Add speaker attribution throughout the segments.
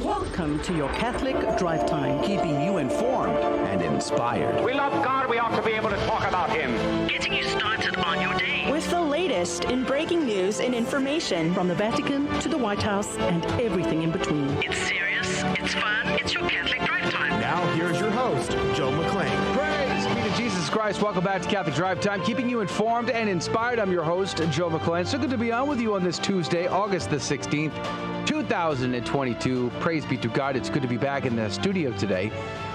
Speaker 1: Welcome to your Catholic Drive Time, keeping you informed and inspired.
Speaker 2: We love God, we ought to be able to talk about Him.
Speaker 3: Getting you started on your day.
Speaker 4: With the latest in breaking news and information.
Speaker 1: From the Vatican to the White House and everything in between.
Speaker 3: It's serious, it's fun, it's your Catholic Drive Time.
Speaker 5: Now here's your host, Joe McClain.
Speaker 6: Praise be to Jesus Christ. Welcome back to Catholic Drive Time, keeping you informed and inspired. I'm your host, Joe McClain. So good to be on with you on this Tuesday, August the 16th. 2022. Praise be to God. It's good to be back in the studio today.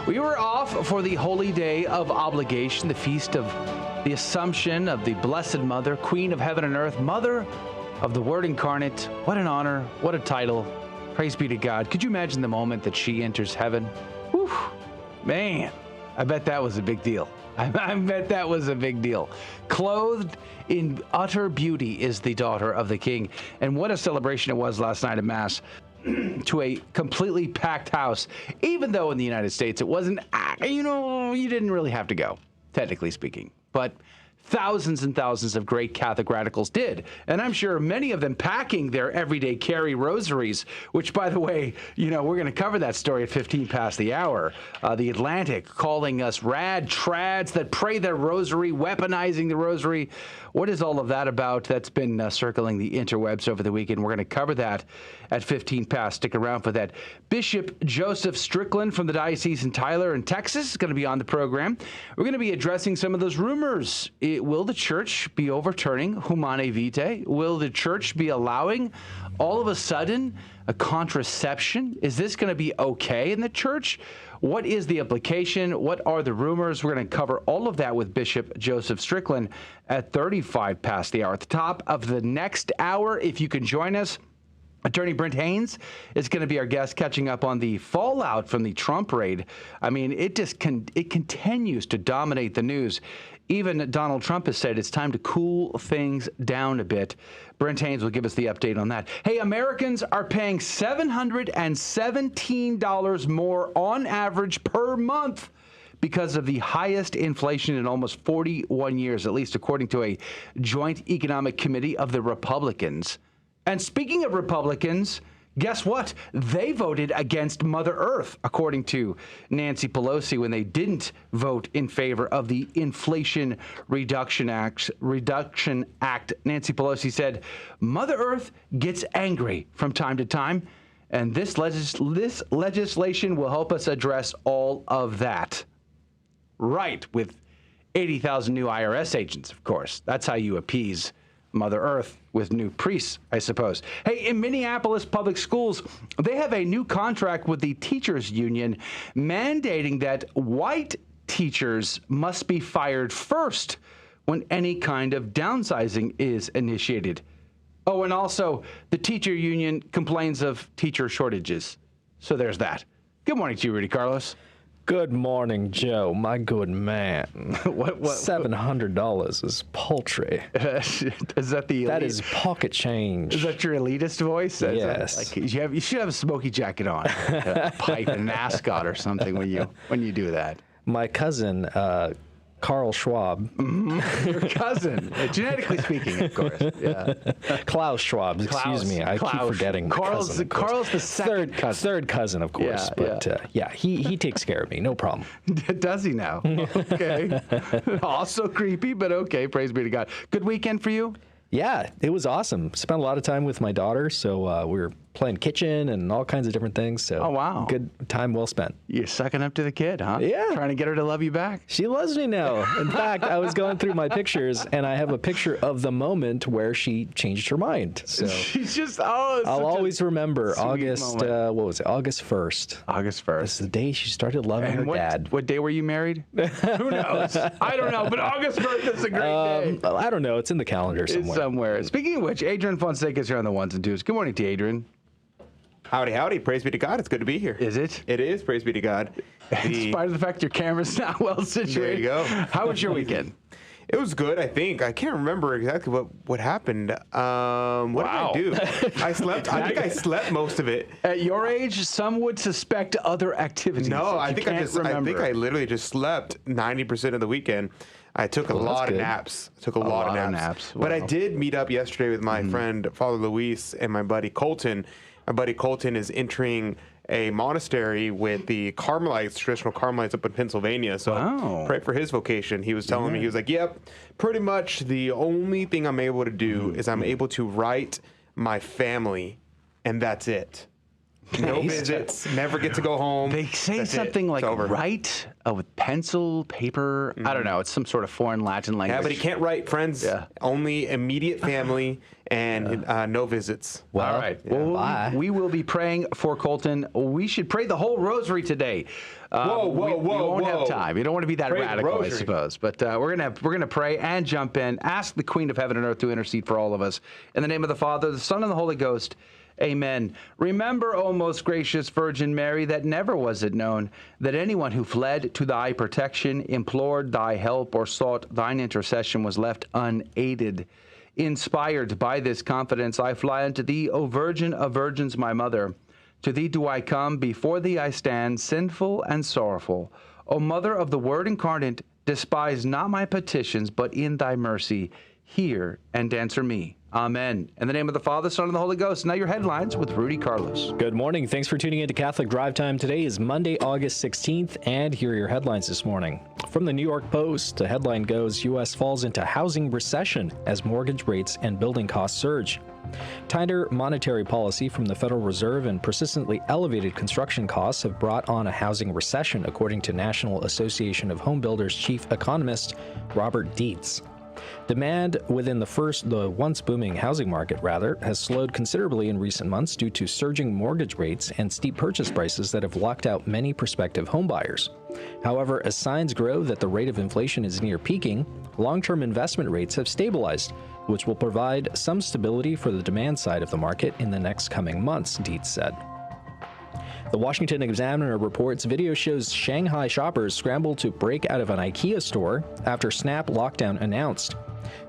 Speaker 6: We were off for the holy day of obligation, the feast of the Assumption of the Blessed Mother, Queen of Heaven and Earth, Mother of the Word Incarnate. What an honor. What a title. Praise be to God. Could you imagine the moment that she enters heaven? Whew, man, I bet that was a big deal. I bet that was a big deal. Clothed in utter beauty is the daughter of the King. And what a celebration it was last night at Mass to a completely packed house. Even though in the United States it wasn't, you didn't really have to go, technically speaking. But thousands and thousands of great Catholic radicals did. And I'm sure many of them packing their everyday carry rosaries, which, by the way, we're going to cover that story at 15 past the hour. The Atlantic calling us rad trads that pray their rosary, weaponizing the rosary. What is all of that about? That's been circling the interwebs over the weekend. We're going to cover that at 15 past. Stick around for that. Bishop Joseph Strickland from the Diocese in Tyler in Texas is going to be on the program. We're going to be addressing some of those rumors. Will the church be overturning Humane Vitae? Will the church be allowing all of a sudden a contraception? Is this going to be okay in the church? What is the implication? What are the rumors? We're going to cover all of that with Bishop Joseph Strickland at 35 past the hour. At the top of the next hour, if you can join us, Attorney Brent Haynes is going to be our guest, catching up on the fallout from the Trump raid. I mean, it continues to dominate the news. Even Donald Trump has said it's time to cool things down a bit. Brent Haynes will give us the update on that. Hey, Americans are paying $717 more on average per month because of the highest inflation in almost 41 years, at least according to a joint economic committee of the Republicans. And speaking of Republicans, guess what? They voted against Mother Earth, according to Nancy Pelosi, when they didn't vote in favor of the Inflation Reduction Act. Nancy Pelosi said, Mother Earth gets angry from time to time, and this legislation will help us address all of that. Right, with 80,000 new IRS agents, of course. That's how you appease Mother Earth with new priests, I suppose. Hey, in Minneapolis Public Schools, they have a new contract with the teachers union mandating that white teachers must be fired first when any kind of downsizing is initiated. Oh, and also the teacher union complains of teacher shortages. So there's that. Good morning to you, Rudy Carlos.
Speaker 7: Good morning, Joe, my good man.
Speaker 6: What?
Speaker 7: $700 is paltry.
Speaker 6: Is that the elite?
Speaker 7: That is pocket change.
Speaker 6: Is that your elitist voice?
Speaker 7: Yes.
Speaker 6: You should have a smoky jacket on, a pipe and an ascot or something when you do that.
Speaker 7: My cousin, Carl Schwab.
Speaker 6: Mm-hmm. Your cousin, genetically speaking, of course. Yeah.
Speaker 7: Klaus Schwab, excuse me. I keep forgetting my cousin.
Speaker 6: Carl's the second cousin.
Speaker 7: Third cousin, of course. He takes care of me, no problem.
Speaker 6: Does he now? Okay. Also creepy, but okay. Praise be to God. Good weekend for you?
Speaker 7: Yeah, it was awesome. Spent a lot of time with my daughter, so we were playing kitchen and all kinds of different things. So,
Speaker 6: oh, wow.
Speaker 7: Good time well spent.
Speaker 6: You're sucking up to the kid, huh?
Speaker 7: Yeah.
Speaker 6: Trying to get her to love you back.
Speaker 7: She loves me now. In fact, I was going through my pictures, and I have a picture of the moment where she changed her mind. So
Speaker 6: she's just,
Speaker 7: I'll always remember August 1st.
Speaker 6: August 1st.
Speaker 7: This is the day she started loving her dad.
Speaker 6: What day were you married? Who knows? I don't know, but August 1st is a great day.
Speaker 7: I don't know. It's in the calendar somewhere.
Speaker 6: It's somewhere. Speaking of which, Adrian Fonseca is here on the ones and twos. Good morning to you, Adrian.
Speaker 5: Howdy, howdy. Praise be to God. It's good to be here.
Speaker 6: Is it?
Speaker 5: It is. Praise be to God.
Speaker 6: In spite of the fact your camera's not well situated.
Speaker 5: There you go.
Speaker 6: How was your weekend?
Speaker 5: It was good, I think. I can't remember exactly what happened. What did I do? I slept. I think I slept most of it.
Speaker 6: At your age, some would suspect other activities.
Speaker 5: No, I think I literally just slept 90% of the weekend. I took a lot of naps. A lot of naps.
Speaker 6: Wow.
Speaker 5: But I did meet up yesterday with my friend, Father Luis, and my buddy Colton. My buddy Colton is entering a monastery with the Carmelites, traditional Carmelites up in Pennsylvania. So pray for his vocation. He was telling me, he was like, yep, pretty much the only thing I'm able to do is I'm able to write my family, and that's it. No visits, never get to go home.
Speaker 6: They say something like write with pencil, paper. I don't know. It's some sort of foreign Latin language.
Speaker 5: Yeah, but he can't write, friends. Yeah. Only immediate family and no visits.
Speaker 6: Well, all right. Well, we will be praying for Colton. We should pray the whole rosary today. We won't have time. You don't want to be that radical, I suppose. But we're gonna pray and jump in. Ask the Queen of Heaven and Earth to intercede for all of us. In the name of the Father, the Son, and the Holy Ghost. Amen. Remember, O most gracious Virgin Mary, that never was it known that anyone who fled to thy protection, implored thy help, or sought thine intercession was left unaided. Inspired by this confidence, I fly unto thee, O Virgin of Virgins, my mother. To thee do I come, before thee I stand, sinful and sorrowful. O Mother of the Word incarnate, despise not my petitions, but in thy mercy hear and answer me. Amen. In the name of the Father, Son, and the Holy Ghost. Now your headlines with Rudy Carlos.
Speaker 7: Good morning. Thanks for tuning in to Catholic Drive Time. Today is Monday, August 16th, and here are your headlines this morning. From the New York Post, the headline goes, U.S. falls into housing recession as mortgage rates and building costs surge. Tighter monetary policy from the Federal Reserve and persistently elevated construction costs have brought on a housing recession, according to National Association of Home Builders chief economist Robert Dietz. Demand within the once booming housing market, has slowed considerably in recent months due to surging mortgage rates and steep purchase prices that have locked out many prospective homebuyers. However, as signs grow that the rate of inflation is near peaking, long-term investment rates have stabilized, which will provide some stability for the demand side of the market in the next coming months, Dietz said. The Washington Examiner reports video shows Shanghai shoppers scramble to break out of an IKEA store after snap lockdown announced.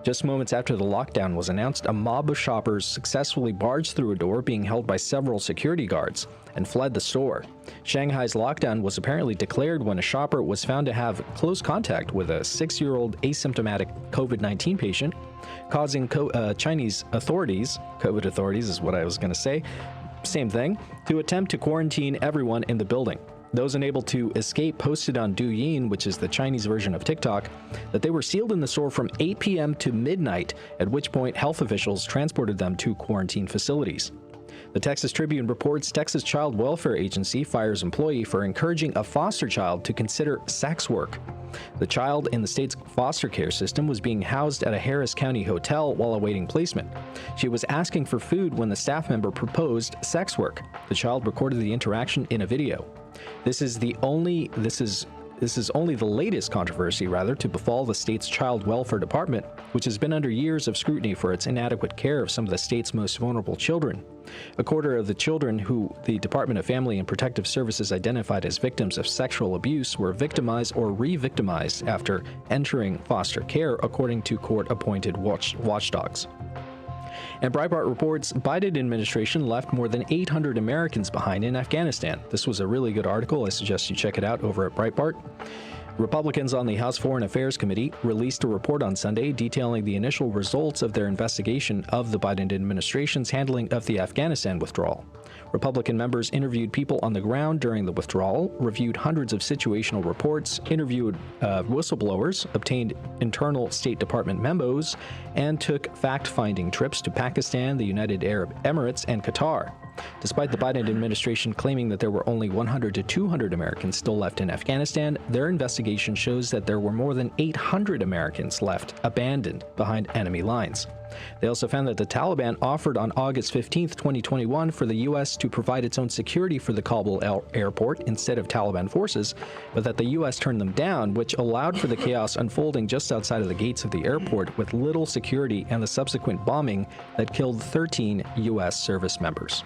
Speaker 7: Just moments after the lockdown was announced, a mob of shoppers successfully barged through a door being held by several security guards and fled the store. Shanghai's lockdown was apparently declared when a shopper was found to have close contact with a 6-year-old asymptomatic COVID-19 patient, causing Chinese authorities, COVID authorities is what I was going to say, same thing, to attempt to quarantine everyone in the building. Those unable to escape posted on Douyin, which is the Chinese version of TikTok, that they were sealed in the store from 8 p.m. to midnight, at which point health officials transported them to quarantine facilities. The Texas Tribune reports Texas Child Welfare Agency fires employee for encouraging a foster child to consider sex work. The child in the state's foster care system was being housed at a Harris County hotel while awaiting placement. She was asking for food when the staff member proposed sex work. The child recorded the interaction in a video. This is only the latest controversy, to befall the state's Child Welfare Department, which has been under years of scrutiny for its inadequate care of some of the state's most vulnerable children. A quarter of the children who the Department of Family and Protective Services identified as victims of sexual abuse were victimized or re-victimized after entering foster care, according to court-appointed watchdogs. And Breitbart reports Biden administration left more than 800 Americans behind in Afghanistan. This was a really good article. I suggest you check it out over at Breitbart. Republicans on the House Foreign Affairs Committee released a report on Sunday detailing the initial results of their investigation of the Biden administration's handling of the Afghanistan withdrawal. Republican members interviewed people on the ground during the withdrawal, reviewed hundreds of situational reports, interviewed whistleblowers, obtained internal State Department memos, and took fact-finding trips to Pakistan, the United Arab Emirates, and Qatar. Despite the Biden administration claiming that there were only 100 to 200 Americans still left in Afghanistan, their investigation shows that there were more than 800 Americans left abandoned behind enemy lines. They also found that the Taliban offered on August 15, 2021, for the U.S. to provide its own security for the Kabul airport instead of Taliban forces, but that the U.S. turned them down, which allowed for the chaos unfolding just outside of the gates of the airport with little security and the subsequent bombing that killed 13 U.S. service members.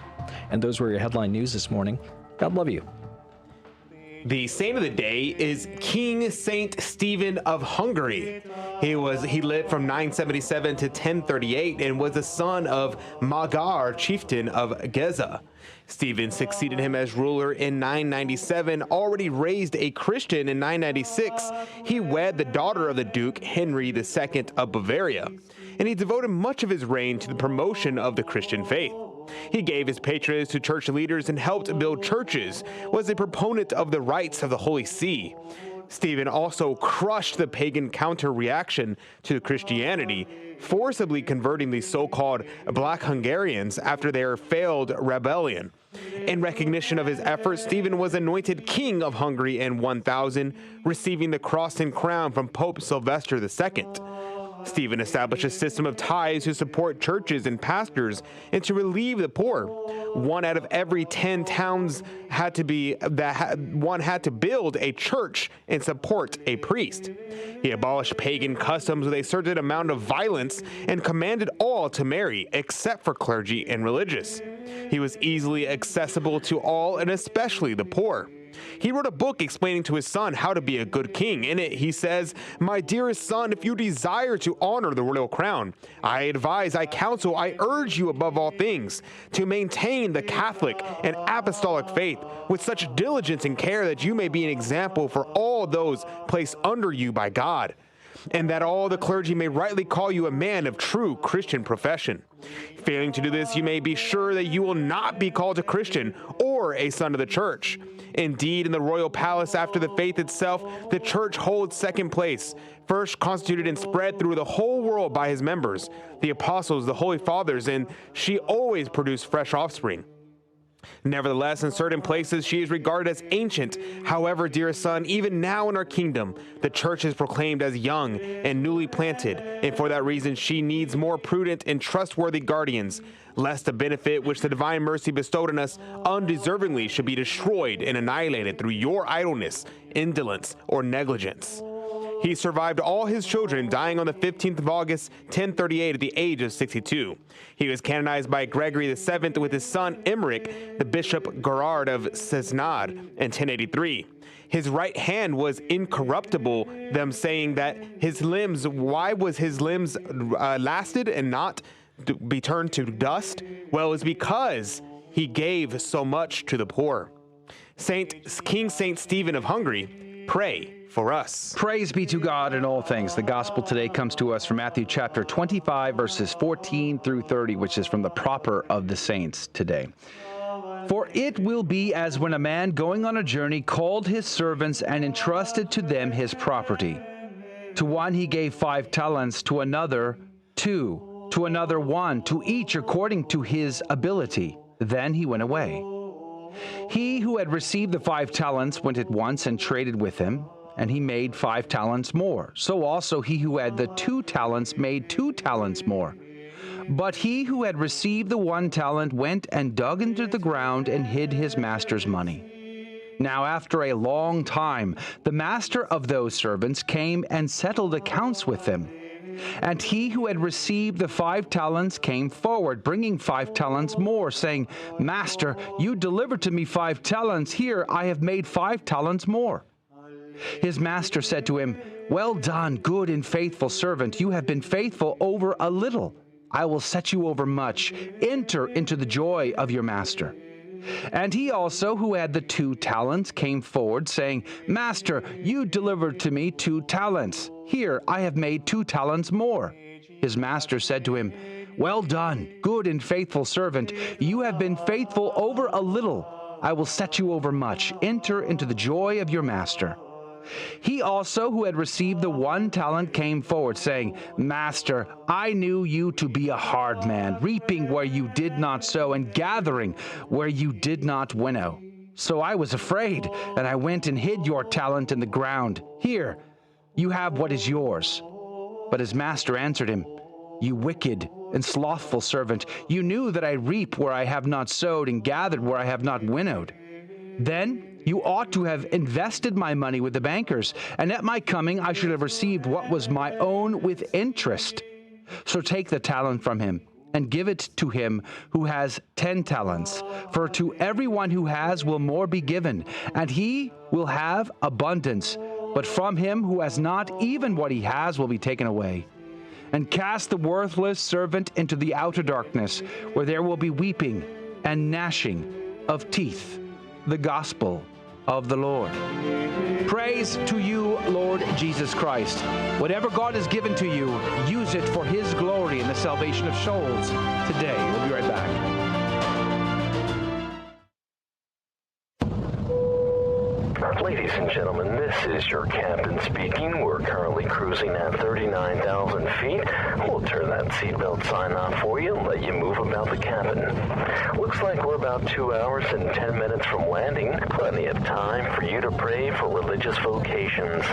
Speaker 7: And those were your headline news this morning. God love you.
Speaker 5: The saint of the day is King Saint Stephen of Hungary. He lived from 977 to 1038 and was the son of Magyar chieftain of Geza. Stephen succeeded him as ruler in 997. Already raised a Christian in 996, he wed the daughter of the Duke Henry II of Bavaria, and he devoted much of his reign to the promotion of the Christian faith. He gave his patronage to church leaders and helped build churches, was a proponent of the rights of the Holy See. Stephen also crushed the pagan counter-reaction to Christianity, forcibly converting the so-called Black Hungarians after their failed rebellion. In recognition of his efforts, Stephen was anointed King of Hungary in 1000, receiving the cross and crown from Pope Sylvester II. Stephen established a system of tithes to support churches and pastors and to relieve the poor. 1 out of every 10 towns had to build a church and support a priest. He abolished pagan customs with a certain amount of violence and commanded all to marry, except for clergy and religious. He was easily accessible to all, and especially the poor. He wrote a book explaining to his son how to be a good king. In it, he says, "My dearest son, if you desire to honor the royal crown, I advise, I counsel, I urge you above all things to maintain the Catholic and apostolic faith with such diligence and care that you may be an example for all those placed under you by God, and that all the clergy may rightly call you a man of true Christian profession. Failing to do this, you may be sure that you will not be called a Christian or a son of the church. Indeed, in the royal palace, after the faith itself, the church holds second place, first constituted and spread through the whole world by his members, the apostles, the holy fathers, and she always produced fresh offspring. Nevertheless, in certain places she is regarded as ancient. However, dearest son, even now in our kingdom, the church is proclaimed as young and newly planted, and for that reason she needs more prudent and trustworthy guardians, lest the benefit which the divine mercy bestowed on us undeservingly should be destroyed and annihilated through your idleness, indolence, or negligence." He survived all his children, dying on the 15th of August, 1038, at the age of 62. He was canonized by Gregory VII with his son Emmerich, the Bishop Gerard of Cesnade, in 1083. His right hand was incorruptible, them saying that his limbs, why was his limbs lasted and not be turned to dust? Well, it's because he gave so much to the poor. King Saint Stephen of Hungary, pray for us.
Speaker 6: Praise be to God in all things. The gospel today comes to us from Matthew chapter 25, verses 14 through 30, which is from the proper of the saints today. "For it will be as when a man going on a journey called his servants and entrusted to them his property. To one he gave 5 talents, to another 2, to another 1, to each according to his ability. Then he went away. He who had received the 5 talents went at once and traded with him, and he made 5 talents more. So also he who had the 2 talents made 2 talents more. But he who had received the 1 talent went and dug into the ground and hid his master's money. Now after a long time, the master of those servants came and settled accounts with them. And he who had received the 5 talents came forward, bringing 5 talents more, saying, Master, you delivered to me 5 talents. Here I have made 5 talents more. His master said to him, Well done, good and faithful servant. You have been faithful over a little. I will set you over much. Enter into the joy of your master. And he also, who had the 2 talents, came forward, saying, Master, you delivered to me 2 talents. Here I have made 2 talents more. His master said to him, Well done, good and faithful servant. You have been faithful over a little. I will set you over much. Enter into the joy of your master. He also, who had received the 1 talent, came forward, saying, Master, I knew you to be a hard man, reaping where you did not sow, and gathering where you did not winnow. So I was afraid, and I went and hid your talent in the ground. Here, you have what is yours. But his master answered him, You wicked and slothful servant, you knew that I reap where I have not sowed, and gathered where I have not winnowed. Then you ought to have invested my money with the bankers, and at my coming I should have received what was my own with interest. So take the talent from him, and give it to him who has 10 talents. For to everyone who has will more be given, and he will have abundance. But from him who has not, even what he has will be taken away. And cast the worthless servant into the outer darkness, where there will be weeping and gnashing of teeth. The gospel of the Lord. Praise to you, Lord Jesus Christ. Whatever God has given to you, use it for his glory and the salvation of souls today. We'll be right back.
Speaker 8: Ladies and gentlemen, this is your captain speaking. We're currently cruising at 39,000 feet. We'll turn that seatbelt sign off for you and let you move about the cabin. Looks like we're about 2 hours and 10 minutes from landing. Plenty of time for you to pray for religious vocations.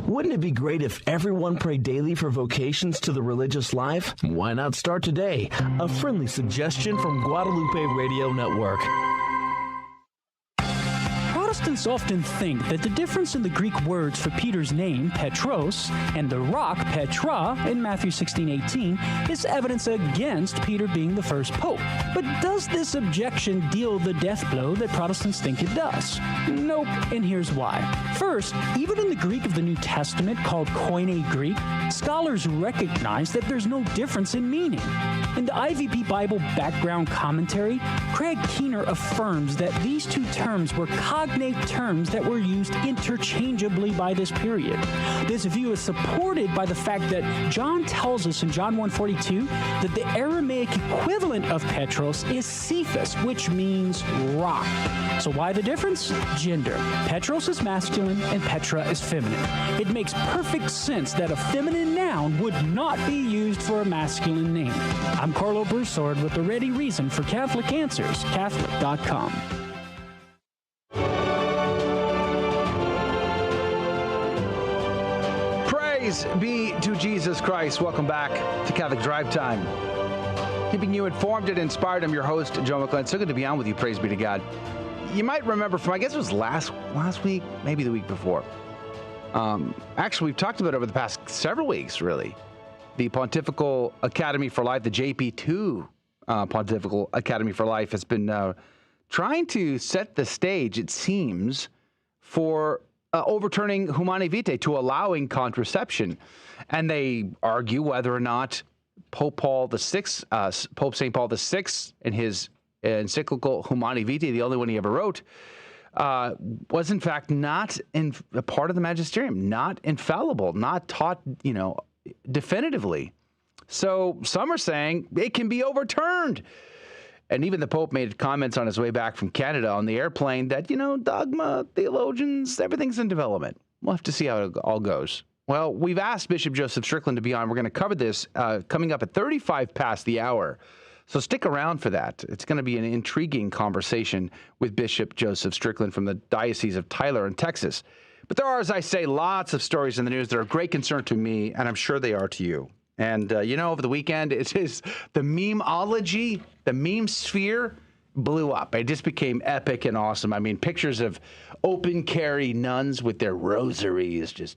Speaker 9: Wouldn't it be great if everyone prayed daily for vocations to the religious life? Why not start today? A friendly suggestion from Guadalupe Radio Network.
Speaker 10: Protestants often think that the difference in the Greek words for Peter's name, Petros, and the rock, Petra, in Matthew 16:18, is evidence against Peter being the first pope. But does this objection deal the death blow that Protestants think it does? Nope, and here's why. First, even in the Greek of the New Testament, called Koine Greek, scholars recognize that there's no difference in meaning. In the IVP Bible Background Commentary, Craig Keener affirms that these two terms were cognate terms that were used interchangeably by this period. This view is supported by the fact that John tells us in John 1:42 that the Aramaic equivalent of Petros is Cephas, which means rock. So why the difference? Gender. Petros is masculine and Petra is feminine. It makes perfect sense that a feminine noun would not be used for a masculine name. I'm Carlo Broussard with the ready reason for Catholic Answers, Catholic.com.
Speaker 6: Praise be to Jesus Christ. Welcome back to Catholic Drive Time. Keeping you informed and inspired. I'm your host, Joe McClellan. So good to be on with you. Praise be to God. You might remember from, I guess it was last week, maybe the week before. Actually, we've talked about it over the past several weeks, really. The Pontifical Academy for Life, the JP2 Pontifical Academy for Life, has been trying to set the stage, it seems, for overturning Humane Vitae, to allowing contraception. And they argue whether or not Pope St. Paul VI, in his encyclical Humane Vitae, the only one he ever wrote, was in fact not a part of the magisterium, not infallible, not taught, definitively. So some are saying it can be overturned. And even the Pope made comments on his way back from Canada on the airplane that, dogma, theologians, everything's in development. We'll have to see how it all goes. Well, we've asked Bishop Joseph Strickland to be on. We're going to cover this coming up at 35 past the hour. So stick around for that. It's going to be an intriguing conversation with Bishop Joseph Strickland from the Diocese of Tyler in Texas. But there are, as I say, lots of stories in the news that are of great concern to me, and I'm sure they are to you. And, over the weekend, it is the memeology, the meme sphere blew up. It just became epic and awesome. I mean, pictures of open carry nuns with their rosaries just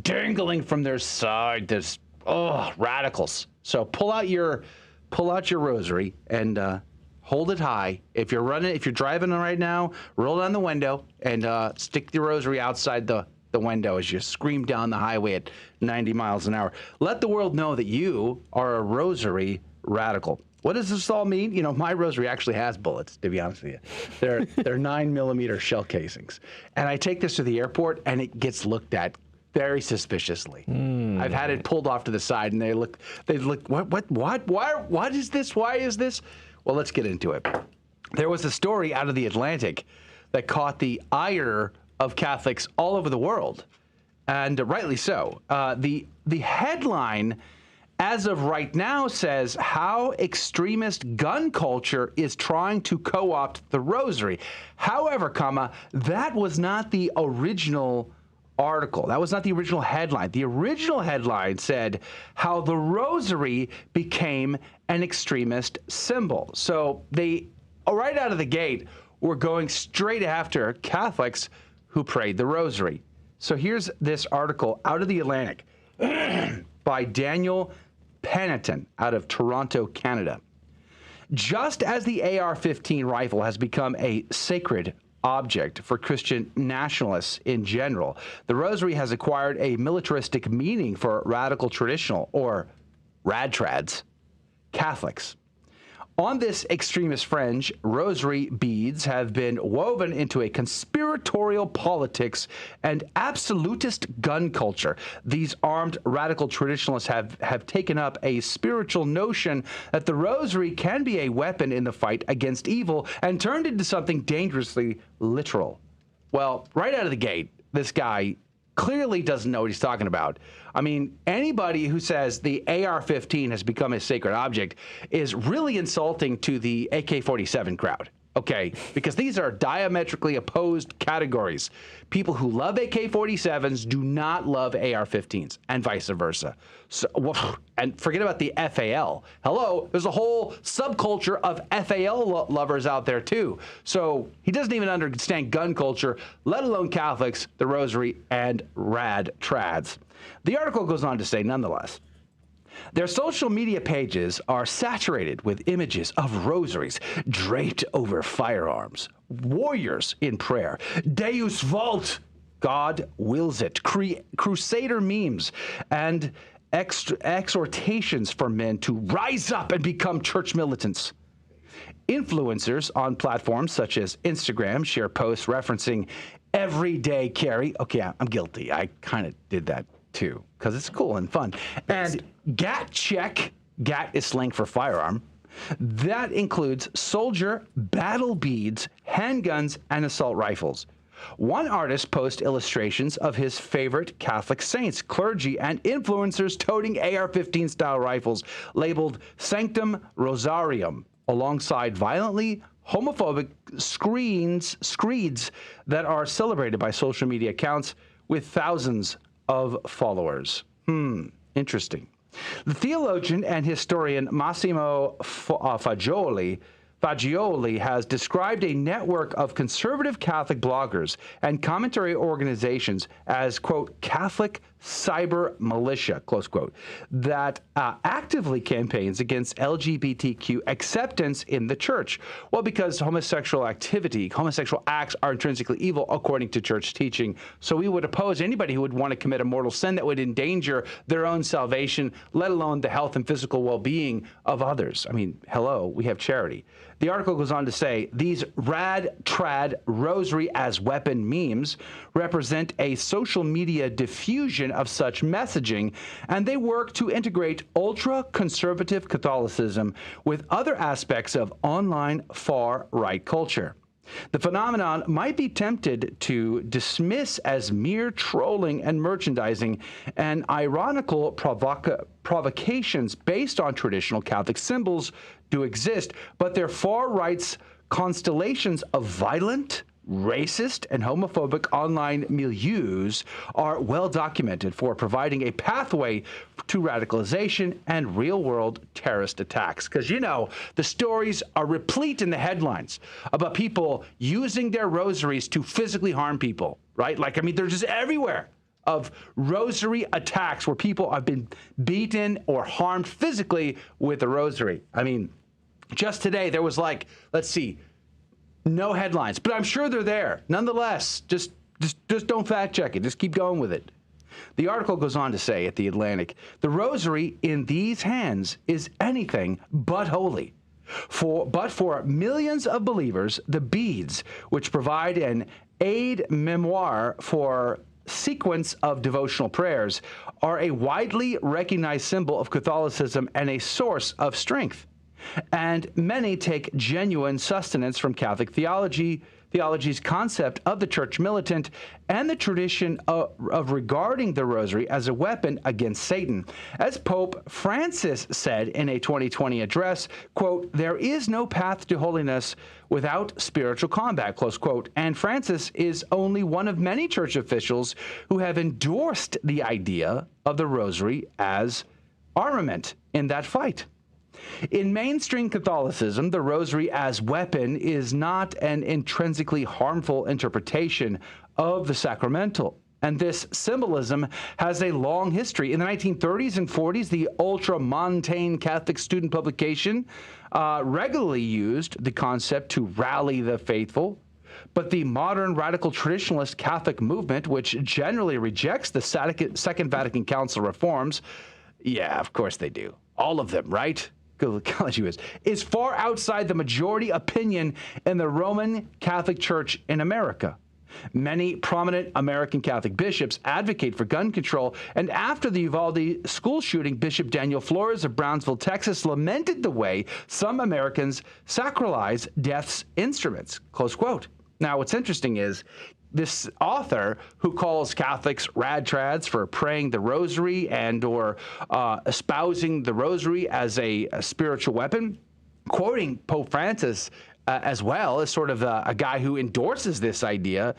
Speaker 6: dangling from their side. There's, radicals. So pull out your rosary and hold it high. If you're driving right now, roll down the window and stick the rosary outside the window as you scream down the highway at 90 miles an hour. Let the world know that you are a rosary radical. What does this all mean? My rosary actually has bullets, to be honest with you. They're 9mm shell casings. And I take this to the airport and it gets looked at very suspiciously. I've had it pulled off to the side and they look, what is this? Why is this? Well, let's get into it. There was a story out of the Atlantic that caught the ire of Catholics all over the world, and rightly so. The headline, as of right now, says how extremist gun culture is trying to co-opt the rosary. However, that was not the original article. That was not the original headline. The original headline said how the rosary became an extremist symbol. So they, right out of the gate, were going straight after Catholics who prayed the rosary. So here's this article out of the Atlantic by Daniel Peniton out of Toronto, Canada. Just as the AR-15 rifle has become a sacred object for Christian nationalists in general, the rosary has acquired a militaristic meaning for radical traditional, or radtrads, Catholics. On this extremist fringe, rosary beads have been woven into a conspiratorial politics and absolutist gun culture. These armed radical traditionalists have taken up a spiritual notion that the rosary can be a weapon in the fight against evil and turned into something dangerously literal. Well, right out of the gate, this guy clearly doesn't know what he's talking about. I mean, anybody who says the AR-15 has become a sacred object is really insulting to the AK-47 crowd. Okay, because these are diametrically opposed categories. People who love AK-47s do not love AR-15s, and vice versa. So, and forget about the FAL. Hello, there's a whole subculture of FAL lovers out there too. So he doesn't even understand gun culture, let alone Catholics, the Rosary, and rad trads. The article goes on to say, nonetheless, their social media pages are saturated with images of rosaries draped over firearms, warriors in prayer, Deus Vult, God wills it, crusader memes, and exhortations for men to rise up and become church militants. Influencers on platforms such as Instagram share posts referencing everyday carry. Okay, I'm guilty. I kind of did that too, because it's cool and fun. And GAT check, GAT is slang for firearm. That includes soldier, battle beads, handguns, and assault rifles. One artist posts illustrations of his favorite Catholic saints, clergy, and influencers toting AR-15 style rifles labeled Sanctum Rosarium, alongside violently homophobic screeds that are celebrated by social media accounts with thousands of followers. Interesting. The theologian and historian Massimo Fagioli has described a network of conservative Catholic bloggers and commentary organizations as, quote, Catholic cyber militia, close quote, that actively campaigns against LGBTQ acceptance in the church. Well, because homosexual acts are intrinsically evil according to church teaching. So we would oppose anybody who would want to commit a mortal sin that would endanger their own salvation, let alone the health and physical well-being of others. I mean, hello, we have charity. The article goes on to say, these rad trad rosary as weapon memes represent a social media diffusion of such messaging, and they work to integrate ultra-conservative Catholicism with other aspects of online far-right culture. The phenomenon might be tempted to dismiss as mere trolling and merchandising and ironical provocations based on traditional Catholic symbols do exist, but their far-right's constellations of violent, racist, and homophobic online milieus are well documented for providing a pathway to radicalization and real-world terrorist attacks. Because, you know, the stories are replete in the headlines about people using their rosaries to physically harm people, right? Like, I mean, they're just everywhere of rosary attacks where people have been beaten or harmed physically with a rosary. I mean, just today there was like, let's see, no headlines, but I'm sure they're there. Nonetheless, just don't fact check it. Just keep going with it. The article goes on to say at The Atlantic, the rosary in these hands is anything but holy. But for millions of believers, the beads, which provide an aid memoir for sequence of devotional prayers, are a widely recognized symbol of Catholicism and a source of strength. And many take genuine sustenance from Catholic theology's concept of the church militant and the tradition of regarding the rosary as a weapon against Satan. As Pope Francis said in a 2020 address, quote, there is no path to holiness without spiritual combat, close quote. And Francis is only one of many church officials who have endorsed the idea of the rosary as armament in that fight. In mainstream Catholicism, the rosary as weapon is not an intrinsically harmful interpretation of the sacramental. And this symbolism has a long history. In the 1930s and 40s, the ultramontane Catholic student publication regularly used the concept to rally the faithful. But the modern radical traditionalist Catholic movement, which generally rejects the Second Vatican Council reforms, yeah, of course they do. All of them, right? Is far outside the majority opinion in the Roman Catholic Church in America. Many prominent American Catholic bishops advocate for gun control, and after the Uvalde school shooting, Bishop Daniel Flores of Brownsville, Texas, lamented the way some Americans sacralize death's instruments, close quote. Now, what's interesting is this author who calls Catholics rad trads for praying the rosary and or espousing the rosary as a spiritual weapon, quoting Pope Francis as well as sort of a guy who endorses this idea.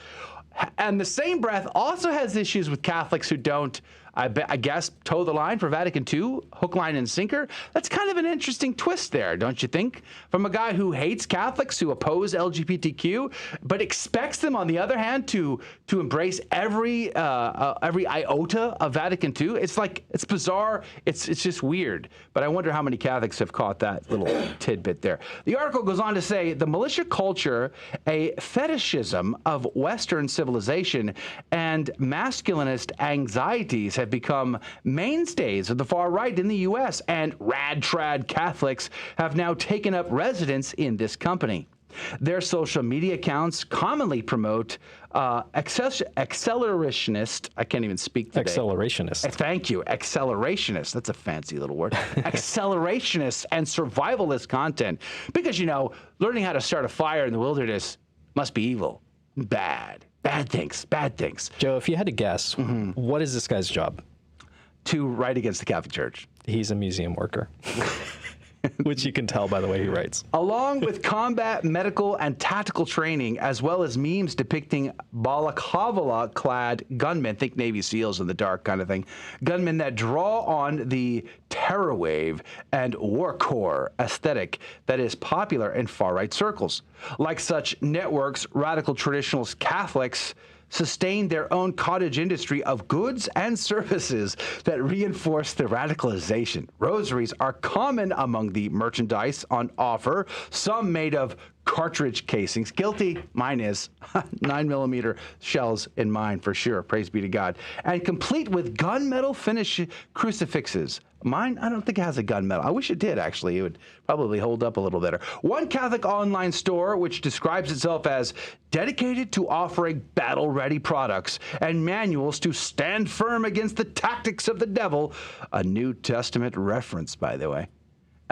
Speaker 6: And the same breath also has issues with Catholics who don't, I guess, toe the line for Vatican II, hook, line, and sinker. That's kind of an interesting twist there, don't you think? From a guy who hates Catholics, who oppose LGBTQ, but expects them, on the other hand, to embrace every iota of Vatican II. It's like, it's bizarre. It's just weird. But I wonder how many Catholics have caught that little tidbit there. The article goes on to say, the militia culture, a fetishism of Western civilization, and masculinist anxieties have become mainstays of the far right in the U.S., and rad-trad Catholics have now taken up residence in this company. Their social media accounts commonly promote accelerationist, I can't even speak today.
Speaker 7: Accelerationist.
Speaker 6: Thank you. Accelerationist. That's a fancy little word. Accelerationist and survivalist content. Because, you know, learning how to start a fire in the wilderness must be evil. Bad. Bad things. Bad things.
Speaker 7: Joe, if you had to guess, what is this guy's job?
Speaker 6: To write against the Catholic Church.
Speaker 7: He's a museum worker. Which you can tell by the way he writes.
Speaker 6: Along with combat, medical, and tactical training, as well as memes depicting balaclava-clad gunmen, think Navy SEALs in the dark kind of thing, gunmen that draw on the terror wave and warcore aesthetic that is popular in far-right circles. Like such networks, radical traditionalist Catholics sustain their own cottage industry of goods and services that reinforce the radicalization. Rosaries are common among the merchandise on offer, some made of cartridge casings. Guilty. Mine is. 9mm shells in mine for sure. Praise be to God. And complete with gunmetal finish crucifixes. Mine, I don't think it has a gunmetal. I wish it did, actually. It would probably hold up a little better. One Catholic online store, which describes itself as dedicated to offering battle-ready products and manuals to stand firm against the tactics of the devil, a New Testament reference, by the way,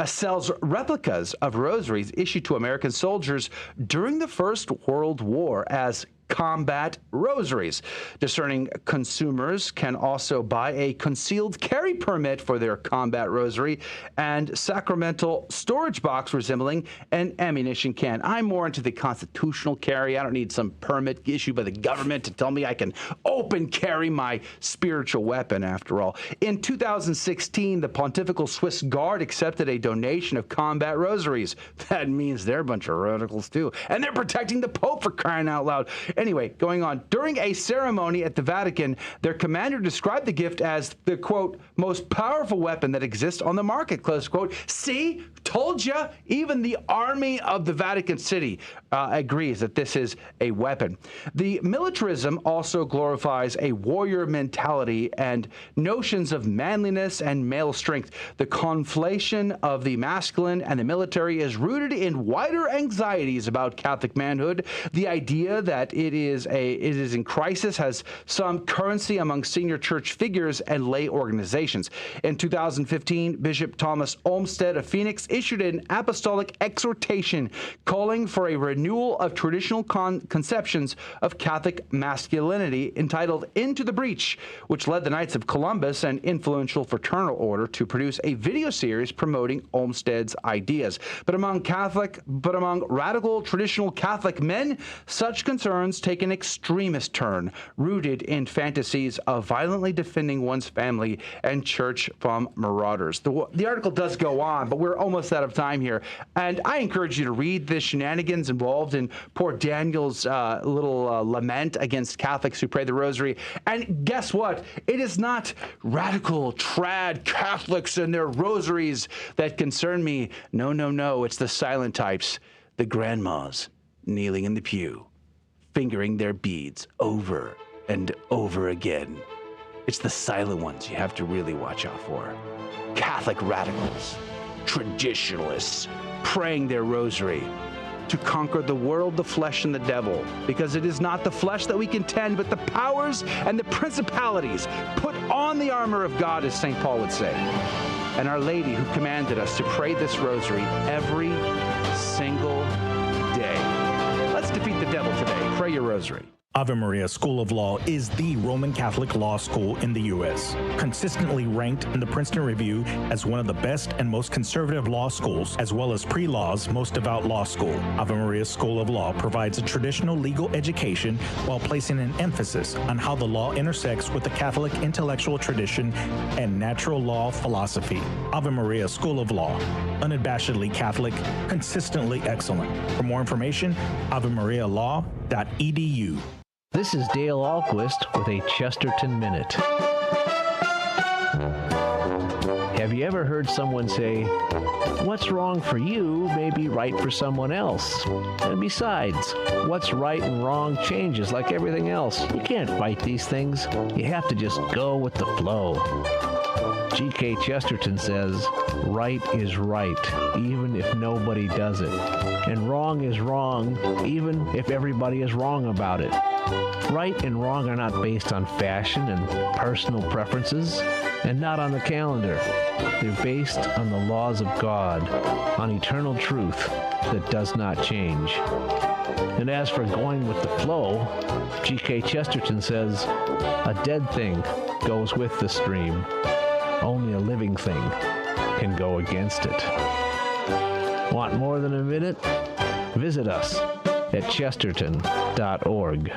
Speaker 6: sells replicas of rosaries issued to American soldiers during the First World War as combat rosaries. Discerning consumers can also buy a concealed carry permit for their combat rosary and sacramental storage box resembling an ammunition can. I'm more into the constitutional carry. I don't need some permit issued by the government to tell me I can open carry my spiritual weapon, after all. In 2016, the Pontifical Swiss Guard accepted a donation of combat rosaries. That means they're a bunch of radicals too. And they're protecting the Pope, for crying out loud. Anyway, going on. During a ceremony at the Vatican, their commander described the gift as the, quote, most powerful weapon that exists on the market, close quote. See, told you, even the army of the Vatican City agrees that this is a weapon. The militarism also glorifies a warrior mentality and notions of manliness and male strength. The conflation of the masculine and the military is rooted in wider anxieties about Catholic manhood. The idea that it is in crisis has some currency among senior church figures and lay organizations. In 2015, Bishop Thomas Olmsted of Phoenix issued an apostolic exhortation calling for a renewal of traditional conceptions of Catholic masculinity entitled Into the Breach, which led the Knights of Columbus, an influential fraternal order, to produce a video series promoting Olmsted's ideas. But among radical traditional Catholic men, such concerns take an extremist turn, rooted in fantasies of violently defending one's family and church from marauders. The article does go on, but we're almost out of time here. And I encourage you to read the shenanigans involved in poor Daniel's little lament against Catholics who pray the rosary. And guess what? It is not radical, trad Catholics and their rosaries that concern me. No, no, no. It's the silent types, the grandmas kneeling in the pew, fingering their beads over and over again. It's the silent ones you have to really watch out for. Catholic radicals, traditionalists, praying their rosary to conquer the world, the flesh, and the devil, because it is not the flesh that we contend, but the powers and the principalities. Put on the armor of God, as St. Paul would say. And Our Lady, who commanded us to pray this rosary every single day. Let's defeat the devil today. Pray your rosary.
Speaker 11: Ave Maria School of Law is the Roman Catholic law school in the U.S., consistently ranked in the Princeton Review as one of the best and most conservative law schools, as well as Pre-Law's most devout law school. Ave Maria School of Law provides a traditional legal education while placing an emphasis on how the law intersects with the Catholic intellectual tradition and natural law philosophy. Ave Maria School of Law, unabashedly Catholic, consistently excellent. For more information, avemarialaw.edu.
Speaker 12: This is Dale Ahlquist with a Chesterton Minute. Have you ever heard someone say, "What's wrong for you may be right for someone else"? And besides, what's right and wrong changes like everything else. You can't fight these things. You have to just go with the flow. G.K. Chesterton says, right is right, even if nobody does it. And wrong is wrong, even if everybody is wrong about it. Right and wrong are not based on fashion and personal preferences, and not on the calendar. They're based on the laws of God, on eternal truth that does not change. And as for going with the flow, G.K. Chesterton says, a dead thing goes with the stream. Only a living thing can go against it. Want more than a minute? Visit us at chesterton.org.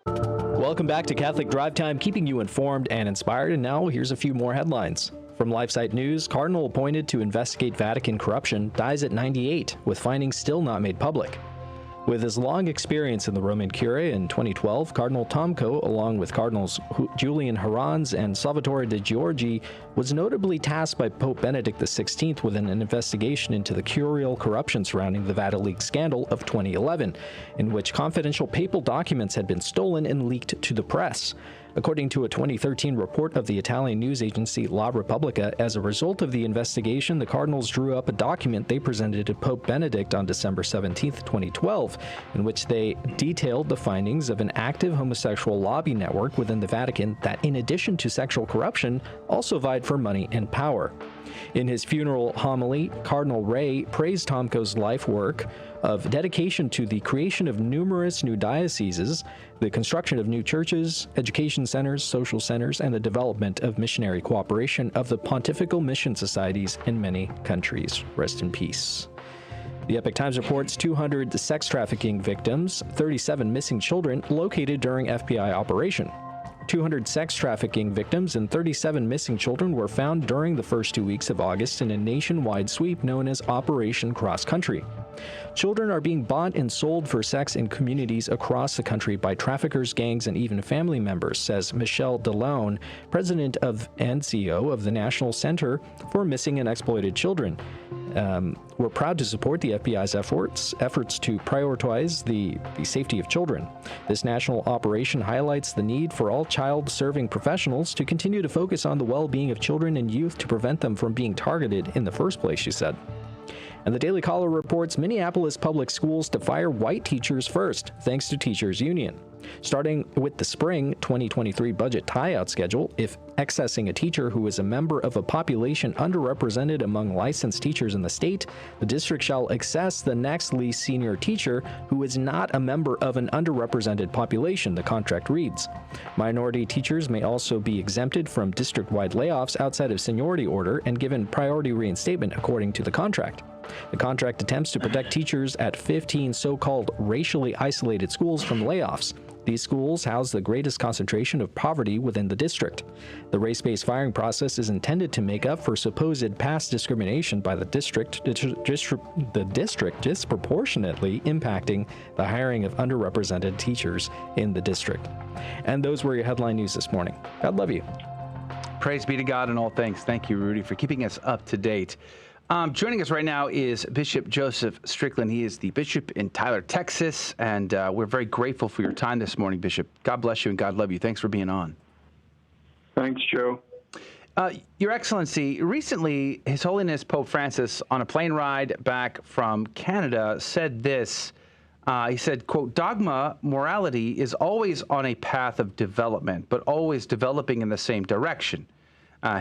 Speaker 7: Welcome back to Catholic Drive Time, keeping you informed and inspired. And now here's a few more headlines. From LifeSite News, Cardinal appointed to investigate Vatican corruption dies at 98, with findings still not made public. With his long experience in the Roman Curia in 2012, Cardinal Tomko, along with Cardinals Julian Herranz and Salvatore De Giorgi, was notably tasked by Pope Benedict XVI with an investigation into the curial corruption surrounding the Vatileaks scandal of 2011, in which confidential papal documents had been stolen and leaked to the press. According to a 2013 report of the Italian news agency La Repubblica, as a result of the investigation, the cardinals drew up a document they presented to Pope Benedict on December 17, 2012, in which they detailed the findings of an active homosexual lobby network within the Vatican that, in addition to sexual corruption, also vied for money and power. In his funeral homily, Cardinal Ray praised Tomko's life work of dedication to the creation of numerous new dioceses, the construction of new churches, education centers, social centers, and the development of missionary cooperation of the pontifical mission societies in many countries. Rest in peace. The Epoch Times reports 200 sex trafficking victims, 37 missing children located during FBI operation. 200 sex trafficking victims and 37 missing children were found during the first 2 weeks of August in a nationwide sweep known as Operation Cross Country. Children are being bought and sold for sex in communities across the country by traffickers, gangs, and even family members, says Michelle DeLone, president of and CEO of the National Center for Missing and Exploited Children. We're proud to support the FBI's efforts to prioritize the safety of children. This national operation highlights the need for all child-serving professionals to continue to focus on the well-being of children and youth to prevent them from being targeted in the first place, she said. And the Daily Caller reports Minneapolis Public Schools to fire white teachers first, thanks to Teachers Union. Starting with the spring 2023 budget tie-out schedule, if accessing a teacher who is a member of a population underrepresented among licensed teachers in the state, the district shall access the next least senior teacher who is not a member of an underrepresented population, the contract reads. Minority teachers may also be exempted from district-wide layoffs outside of seniority order and given priority reinstatement according to the contract. The contract attempts to protect teachers at 15 so-called racially isolated schools from layoffs. These schools house the greatest concentration of poverty within the district. The race-based firing process is intended to make up for supposed past discrimination by the district disproportionately impacting the hiring of underrepresented teachers in the district. And those were your headline news this morning. God love you.
Speaker 6: Praise be to God in all things. Thank you, Rudy, for keeping us up to date. Joining us right now is Bishop Joseph Strickland. He is the bishop in Tyler, Texas, and we're very grateful for your time this morning, Bishop. God bless you and God love you. Thanks for being on.
Speaker 13: Thanks, Joe.
Speaker 6: Your Excellency, recently, His Holiness Pope Francis, on a plane ride back from Canada, said this. He said, quote, "Dogma morality is always on a path of development, but always developing in the same direction."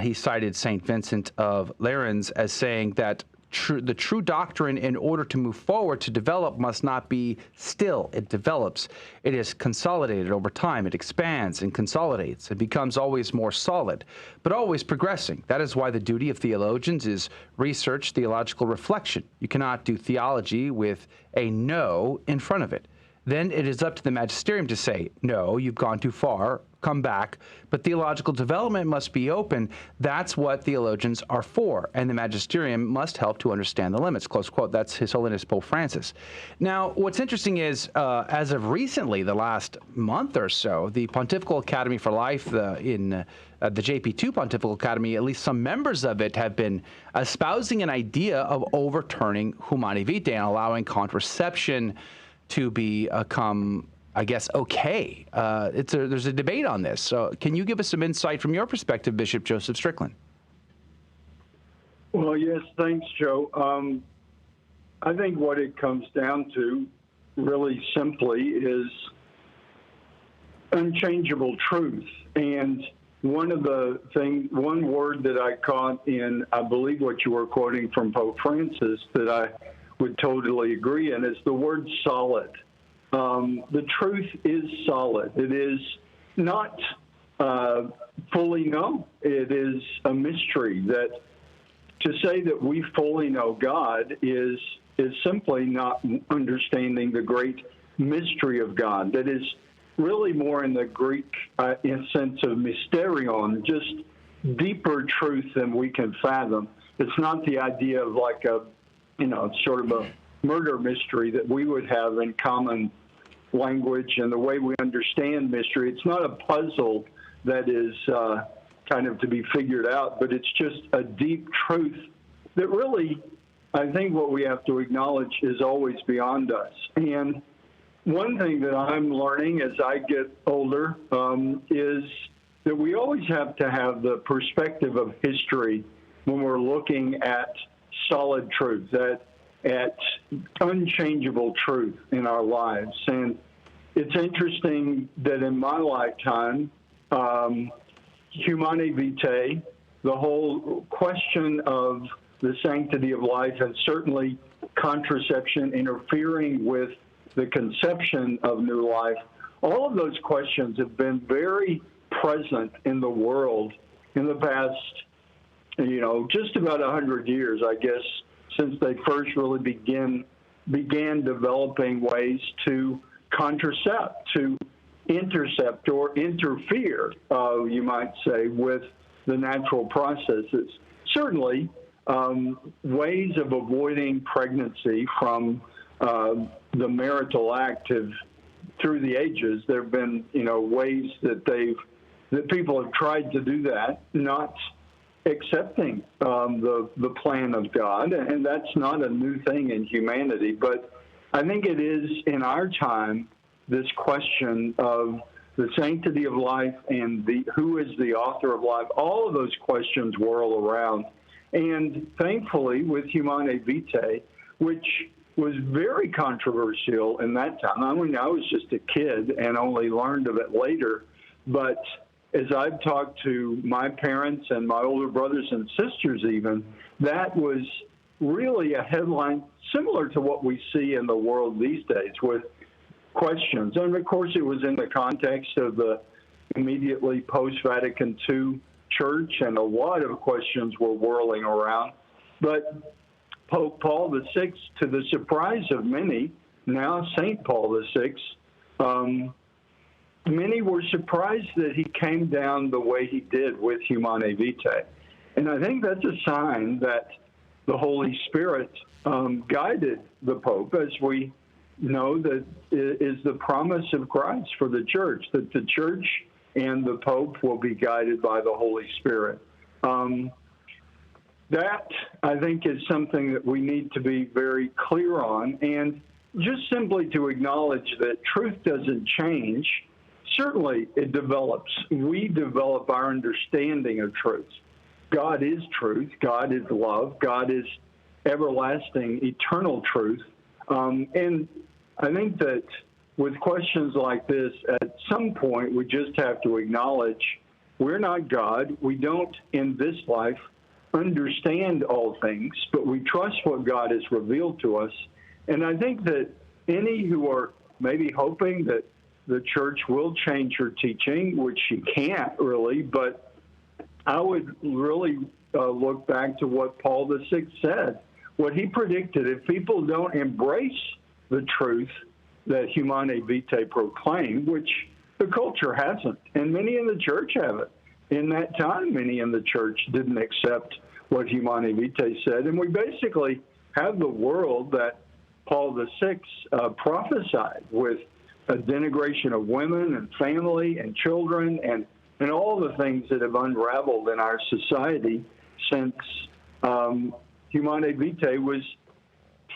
Speaker 6: He cited St. Vincent of Lerins as saying that the true doctrine, in order to move forward, to develop, must not be still. It develops. It is consolidated over time. It expands and consolidates. It becomes always more solid, but always progressing. That is why the duty of theologians is research, theological reflection. You cannot do theology with a no in front of it. Then it is up to the magisterium to say, no, you've gone too far, come back. But theological development must be open. That's what theologians are for. And the magisterium must help to understand the limits, close quote. That's His Holiness Pope Francis. Now, what's interesting is, as of recently, the last month or so, the Pontifical Academy for Life in the JP2 Pontifical Academy, at least some members of it have been espousing an idea of overturning Humane Vitae and allowing contraception to become, I guess, okay. There's a debate on this. So can you give us some insight from your perspective, Bishop Joseph Strickland?
Speaker 13: Well, yes, thanks, Joe. I think what it comes down to, really simply, is unchangeable truth. And one word that I caught in, I believe what you were quoting from Pope Francis, that I would totally agree in, is the word solid. The truth is solid. It is not fully known. It is a mystery. That to say that we fully know God is simply not understanding the great mystery of God. That is really more in the Greek sense of mysterion, just deeper truth than we can fathom. It's not the idea of like sort of a murder mystery that we would have in common language and the way we understand mystery. It's not a puzzle that is kind of to be figured out, but it's just a deep truth that really, I think what we have to acknowledge is always beyond us. And one thing that I'm learning as I get older is that we always have to have the perspective of history when we're looking at solid truth, at unchangeable truth in our lives. And it's interesting that in my lifetime, Humane Vitae, the whole question of the sanctity of life, and certainly contraception interfering with the conception of new life, all of those questions have been very present in the world in the past, just about 100 years, I guess, since they first really began developing ways to contracept, to intercept or interfere, you might say, with the natural processes. Certainly, ways of avoiding pregnancy from the marital act have, through the ages, there have been, ways that people have tried to do that, not accepting the plan of God, and that's not a new thing in humanity. But I think it is in our time, this question of the sanctity of life and who is the author of life, all of those questions whirl around. And thankfully, with Humane Vitae, which was very controversial in that time. I mean, I was just a kid and only learned of it later, but as I've talked to my parents and my older brothers and sisters even, that was really a headline similar to what we see in the world these days with questions. And, of course, it was in the context of the immediately post-Vatican II church, and a lot of questions were whirling around. But Pope Paul VI, to the surprise of many, now St. Paul VI, many were surprised that he came down the way he did with Humane Vitae. And I think that's a sign that the Holy Spirit guided the Pope, as we know that is the promise of Christ for the church, that the church and the Pope will be guided by the Holy Spirit. That, I think, is something that we need to be very clear on, and just simply to acknowledge that truth doesn't change. Certainly, it develops. We develop our understanding of truth. God is truth. God is love. God is everlasting, eternal truth. And I think that with questions like this, at some point, we just have to acknowledge we're not God. We don't, in this life, understand all things, but we trust what God has revealed to us. And I think that any who are maybe hoping that the church will change her teaching, which she can't really, but I would really look back to what Paul VI said, what he predicted. If people don't embrace the truth that Humane Vitae proclaimed, which the culture hasn't, and many in the church haven't. In that time, many in the church didn't accept what Humane Vitae said, and we basically have the world that Paul VI prophesied, with a denigration of women and family and children and all the things that have unraveled in our society since Humane Vitae was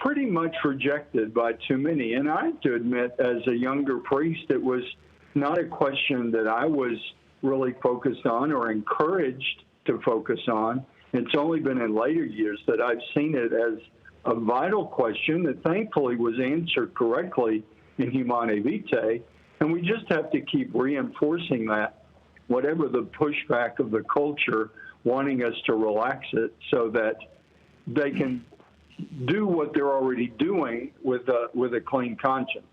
Speaker 13: pretty much rejected by too many. And I have to admit, as a younger priest, it was not a question that I was really focused on or encouraged to focus on. It's only been in later years that I've seen it as a vital question that thankfully was answered correctly in Humane Vitae. And we just have to keep reinforcing that, whatever the pushback of the culture wanting us to relax it so that they can do what they're already doing with a clean conscience.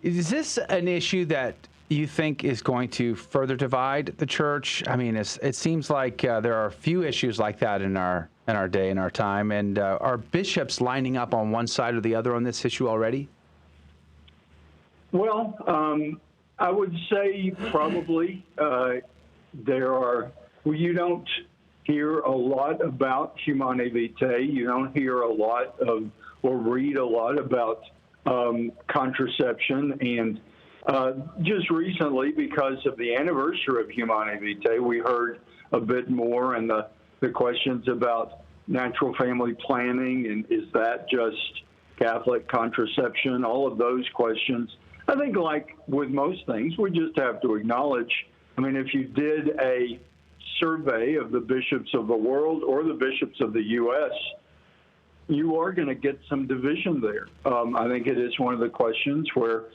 Speaker 6: Is this an issue that you think is going to further divide the church? I mean, it seems like there are a few issues like that in our day, in our time. And are bishops lining up on one side or the other on this issue already?
Speaker 13: Well, I would say probably you don't hear a lot about Humane Vitae. You don't hear a lot of or read a lot about contraception. And just recently, because of the anniversary of Humane Vitae, we heard a bit more, and the questions about natural family planning, and is that just Catholic contraception, all of those questions. I think, like with most things, we just have to acknowledge, I mean, if you did a survey of the bishops of the world or the bishops of the U.S., you are going to get some division there. I think it is one of the questions where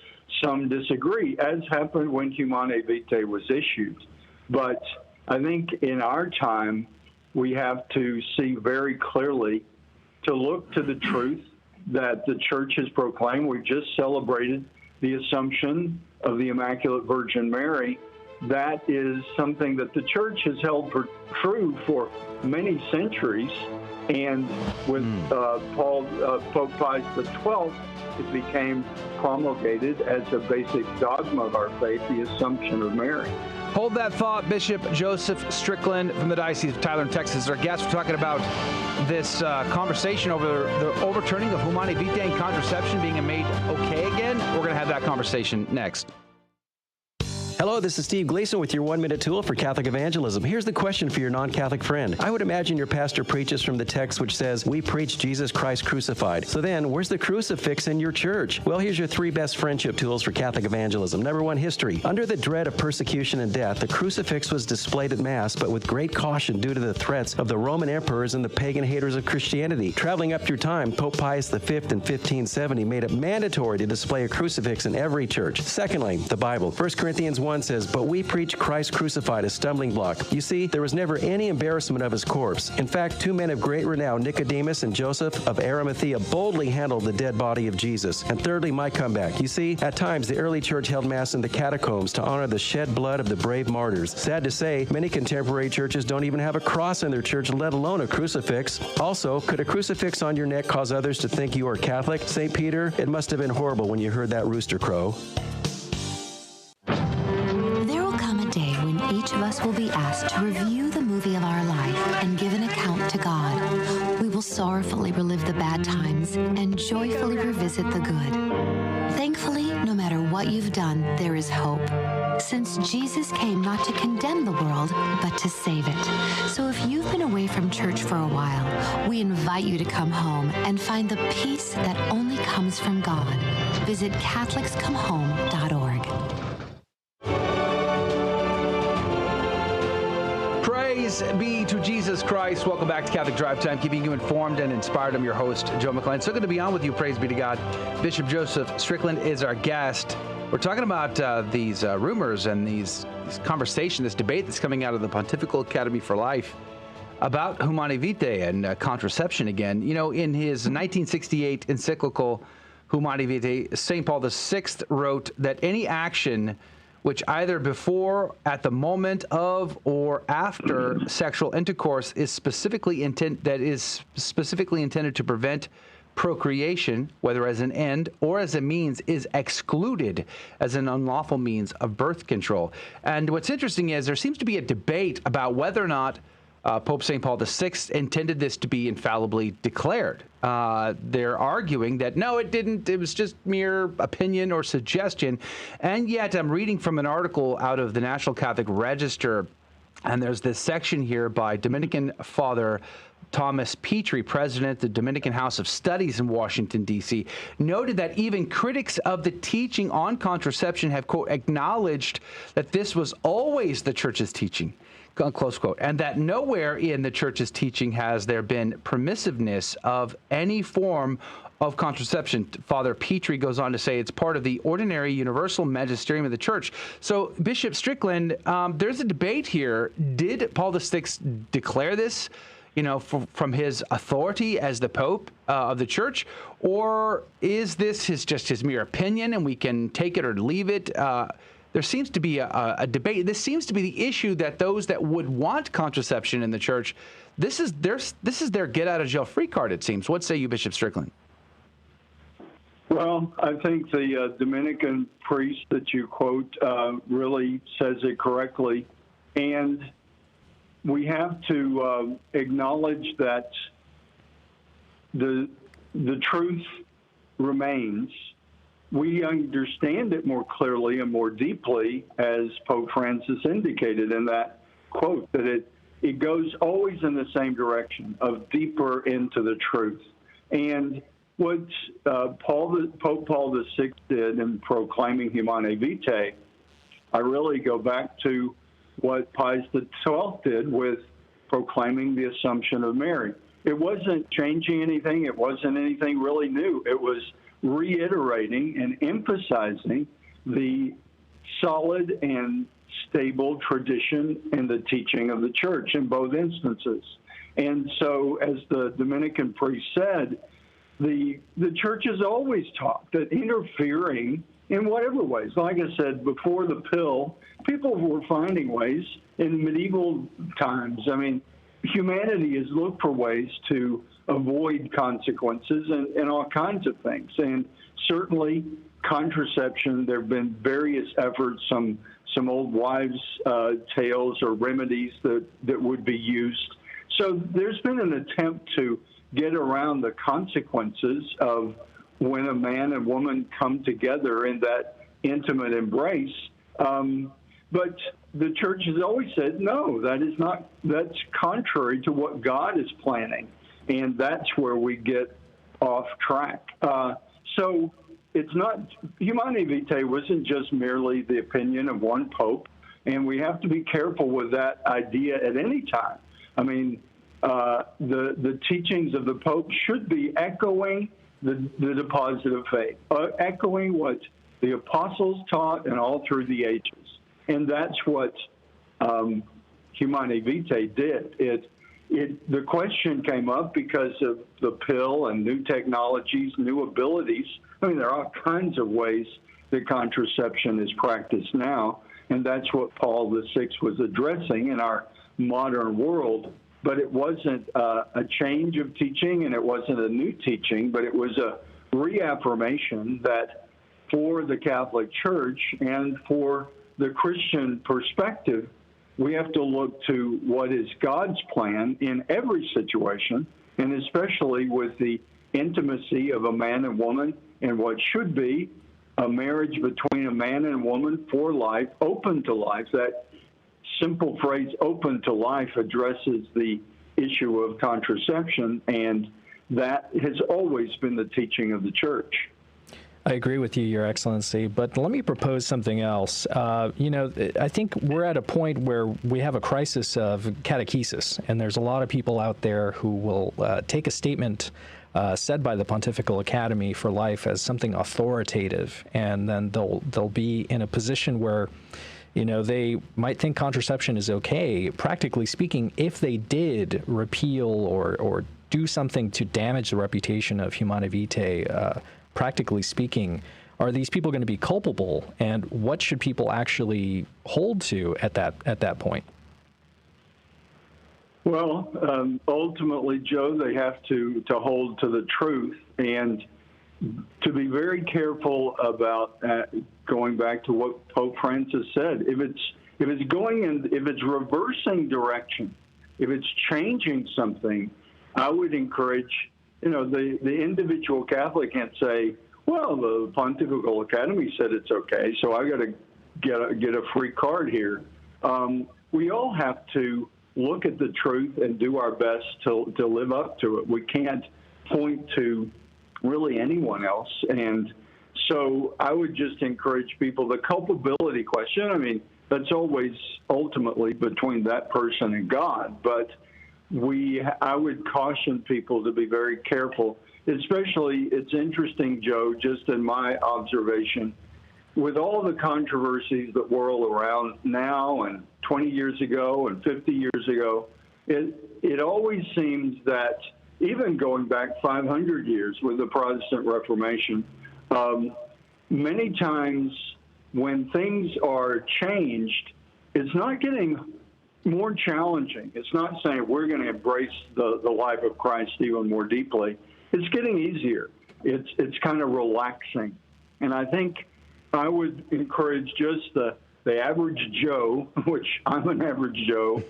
Speaker 13: some disagree, as happened when Humane Vitae was issued. But I think in our time, we have to see very clearly to look to the truth that the church has proclaimed. We've just celebrated the Assumption of the Immaculate Virgin Mary. That is something that the church has held for true for many centuries. And with Pope Pius XII, it became promulgated as a basic dogma of our faith, the Assumption of Mary.
Speaker 6: Hold that thought. Bishop Joseph Strickland from the Diocese of Tyler, Texas, our guest. We're talking about this conversation over the overturning of Humane Vitae and contraception being made okay again. We're going to have that conversation next.
Speaker 14: Hello, this is Steve Gleason with your 1-minute tool for Catholic evangelism. Here's the question for your non-Catholic friend. I would imagine your pastor preaches from the text which says, "We preach Jesus Christ crucified." So then, where's the crucifix in your church? Well, here's your 3 best friendship tools for Catholic evangelism. Number 1, history. Under the dread of persecution and death, the crucifix was displayed at Mass, but with great caution due to the threats of the Roman emperors and the pagan haters of Christianity. Traveling up through time, Pope Pius V in 1570 made it mandatory to display a crucifix in every church. Secondly, the Bible. 1 Corinthians 1 says, "But we preach Christ crucified, a stumbling block." You see, there was never any embarrassment of his corpse. In fact, 2 men of great renown, Nicodemus and Joseph of Arimathea, boldly handled the dead body of Jesus. And thirdly, my comeback. You see, at times the early church held Mass in the catacombs to honor the shed blood of the brave martyrs. Sad to say, many contemporary churches don't even have a cross in their church, let alone a crucifix. Also, could a crucifix on your neck cause others to think you are Catholic? St. Peter, it must have been horrible when you heard that rooster crow.
Speaker 15: Each of us will be asked to review the movie of our life and give an account to God. We will sorrowfully relive the bad times and joyfully revisit the good. Thankfully, no matter what you've done, there is hope, since Jesus came not to condemn the world, but to save it. So if you've been away from church for a while, we invite you to come home and find the peace that only comes from God. Visit CatholicsComeHome.org.
Speaker 6: Praise be to Jesus Christ. Welcome back to Catholic Drive Time, keeping you informed and inspired. I'm your host, Joe McClain. So good to be on with you. Praise be to God. Bishop Joseph Strickland is our guest. We're talking about these rumors and these conversation, this debate that's coming out of the Pontifical Academy for Life about Humane Vitae and contraception again. You know, in his 1968 encyclical Humane Vitae, St. Paul VI wrote that any action which either before, at the moment of, or after sexual intercourse is specifically intended to prevent procreation, whether as an end or as a means, is excluded as an unlawful means of birth control. And what's interesting is there seems to be a debate about whether or not Pope St. Paul VI intended this to be infallibly declared. They're arguing that, no, it didn't. It was just mere opinion or suggestion. And yet I'm reading from an article out of the National Catholic Register, and there's this section here by Dominican Father Thomas Petrie, president of the Dominican House of Studies in Washington, D.C., noted that even critics of the teaching on contraception have, quote, acknowledged that this was always the Church's teaching, close quote, and that nowhere in the Church's teaching has there been permissiveness of any form of contraception. Father Petrie goes on to say it's part of the ordinary universal magisterium of the Church. So, Bishop Strickland, there's a debate here. Did Paul VI declare this, you know, from his authority as the Pope of the Church, or is this just his mere opinion and we can take it or leave it? There seems to be a debate. This seems to be the issue that those that would want contraception in the Church, this is their get out of jail free card, it seems. What say you, Bishop Strickland?
Speaker 13: Well, I think the Dominican priest that you quote really says it correctly, and we have to acknowledge that the truth remains. We understand it more clearly and more deeply, as Pope Francis indicated in that quote, that it goes always in the same direction of deeper into the truth. And what Pope Paul VI did in proclaiming Humane Vitae, I really go back to what Pius XII did with proclaiming the Assumption of Mary. It wasn't changing anything. It wasn't anything really new. It was reiterating and emphasizing the solid and stable tradition and the teaching of the Church in both instances. And so, as the Dominican priest said, the Church has always taught that interfering in whatever ways, like I said, before the pill, people were finding ways in medieval times. I mean, humanity has looked for ways to avoid consequences and all kinds of things. And certainly contraception, there have been various efforts, some old wives' tales or remedies that would be used. So there's been an attempt to get around the consequences of when a man and woman come together in that intimate embrace. But the Church has always said, no, that's contrary to what God is planning. And that's where we get off track. So it's not, Humane Vitae wasn't just merely the opinion of one pope, and we have to be careful with that idea at any time. I mean, the teachings of the Pope should be echoing the deposit of faith, echoing what the apostles taught and all through the ages. And that's what Humane Vitae did. The question came up because of the pill and new technologies, new abilities. I mean, there are all kinds of ways that contraception is practiced now, and that's what Paul VI was addressing in our modern world. But it wasn't a change of teaching, and it wasn't a new teaching, but it was a reaffirmation that for the Catholic Church and for the Christian perspective, we have to look to what is God's plan in every situation, and especially with the intimacy of a man and woman and what should be a marriage between a man and woman for life, open to life. That simple phrase, open to life, addresses the issue of contraception, and that has always been the teaching of the Church.
Speaker 7: I agree with you, Your Excellency, but let me propose something else. I think we're at a point where we have a crisis of catechesis, and there's a lot of people out there who will take a statement said by the Pontifical Academy for Life as something authoritative, and then they'll be in a position where they might think contraception is okay. Practically speaking, if they did repeal or do something to damage the reputation of Humane Vitae, practically speaking, are these people going to be culpable? And what should people actually hold to at that point?
Speaker 13: Well, ultimately, Joe, they have to hold to the truth and to be very careful about going back to what Pope Francis said. If it's reversing direction, if it's changing something, I would encourage, the individual Catholic can't say, well, the Pontifical Academy said it's okay, so I got to get a free card here. We all have to look at the truth and do our best to live up to it. We can't point to really anyone else. And so I would just encourage people, the culpability question, that's always ultimately between that person and God. But I would caution people to be very careful, especially, it's interesting, Joe, just in my observation, with all the controversies that whirl around now and 20 years ago and 50 years ago, it always seems that even going back 500 years with the Protestant Reformation, many times when things are changed, it's not getting more challenging. It's not saying we're going to embrace the life of Christ even more deeply. It's getting easier. It's kind of relaxing. And I think I would encourage just the average Joe, which I'm an average Joe,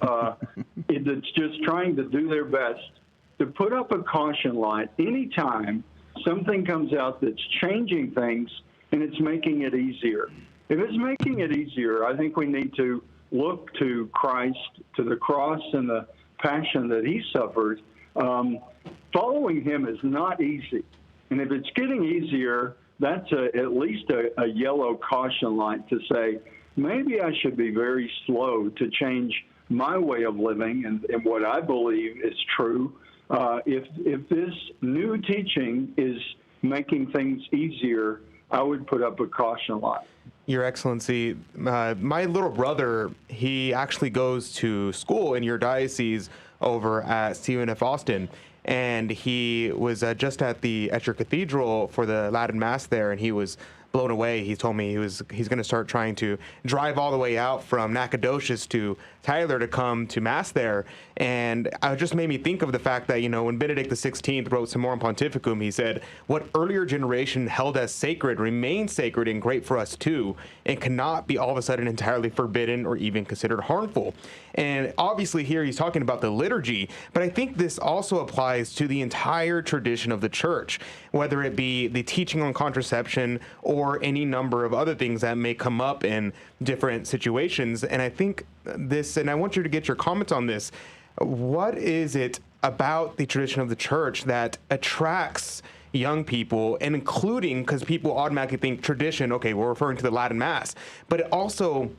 Speaker 13: that's just trying to do their best to put up a caution light anytime something comes out that's changing things and it's making it easier. If it's making it easier, I think we need to look to Christ, to the cross and the passion that he suffered. Following him is not easy. And if it's getting easier, that's at least a yellow caution light to say, maybe I should be very slow to change my way of living and what I believe is true. If this new teaching is making things easier, I would put up a caution light.
Speaker 5: Your Excellency, my little brother, he actually goes to school in your diocese over at Stephen F. Austin. And he was just at your cathedral for the Latin Mass there, and he was blown away. He told me he's going to start trying to drive all the way out from Nacogdoches to Tyler to come to Mass there. And it just made me think of the fact that, when Benedict XVI wrote Summorum Pontificum, he said, what earlier generation held as sacred remains sacred and great for us too, and cannot be all of a sudden entirely forbidden or even considered harmful. And obviously here he's talking about the liturgy, but I think this also applies to the entire tradition of the church, whether it be the teaching on contraception or any number of other things that may come up in different situations. And I think this, and I want you to get your comments on this, what is it about the tradition of the church that attracts young people, and including, because people automatically think tradition, okay, we're referring to the Latin Mass, but it also,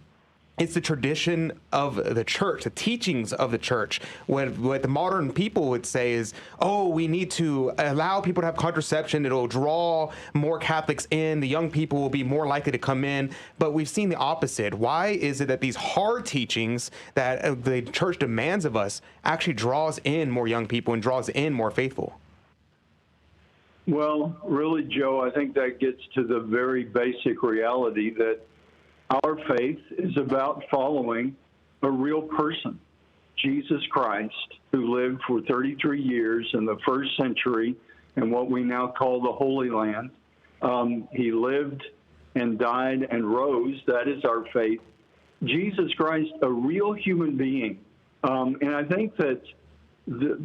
Speaker 5: it's the tradition of the church, the teachings of the church. What the modern people would say is, oh, we need to allow people to have contraception. It'll draw more Catholics in. The young people will be more likely to come in. But we've seen the opposite. Why is it that these hard teachings that the church demands of us actually draws in more young people and draws in more faithful?
Speaker 13: Well, really, Joe, I think that gets to the very basic reality that our faith is about following a real person, Jesus Christ, who lived for 33 years in the first century in what we now call the Holy Land. He lived and died and rose. That is our faith. Jesus Christ, a real human being. And I think that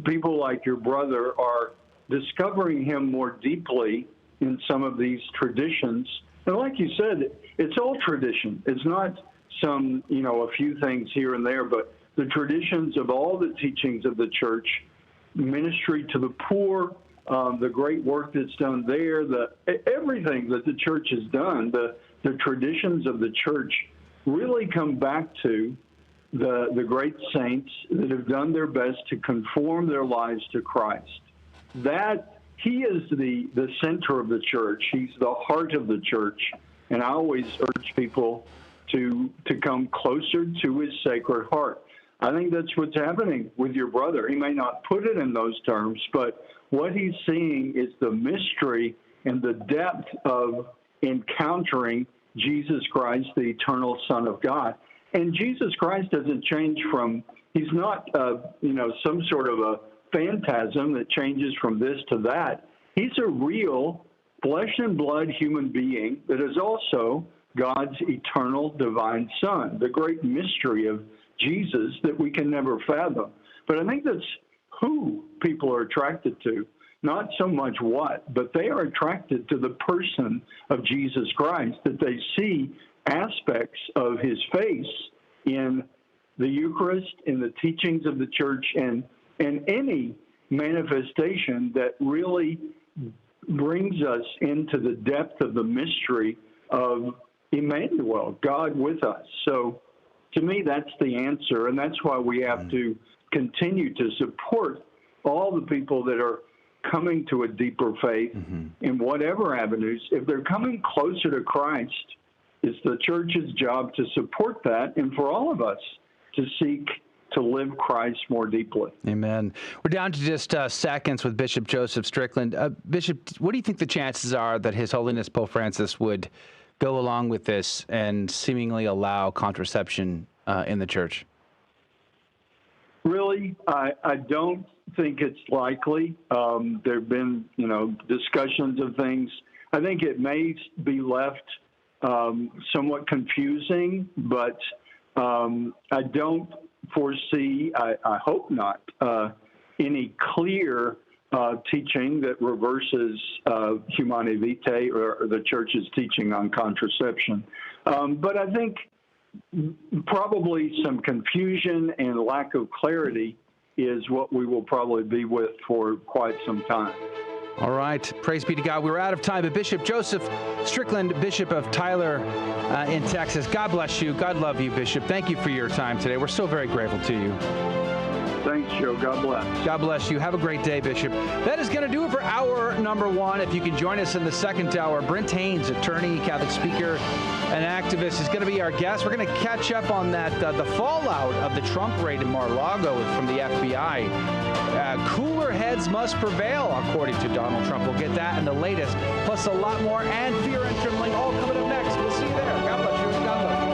Speaker 13: people like your brother are discovering him more deeply in some of these traditions. And like you said, it's all tradition. It's not some, a few things here and there, but the traditions of all the teachings of the church, ministry to the poor, the great work that's done there, everything that the church has done, the traditions of the church really come back to the great saints that have done their best to conform their lives to Christ. That he is the center of the church. He's the heart of the church. And I always urge people to come closer to his Sacred Heart. I think that's what's happening with your brother. He may not put it in those terms, but what he's seeing is the mystery and the depth of encountering Jesus Christ, the eternal Son of God. And Jesus Christ doesn't change from, he's not, some sort of a phantasm that changes from this to that. He's a real flesh and blood human being that is also God's eternal divine Son, the great mystery of Jesus that we can never fathom. But I think that's who people are attracted to, not so much what, but they are attracted to the person of Jesus Christ, that they see aspects of his face in the Eucharist, in the teachings of the church, and any manifestation that really brings us into the depth of the mystery of Emmanuel, God with us. So to me, that's the answer, and that's why we have to continue to support all the people that are coming to a deeper faith in whatever avenues. If they're coming closer to Christ, it's the church's job to support that, and for all of us to seek to live Christ more deeply.
Speaker 6: Amen. We're down to just seconds with Bishop Joseph Strickland. Bishop, what do you think the chances are that His Holiness Pope Francis would go along with this and seemingly allow contraception in the church?
Speaker 13: Really, I don't think it's likely. There have been, discussions of things. I think it may be left somewhat confusing, but I don't foresee, I hope not, any clear teaching that reverses Humane Vitae or the church's teaching on contraception. But I think probably some confusion and lack of clarity is what we will probably be with for quite some time.
Speaker 6: All right. Praise be to God. We're out of time. But Bishop Joseph Strickland, Bishop of Tyler in Texas, God bless you. God love you, Bishop. Thank you for your time today. We're so very grateful to you.
Speaker 13: Thanks, Joe. God bless.
Speaker 6: God bless you. Have a great day, Bishop. That is going to do it for hour number one. If you can join us in the second hour, Brent Haynes, attorney, Catholic speaker, and activist, is going to be our guest. We're going to catch up on that, the fallout of the Trump raid in Mar-a-Lago from the FBI. Cooler heads must prevail, according to Donald Trump. We'll get that and the latest, plus a lot more, and Fear and Trembling, all coming up next. We'll see you there. God bless you. God bless you.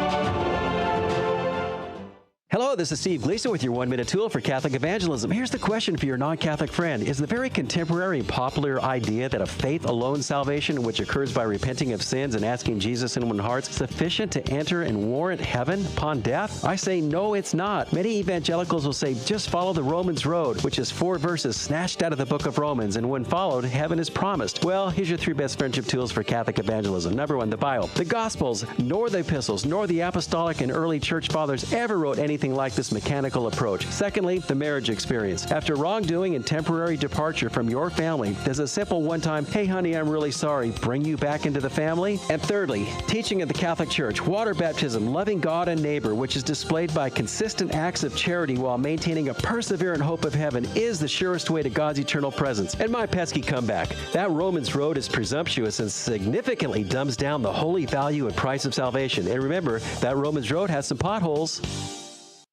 Speaker 14: Hello, this is Steve Gleason with your one-minute tool for Catholic evangelism. Here's the question for your non-Catholic friend. Is the very contemporary and popular idea that a faith-alone salvation, which occurs by repenting of sins and asking Jesus in one's heart, sufficient to enter and warrant heaven upon death? I say no, it's not. Many evangelicals will say, just follow the Romans road, which is 4 verses snatched out of the book of Romans, and when followed, heaven is promised. Well, here's your 3 best friendship tools for Catholic evangelism. Number 1, the Bible. The Gospels, nor the epistles, nor the apostolic and early church fathers ever wrote anything like this mechanical approach. Secondly, the marriage experience. After wrongdoing and temporary departure from your family, does a simple one-time, hey honey, I'm really sorry, bring you back into the family? And thirdly, teaching of the Catholic Church, water baptism, loving God and neighbor, which is displayed by consistent acts of charity while maintaining a perseverant hope of heaven, is the surest way to God's eternal presence. And my pesky comeback, that Romans road is presumptuous and significantly dumbs down the holy value and price of salvation. And remember, that Romans road has some potholes.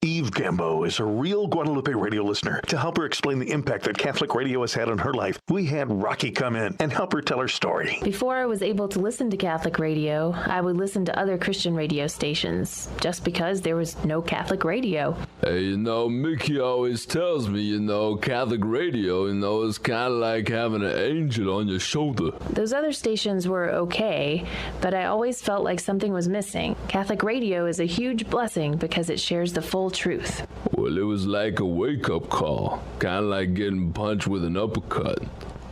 Speaker 16: Eve Gambo is a real Guadalupe Radio listener. To help her explain the impact that Catholic radio has had on her life, we had Rocky come in and help her tell her story.
Speaker 17: Before I was able to listen to Catholic radio, I would listen to other Christian radio stations, just because there was no Catholic radio.
Speaker 18: Hey, Mickey always tells me, Catholic radio, is kind of like having an angel on your shoulder.
Speaker 17: Those other stations were okay, but I always felt like something was missing. Catholic radio is a huge blessing because it shares the full truth.
Speaker 18: Well, it was like a wake-up call, kind of like getting punched with an uppercut,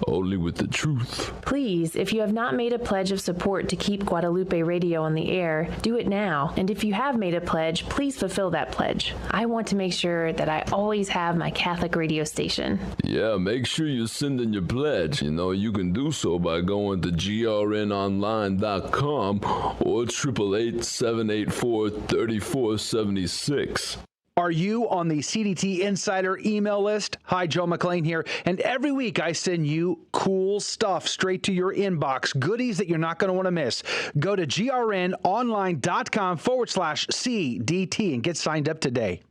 Speaker 18: only with the truth.
Speaker 17: Please, if you have not made a pledge of support to keep Guadalupe Radio on the air, do it now. And if you have made a pledge, please fulfill that pledge. I want to make sure that I always have my Catholic radio station.
Speaker 18: Yeah, make sure you send in your pledge. You can do so by going to grnonline.com or 888-784-3476.
Speaker 6: Are you on the CDT Insider email list? Hi, Joe McClain here. And every week I send you cool stuff straight to your inbox, goodies that you're not going to want to miss. Go to grnonline.com/CDT and get signed up today.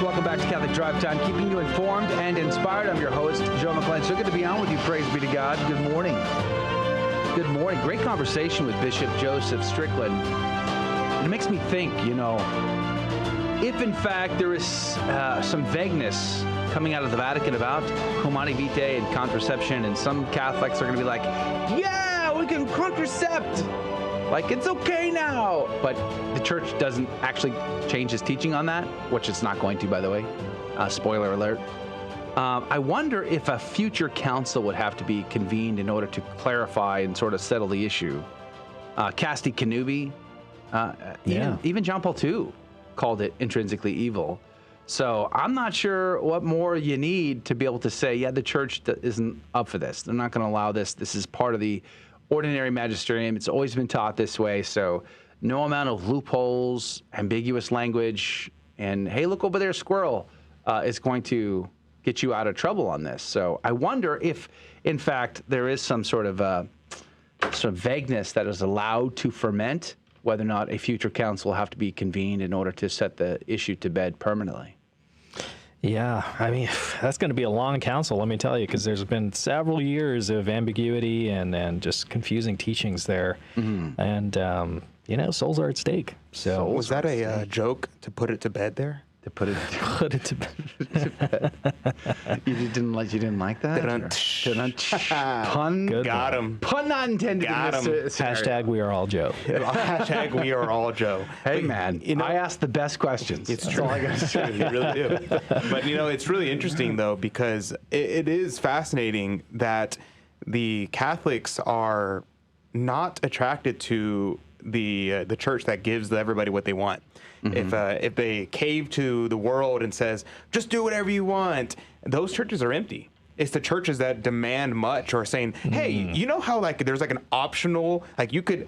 Speaker 6: Welcome back to Catholic Drive Time, keeping you informed and inspired. I'm your host, Joe McClain. So good to be on with you. Praise be to God. Good morning. Good morning. Great conversation with Bishop Joseph Strickland. And it makes me think, if in fact there is some vagueness coming out of the Vatican about Humane Vitae and contraception, and some Catholics are going to be like, yeah, we can contracept. Like, it's okay now. But the church doesn't actually change its teaching on that, which it's not going to, by the way. Spoiler alert. I wonder if a future council would have to be convened in order to clarify and sort of settle the issue. Casti Connubii, even John Paul II called it intrinsically evil. So I'm not sure what more you need to be able to say, yeah, the church isn't up for this. They're not going to allow this. This is part of the ordinary magisterium. It's always been taught this way. So no amount of loopholes, ambiguous language, and hey, look over there, squirrel, is going to get you out of trouble on this. So I wonder if, in fact, there is some sort of vagueness that is allowed to ferment, whether or not a future council will have to be convened in order to set the issue to bed permanently.
Speaker 7: Yeah, I mean, that's going to be a long council, let me tell you, because there's been several years of ambiguity and just confusing teachings there. Mm-hmm. And, souls are at stake. So
Speaker 5: was that a joke to put it to bed there?
Speaker 6: To put it to bed. You didn't like that? Pun.
Speaker 5: Got him.
Speaker 6: Pun not intended.
Speaker 5: Got him.
Speaker 7: Hashtag we are all Joe.
Speaker 5: Hashtag we are all Joe.
Speaker 6: Hey, man, I ask the best questions.
Speaker 5: It's true. All I got to say. You really do. But, it's really interesting, though, because it is fascinating that the Catholics are not attracted to the church that gives everybody what they want. Mm-hmm. If they cave to the world and says, just do whatever you want, those churches are empty. It's the churches that demand much or saying, hey, you know how there's an optional, you could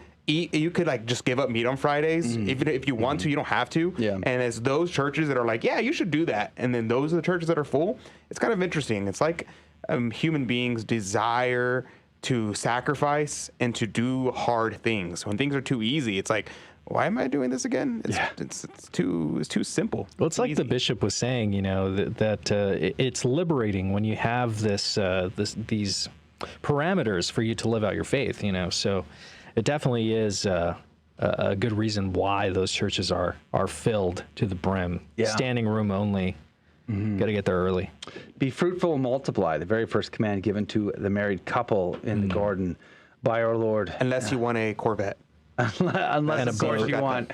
Speaker 5: just give up meat on Fridays if you want to, you don't have to. Yeah. And it's those churches that are like, yeah, you should do that. And then those are the churches that are full. It's kind of interesting. It's like human beings desire to sacrifice and to do hard things. When things are too easy, it's like, why am I doing this again? It's too simple.
Speaker 7: Well, it's like easy. The bishop was saying, that it's liberating when you have these parameters for you to live out your faith. So it definitely is a good reason why those churches are filled to the brim. Yeah. Standing room only. Mm-hmm. Got to get there early.
Speaker 6: Be fruitful and multiply. The very first command given to the married couple in the garden by our Lord.
Speaker 5: Unless you want a Corvette.
Speaker 6: Unless, of course, you want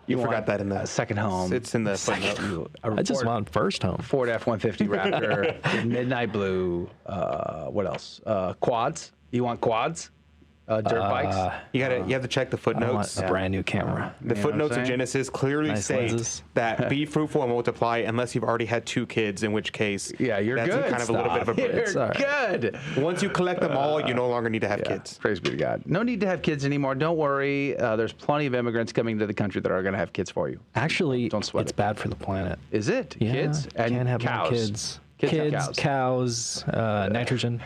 Speaker 5: that in the
Speaker 6: second home.
Speaker 5: It's in the footnote.
Speaker 7: I just want first home.
Speaker 6: Ford F-150 Raptor, midnight blue. What else? Quads. You want quads? Dirt bikes.
Speaker 5: You have to check the footnotes.
Speaker 7: I want a brand new camera.
Speaker 5: The footnotes of Genesis clearly state that be fruitful and multiply, unless you've already had 2 kids, in which case,
Speaker 6: you're
Speaker 5: that's
Speaker 6: good.
Speaker 5: Kind of a little bit of a break.
Speaker 6: You're good.
Speaker 5: Once you collect them all, you no longer need to have kids.
Speaker 6: Praise be to God. No need to have kids anymore. Don't worry. There's plenty of immigrants coming to the country that are going to have kids for you.
Speaker 7: Actually,
Speaker 6: don't sweat
Speaker 7: it's bad for the planet.
Speaker 6: Is it?
Speaker 7: Yeah,
Speaker 6: kids and
Speaker 7: can't have
Speaker 6: cows.
Speaker 7: more kids.
Speaker 6: Kids,
Speaker 7: cows, nitrogen.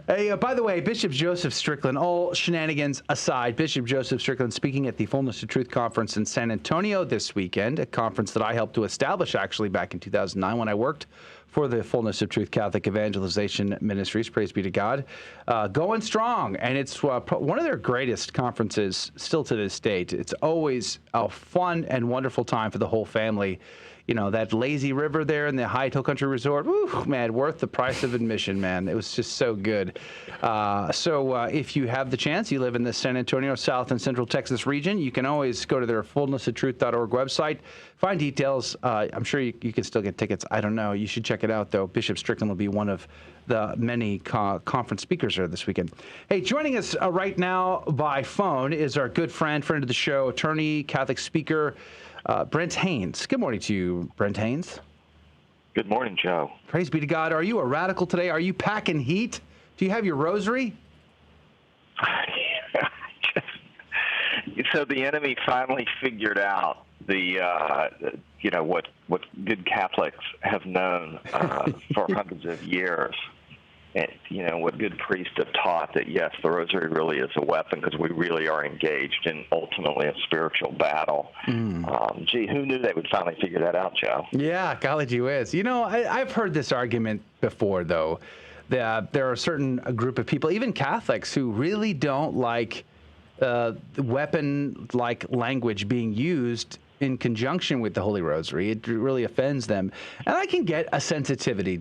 Speaker 6: Hey, by the way, Bishop Joseph Strickland, all shenanigans aside, Bishop Joseph Strickland speaking at the Fullness of Truth Conference in San Antonio this weekend, a conference that I helped to establish actually back in 2009 when I worked for the Fullness of Truth Catholic Evangelization Ministries, praise be to God, going strong. And it's one of their greatest conferences still to this date. It's always a fun and wonderful time for the whole family. That lazy river there in the High Hill Country Resort, man, worth the price of admission, man. It was just so good. So if you have the chance, you live in the San Antonio, South and Central Texas region, you can always go to their fullnessoftruth.org website, find details. I'm sure you can still get tickets. I don't know. You should check it out, though. Bishop Strickland will be one of the many conference speakers there this weekend. Hey, joining us right now by phone is our good friend of the show, attorney, Catholic speaker, Brent Haynes. Good morning to you, Brent Haynes.
Speaker 19: Good morning, Joe.
Speaker 6: Praise be to God. Are you a radical today? Are you packing heat? Do you have your rosary?
Speaker 19: So the enemy finally figured out what good Catholics have known for hundreds of years. And, what good priests have taught, that, yes, the rosary really is a weapon because we really are engaged in ultimately a spiritual battle. Gee, who knew they would finally figure that out, Joe?
Speaker 6: Yeah, golly gee whiz. I've heard this argument before, though, that there are a group of people, even Catholics, who really don't like the weapon-like language being used in conjunction with the Holy Rosary. It really offends them. And I can get a sensitivity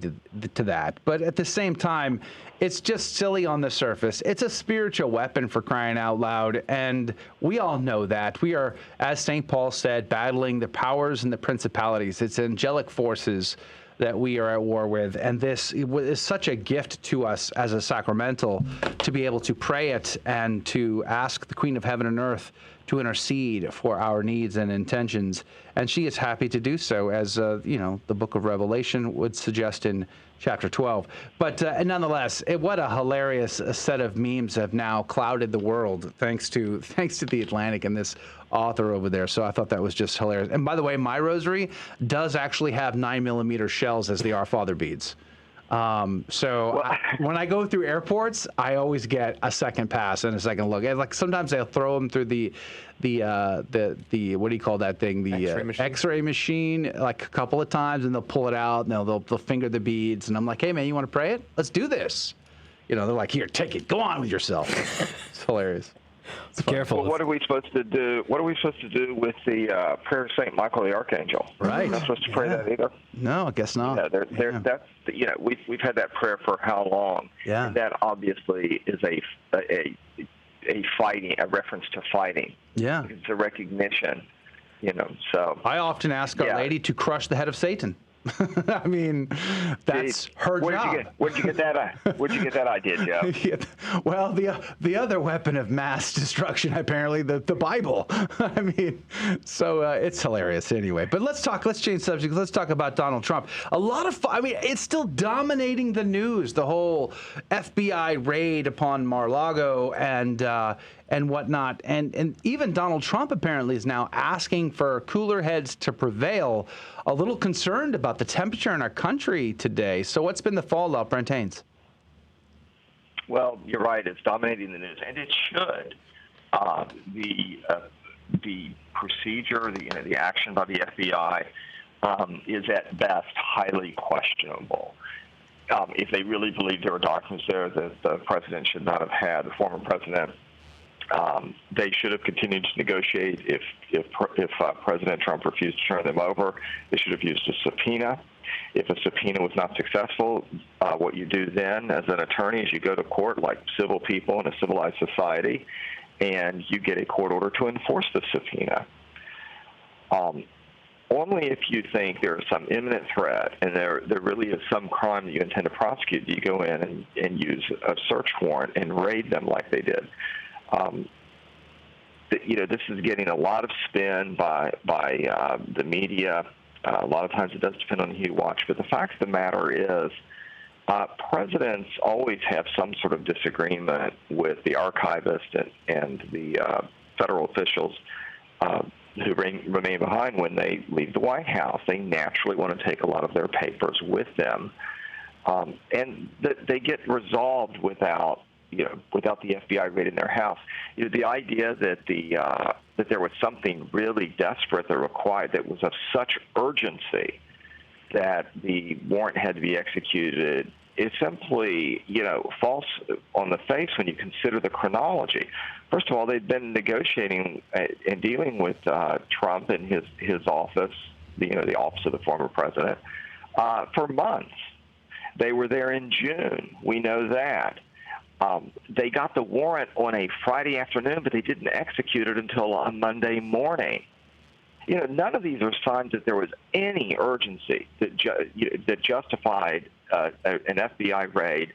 Speaker 6: to that. But at the same time, it's just silly on the surface. It's a spiritual weapon, for crying out loud. And we all know that. We are, as St. Paul said, battling the powers and the principalities. It's angelic forces that we are at war with. And this is such a gift to us as a sacramental to be able to pray it and to ask the Queen of Heaven and Earth to intercede for our needs and intentions. And she is happy to do so, as, the book of Revelation would suggest in chapter 12. But nonetheless, what a hilarious set of memes have now clouded the world, thanks to The Atlantic and this author over there. So I thought that was just hilarious. And by the way, my rosary does actually have 9mm shells as the Our Father beads. When I go through airports, I always get a second pass and a second look. And like sometimes they'll throw them through the what do you call that thing? The X-ray machine, like a couple of times, and they'll pull it out and they'll finger the beads. And I'm like, hey man, you want to pray it? Let's do this. They're like, here, take it. Go on with yourself. It's hilarious.
Speaker 7: Careful.
Speaker 19: Well, what are we supposed to do? What are we supposed to do with the prayer of Saint Michael the Archangel?
Speaker 6: Right.
Speaker 19: We're not supposed to pray that either.
Speaker 6: No, I guess not.
Speaker 19: That's we've had that prayer for how long?
Speaker 6: Yeah.
Speaker 19: And that obviously is a fighting, a reference to fighting.
Speaker 6: Yeah.
Speaker 19: It's a recognition. So
Speaker 6: I often ask Our Lady to crush the head of Satan. I mean, that's her job.
Speaker 19: Where'd you get that idea, Joe?
Speaker 6: Yeah, well, the other weapon of mass destruction, apparently, the Bible. I mean, so it's hilarious anyway. But let's change subjects. Let's talk about Donald Trump. It's still dominating the news, the whole FBI raid upon Mar-a-Lago and whatnot. And even Donald Trump apparently is now asking for cooler heads to prevail, a little concerned about the temperature in our country today. So what's been the fallout, Brent Haynes?
Speaker 19: Well, you're right. It's dominating the news, and it should. The procedure, the action by the FBI is at best highly questionable. If they really believe there were documents there that the president should not have had, the former president, they should have continued to negotiate. If President Trump refused to turn them over, they should have used a subpoena. If a subpoena was not successful, what you do then as an attorney is you go to court like civil people in a civilized society, and you get a court order to enforce the subpoena. Only if you think there is some imminent threat and there really is some crime that you intend to prosecute, do you go in and use a search warrant and raid them like they did. This is getting a lot of spin by the media. A lot of times it does depend on who you watch. But the fact of the matter is presidents always have some sort of disagreement with the archivist and the federal officials who remain behind when they leave the White House. They naturally want to take a lot of their papers with them. And they get resolved without the FBI raiding their house. The idea that that there was something really desperate that required, that was of such urgency that the warrant had to be executed is simply, false on the face when you consider the chronology. First of all, they'd been negotiating and dealing with Trump and his office, the office of the former president, for months. They were there in June. We know that. They got the warrant on a Friday afternoon, but they didn't execute it until on Monday morning. None of these are signs that there was any urgency that justified an FBI raid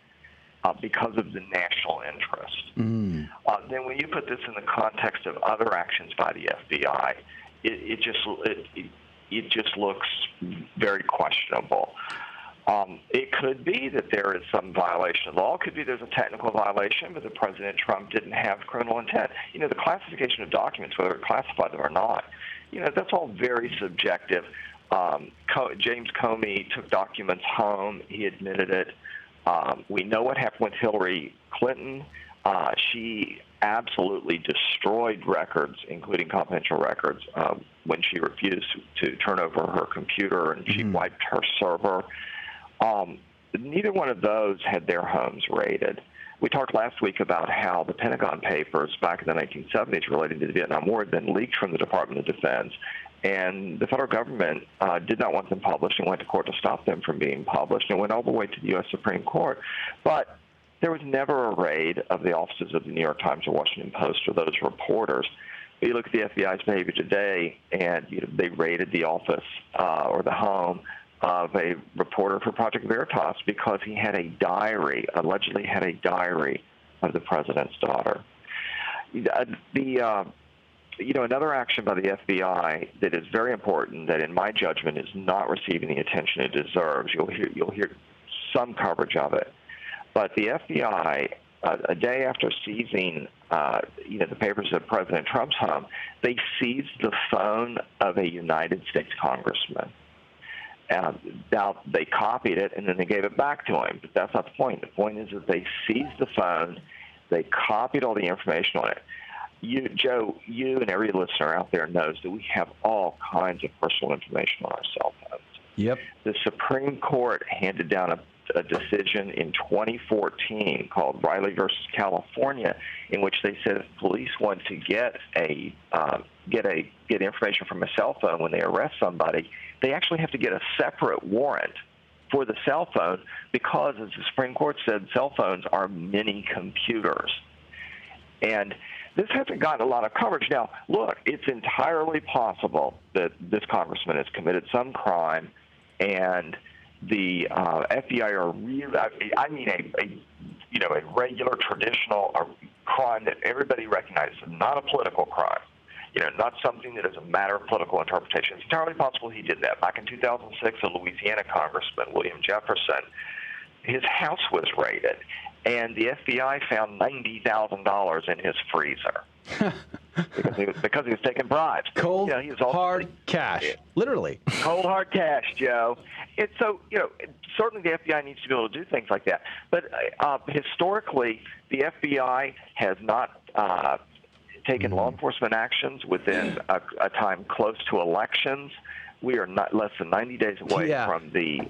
Speaker 19: because of the national interest. Then when you put this in the context of other actions by the FBI, it just looks very questionable. It could be that there is some violation of law. It could be there's a technical violation, but the President Trump didn't have criminal intent. You know, the classification of documents, whether it classified them or not, you know, that's all very subjective. James Comey took documents home. He admitted it. We know what happened with Hillary Clinton. She absolutely destroyed records, including confidential records, when she refused to turn over her computer, and she wiped her server. Neither one of those had their homes raided. We talked last week about how the Pentagon Papers back in the 1970s relating to the Vietnam War had been leaked from the Department of Defense, and the federal government did not want them published and went to court to stop them from being published, and went all the way to the U.S. Supreme Court. But there was never a raid of the offices of the New York Times or Washington Post or those reporters. You look at the FBI's behavior today, and they raided the office or the home of a reporter for Project Veritas because he had a diary, allegedly had a diary of the president's daughter. Another action by the FBI that is very important, that in my judgment is not receiving the attention it deserves. You'll hear some coverage of it, but the FBI, a day after seizing, the papers of President Trump's home, they seized the phone of a United States congressman. Now, they copied it, and then they gave it back to him. But that's not the point. The point is that they seized the phone. They copied all the information on it. Joe, you and every listener out there knows that we have all kinds of personal information on our cell phones.
Speaker 6: Yep.
Speaker 19: The Supreme Court handed down a decision in 2014 called Riley versus California, in which they said if police want to get information from a cell phone when they arrest somebody, they actually have to get a separate warrant for the cell phone because, as the Supreme Court said, cell phones are mini computers. And this hasn't gotten a lot of coverage. Now, look, it's entirely possible that this congressman has committed some crime, and the FBI are really, I mean, a regular, traditional crime that everybody recognizes, not a political crime. Not something that is a matter of political interpretation. It's entirely possible he did that. Back in 2006, a Louisiana congressman, William Jefferson, his house was raided, and the FBI found $90,000 in his freezer because he was taking bribes.
Speaker 6: Cold, hard cash, literally.
Speaker 19: Cold, hard cash, Joe. And so, certainly the FBI needs to be able to do things like that. But historically, the FBI has not taken law enforcement actions within a time close to elections. We are not less than 90 days away from the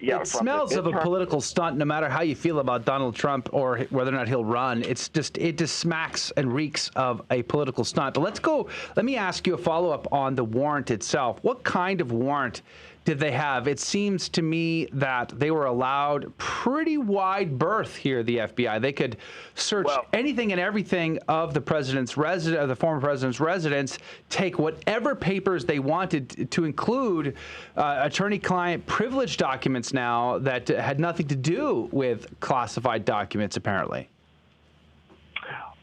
Speaker 6: it smells of a political stunt, no matter how you feel about Donald Trump or whether or not he'll run. It just smacks and reeks of a political stunt. But let me ask you a follow-up on the warrant itself. What kind of warrant did they have? It seems to me that they were allowed pretty wide berth here, the FBI. They could search anything and everything of the the former president's residence, take whatever papers they wanted, to include attorney-client privilege documents now that had nothing to do with classified documents, apparently.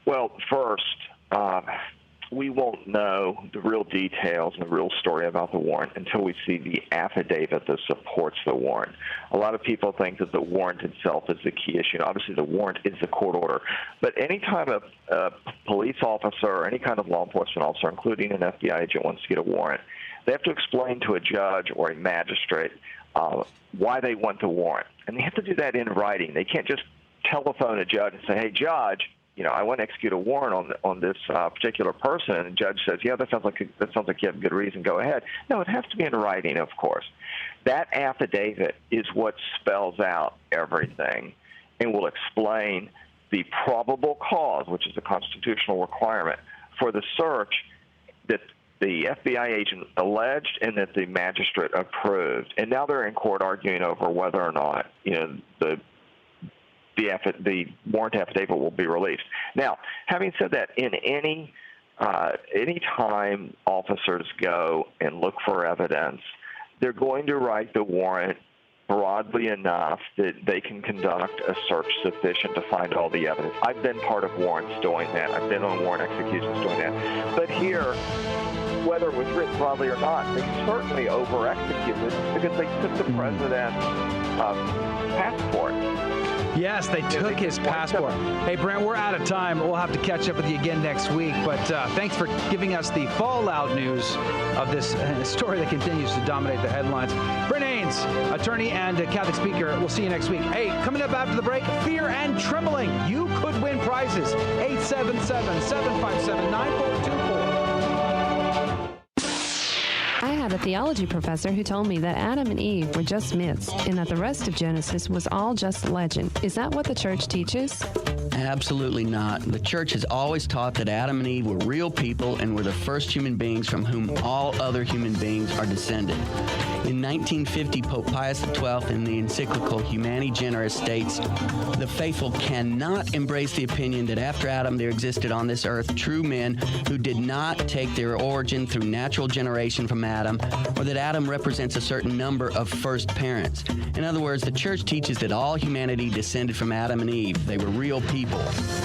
Speaker 19: Well, first, we won't know the real details and the real story about the warrant until we see the affidavit that supports the warrant. A lot of people think that the warrant itself is the key issue. Obviously, the warrant is the court order. But any time a police officer or any kind of law enforcement officer, including an FBI agent, wants to get a warrant, they have to explain to a judge or a magistrate why they want the warrant. And they have to do that in writing. They can't just telephone a judge and say, hey, judge, I want to execute a warrant on this particular person, and the judge says, yeah, that sounds like you have a good reason, go ahead. No, it has to be in writing, of course. That affidavit is what spells out everything and will explain the probable cause, which is a constitutional requirement, for the search that the FBI agent alleged and that the magistrate approved. And now they're in court arguing over whether or not, the warrant affidavit will be released. Now, having said that, in any time officers go and look for evidence, they're going to write the warrant broadly enough that they can conduct a search sufficient to find all the evidence. I've been part of warrants doing that. I've been on warrant executions doing that. But here, whether it was written broadly or not, they certainly over-executed because they took the president's passport.
Speaker 6: Yes, they took his passport. Hey, Brent, we're out of time. We'll have to catch up with you again next week. But thanks for giving us the fallout news of this story that continues to dominate the headlines. Brent Haynes, attorney and Catholic speaker. We'll see you next week. Hey, coming up after the break, Fear and Trembling. You could win prizes. 877-757-9424.
Speaker 20: I had a theology professor who told me that Adam and Eve were just myths and that the rest of Genesis was all just legend. Is that what the church teaches?
Speaker 21: Absolutely not. The church has always taught that Adam and Eve were real people and were the first human beings from whom all other human beings are descended. In 1950, Pope Pius XII in the encyclical Humane Vitae states, "The faithful cannot embrace the opinion that after Adam there existed on this earth true men who did not take their origin through natural generation from Adam, or that Adam represents a certain number of first parents." In other words, the church teaches that all humanity descended from Adam and Eve. They were real people.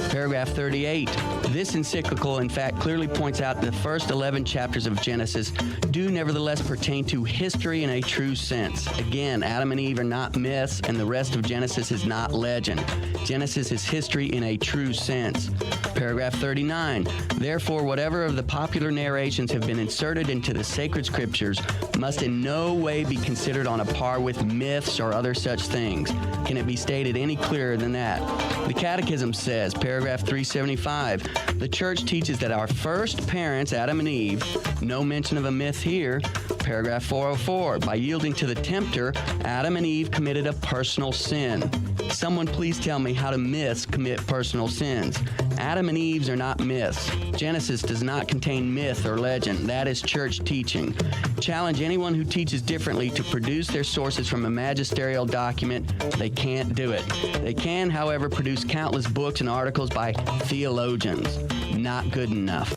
Speaker 21: Paragraph 38. This encyclical, in fact, clearly points out the first 11 chapters of Genesis do nevertheless pertain to history in a true sense. Again, Adam and Eve are not myths, and the rest of Genesis is not legend. Genesis is history in a true sense. Paragraph 39. Therefore, whatever of the popular narrations have been inserted into the sacred scriptures must in no way be considered on a par with myths or other such things. Can it be stated any clearer than that? The Catechism says, paragraph 375, the church teaches that our first parents, Adam and Eve, no mention of a myth here. Paragraph 404, by yielding to the tempter, Adam and Eve committed a personal sin. Someone please tell me how do myths commit personal sins? Adam and Eve's are not myths. Genesis does not contain myth or legend. That is church teaching. Challenge anyone who teaches differently to produce their sources from a magisterial document. They can't do it. They can, however, produce countless books and articles by theologians. Not good enough.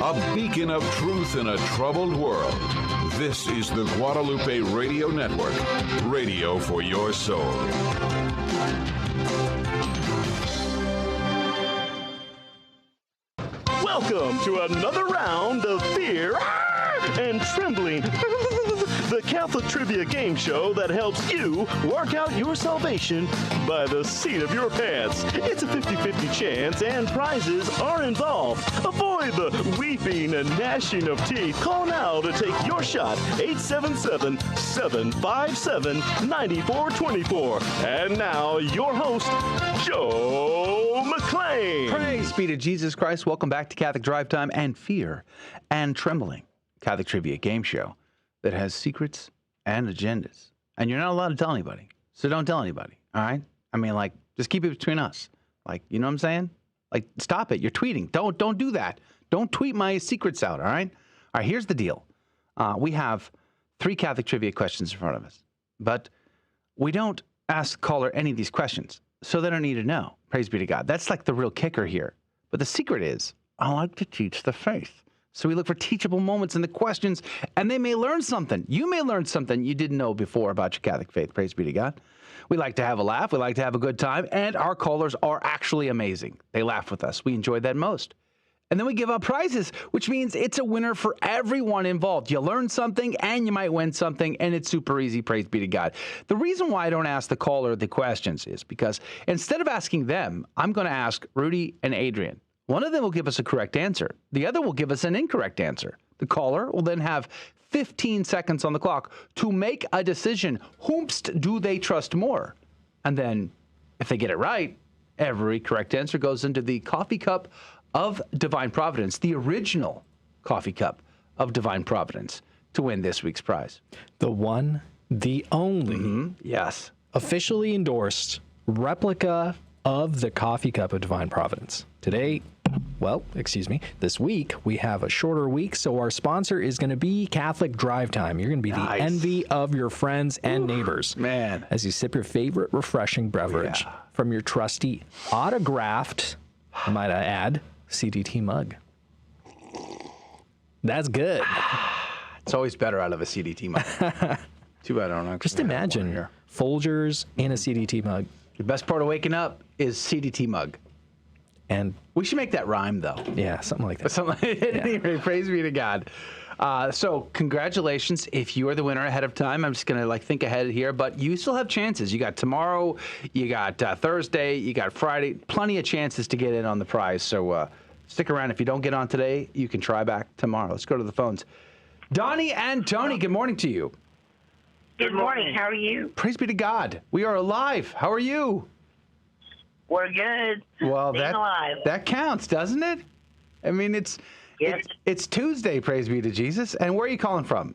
Speaker 22: A beacon of truth in a troubled world. This is the Guadalupe Radio Network, radio for your soul.
Speaker 23: Welcome to another round of Fear and Trembling, the Catholic trivia game show that helps you work out your salvation by the seat of your pants. It's a 50-50 chance and prizes are involved. Avoid the weeping and gnashing of teeth. Call now to take your shot. 877-757-9424. And now, your host, Joe McClain.
Speaker 6: Praise be to Jesus Christ. Welcome back to Catholic Drive Time and Fear and Trembling, Catholic trivia game show that has secrets and agendas. And you're not allowed to tell anybody. So don't tell anybody, all right? I mean, like, just keep it between us. Like, you know what I'm saying? Like, stop it. You're tweeting. Don't do that. Don't tweet my secrets out, all right? All right, here's the deal. We have 3 Catholic trivia questions in front of us. But we don't ask the caller any of these questions, so they don't need to know. Praise be to God. That's like the real kicker here. But the secret is, I like to teach the faith. So we look for teachable moments in the questions, and they may learn something. You may learn something you didn't know before about your Catholic faith. Praise be to God. We like to have a laugh. We like to have a good time. And our callers are actually amazing. They laugh with us. We enjoy that most. And then we give out prizes, which means it's a winner for everyone involved. You learn something, and you might win something, and it's super easy. Praise be to God. The reason why I don't ask the caller the questions is because instead of asking them, I'm going to ask Rudy and Adrian. One of them will give us a correct answer. The other will give us an incorrect answer. The caller will then have 15 seconds on the clock to make a decision. Whomst do they trust more? And then, if they get it right, every correct answer goes into the coffee cup of Divine Providence, the original coffee cup of Divine Providence, to win this week's prize.
Speaker 7: The one, the only,
Speaker 6: yes,
Speaker 7: officially endorsed replica of the coffee cup of Divine Providence. Today, this week, we have a shorter week, so our sponsor is going to be Catholic Drive Time. You're going to be the envy of your friends and neighbors.
Speaker 6: Man.
Speaker 7: As you sip your favorite refreshing beverage from your trusty, autographed, might I add, CDT mug. That's good.
Speaker 6: It's always better out of a CDT mug. Too bad I don't actually
Speaker 7: Just imagine Folgers in a CDT mug.
Speaker 6: The best part of waking up is CDT mug.
Speaker 7: And
Speaker 6: we should make that rhyme, though.
Speaker 7: Yeah, something like that.
Speaker 6: Anyway, praise be to God. So congratulations if you are the winner ahead of time. I'm just going to think ahead here, but you still have chances. You got tomorrow, you got Thursday, you got Friday, plenty of chances to get in on the prize. So stick around. If you don't get on today, you can try back tomorrow. Let's go to the phones. Donnie and Tony, good morning to you.
Speaker 1: Good morning. How are you?
Speaker 6: Praise be to God. We are alive. How are you?
Speaker 1: We're good.
Speaker 6: Well,
Speaker 1: Staying alive.
Speaker 6: that counts, doesn't it? I mean, it's Tuesday, praise be to Jesus. And where are you calling from?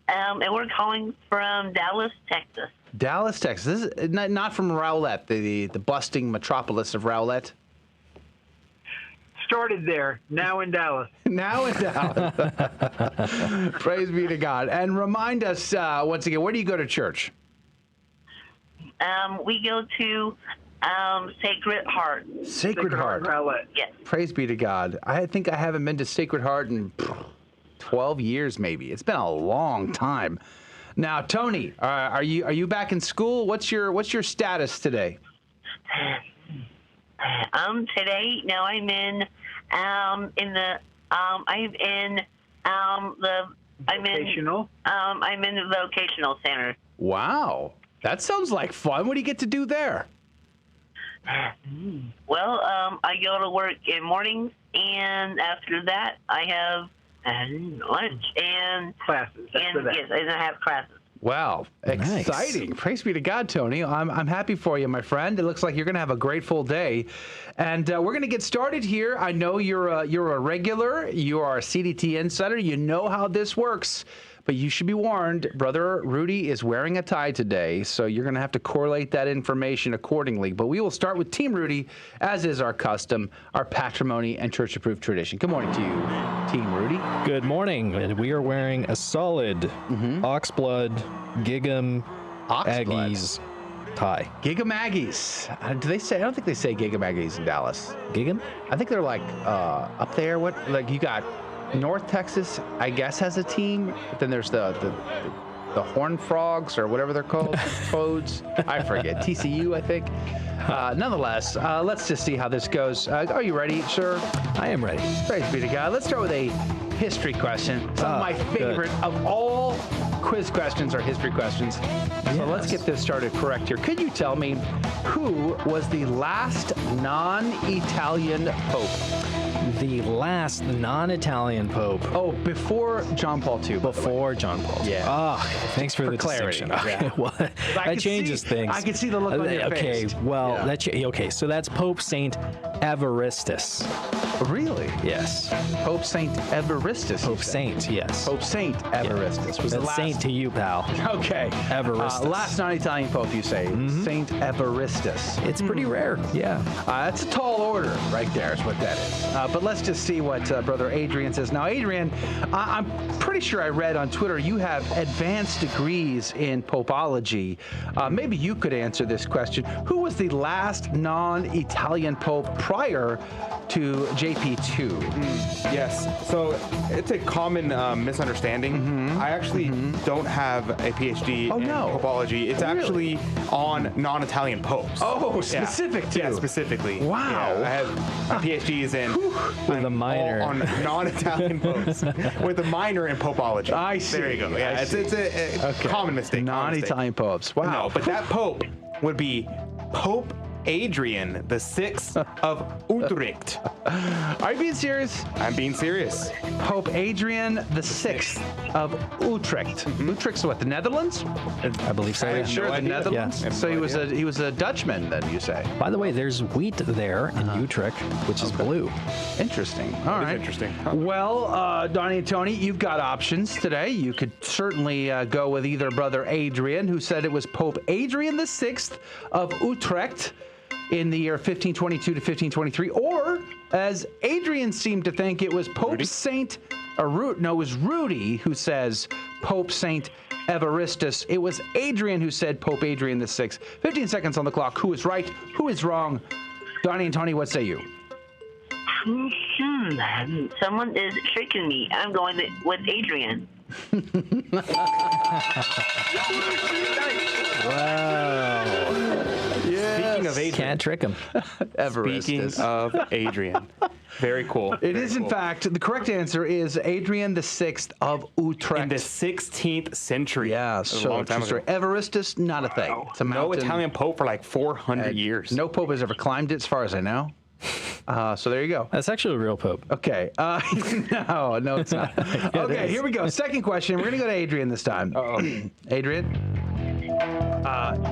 Speaker 1: And we're calling from Dallas, Texas.
Speaker 6: Dallas, Texas. This is not from Rowlett, the busting metropolis of Rowlett.
Speaker 2: Started there, now in Dallas.
Speaker 6: Now in Dallas. Praise be to God. And remind us, once again, where do you go to church?
Speaker 1: We go to Sacred Heart.
Speaker 6: Sacred Heart.
Speaker 1: Yes.
Speaker 6: Praise be to God. I think I haven't been to Sacred Heart in 12 years, maybe. It's been a long time. Now, Tony, are you back in school? What's your status today?
Speaker 1: Today, no, I'm in the vocational center.
Speaker 6: Wow. That sounds like fun. What do you get to do there?
Speaker 1: Well, I go to work in mornings, and after that, I have lunch and
Speaker 2: classes.
Speaker 1: Yes, and I have classes.
Speaker 6: Wow, exciting. Nice. Praise be to God, Tony. I'm happy for you, my friend. It looks like you're going to have a great full day. And we're going to get started here. I know you're a regular. You are a CDT insider. You know how this works. But you should be warned, Brother Rudy is wearing a tie today, so you're going to have to correlate that information accordingly. But we will start with Team Rudy, as is our custom, our patrimony and church-approved tradition. Good morning to you, Team Rudy.
Speaker 7: Good morning. And we are wearing a solid Oxblood Gig'em Aggies tie.
Speaker 6: Gig'em Aggies. Do they say? I don't think they say Gig'em Aggies in Dallas.
Speaker 7: Gig'em?
Speaker 6: I think they're up there. What? Like you got North Texas, I guess, has a team. But then there's the Horned Frogs or whatever they're called. Toads. I forget. TCU, I think. Nonetheless, let's just see how this goes. Are you ready, sir?
Speaker 7: I am ready.
Speaker 6: Praise be to God. Let's start with a history question. Some of my favorite of all quiz questions are history questions. So let's get this started correct here. Could you tell me who was the last non-Italian pope?
Speaker 7: The last non-Italian pope.
Speaker 6: Oh, before John Paul II.
Speaker 7: Before John Paul II.
Speaker 6: Yeah.
Speaker 7: Oh, thanks for the
Speaker 6: clarity.
Speaker 7: distinction. Okay, well, that changes things.
Speaker 6: I can see the look on your face.
Speaker 7: Okay, well, okay, so that's Pope Saint Evaristus.
Speaker 6: Really?
Speaker 7: Yes.
Speaker 6: Pope Saint Evaristus.
Speaker 7: Pope Saint, yes.
Speaker 6: Pope Saint Evaristus was the last.
Speaker 7: Saint to you, pal.
Speaker 6: Okay.
Speaker 7: Evaristus.
Speaker 6: Last non-Italian pope, you say. Saint Evaristus.
Speaker 7: It's pretty rare. Yeah.
Speaker 6: That's a tall order right there is what that is. But let's just see what Brother Adrian says. Now, Adrian, I'm pretty sure I read on Twitter you have advanced degrees in popology. Maybe you could answer this question. Who was the last non-Italian pope prior to JP2?
Speaker 5: Yes. So it's a common misunderstanding. I actually don't have a PhD in popology. It's actually on non-Italian popes.
Speaker 6: Oh, specific too.
Speaker 5: Yeah, specifically.
Speaker 6: Wow.
Speaker 5: Yeah, I have my PhDs in
Speaker 7: a minor
Speaker 5: on non-Italian popes with a minor in popology.
Speaker 6: I see.
Speaker 5: There you go. Yeah, it's a common mistake.
Speaker 6: Non-Italian popes. Wow.
Speaker 5: No, but that pope would be Pope Adrian VI of Utrecht.
Speaker 6: Are you being serious?
Speaker 5: I'm being serious.
Speaker 6: Pope Adrian VI of Utrecht. Utrecht's what, the Netherlands?
Speaker 7: I believe so.
Speaker 6: Sure, the Netherlands.
Speaker 7: Yeah.
Speaker 6: So he was a Dutchman, then you say.
Speaker 7: By the way, there's wheat there in Utrecht, which is blue.
Speaker 6: Interesting. All right.
Speaker 5: Interesting.
Speaker 6: Well, Donnie and Tony, you've got options today. You could certainly go with either Brother Adrian, who said it was Pope Adrian VI of Utrecht in the year 1522 to 1523, or as Adrian seemed to think, it was Pope it was Rudy who says Pope Saint Evaristus. It was Adrian who said Pope Adrian VI. 15 seconds on the clock. Who is right? Who is wrong? Donnie and Tony, what say you?
Speaker 1: Someone is tricking me. I'm going with Adrian.
Speaker 5: Wow. Speaking of Adrian.
Speaker 7: Can't trick him.
Speaker 5: Speaking of Adrian. Very cool.
Speaker 6: It is, in fact, the correct answer is Adrian VI of Utrecht.
Speaker 5: In the 16th century.
Speaker 6: Yeah, so
Speaker 5: long time ago.
Speaker 6: Everestus, not a thing. It's a mountain.
Speaker 5: No Italian pope for like 400 years.
Speaker 6: No pope has ever climbed it, as far as I know. So there you go.
Speaker 7: That's actually a real pope.
Speaker 6: Okay. No, it's not. Okay, here we go. Second question. We're going to go to Adrian this time. Adrian,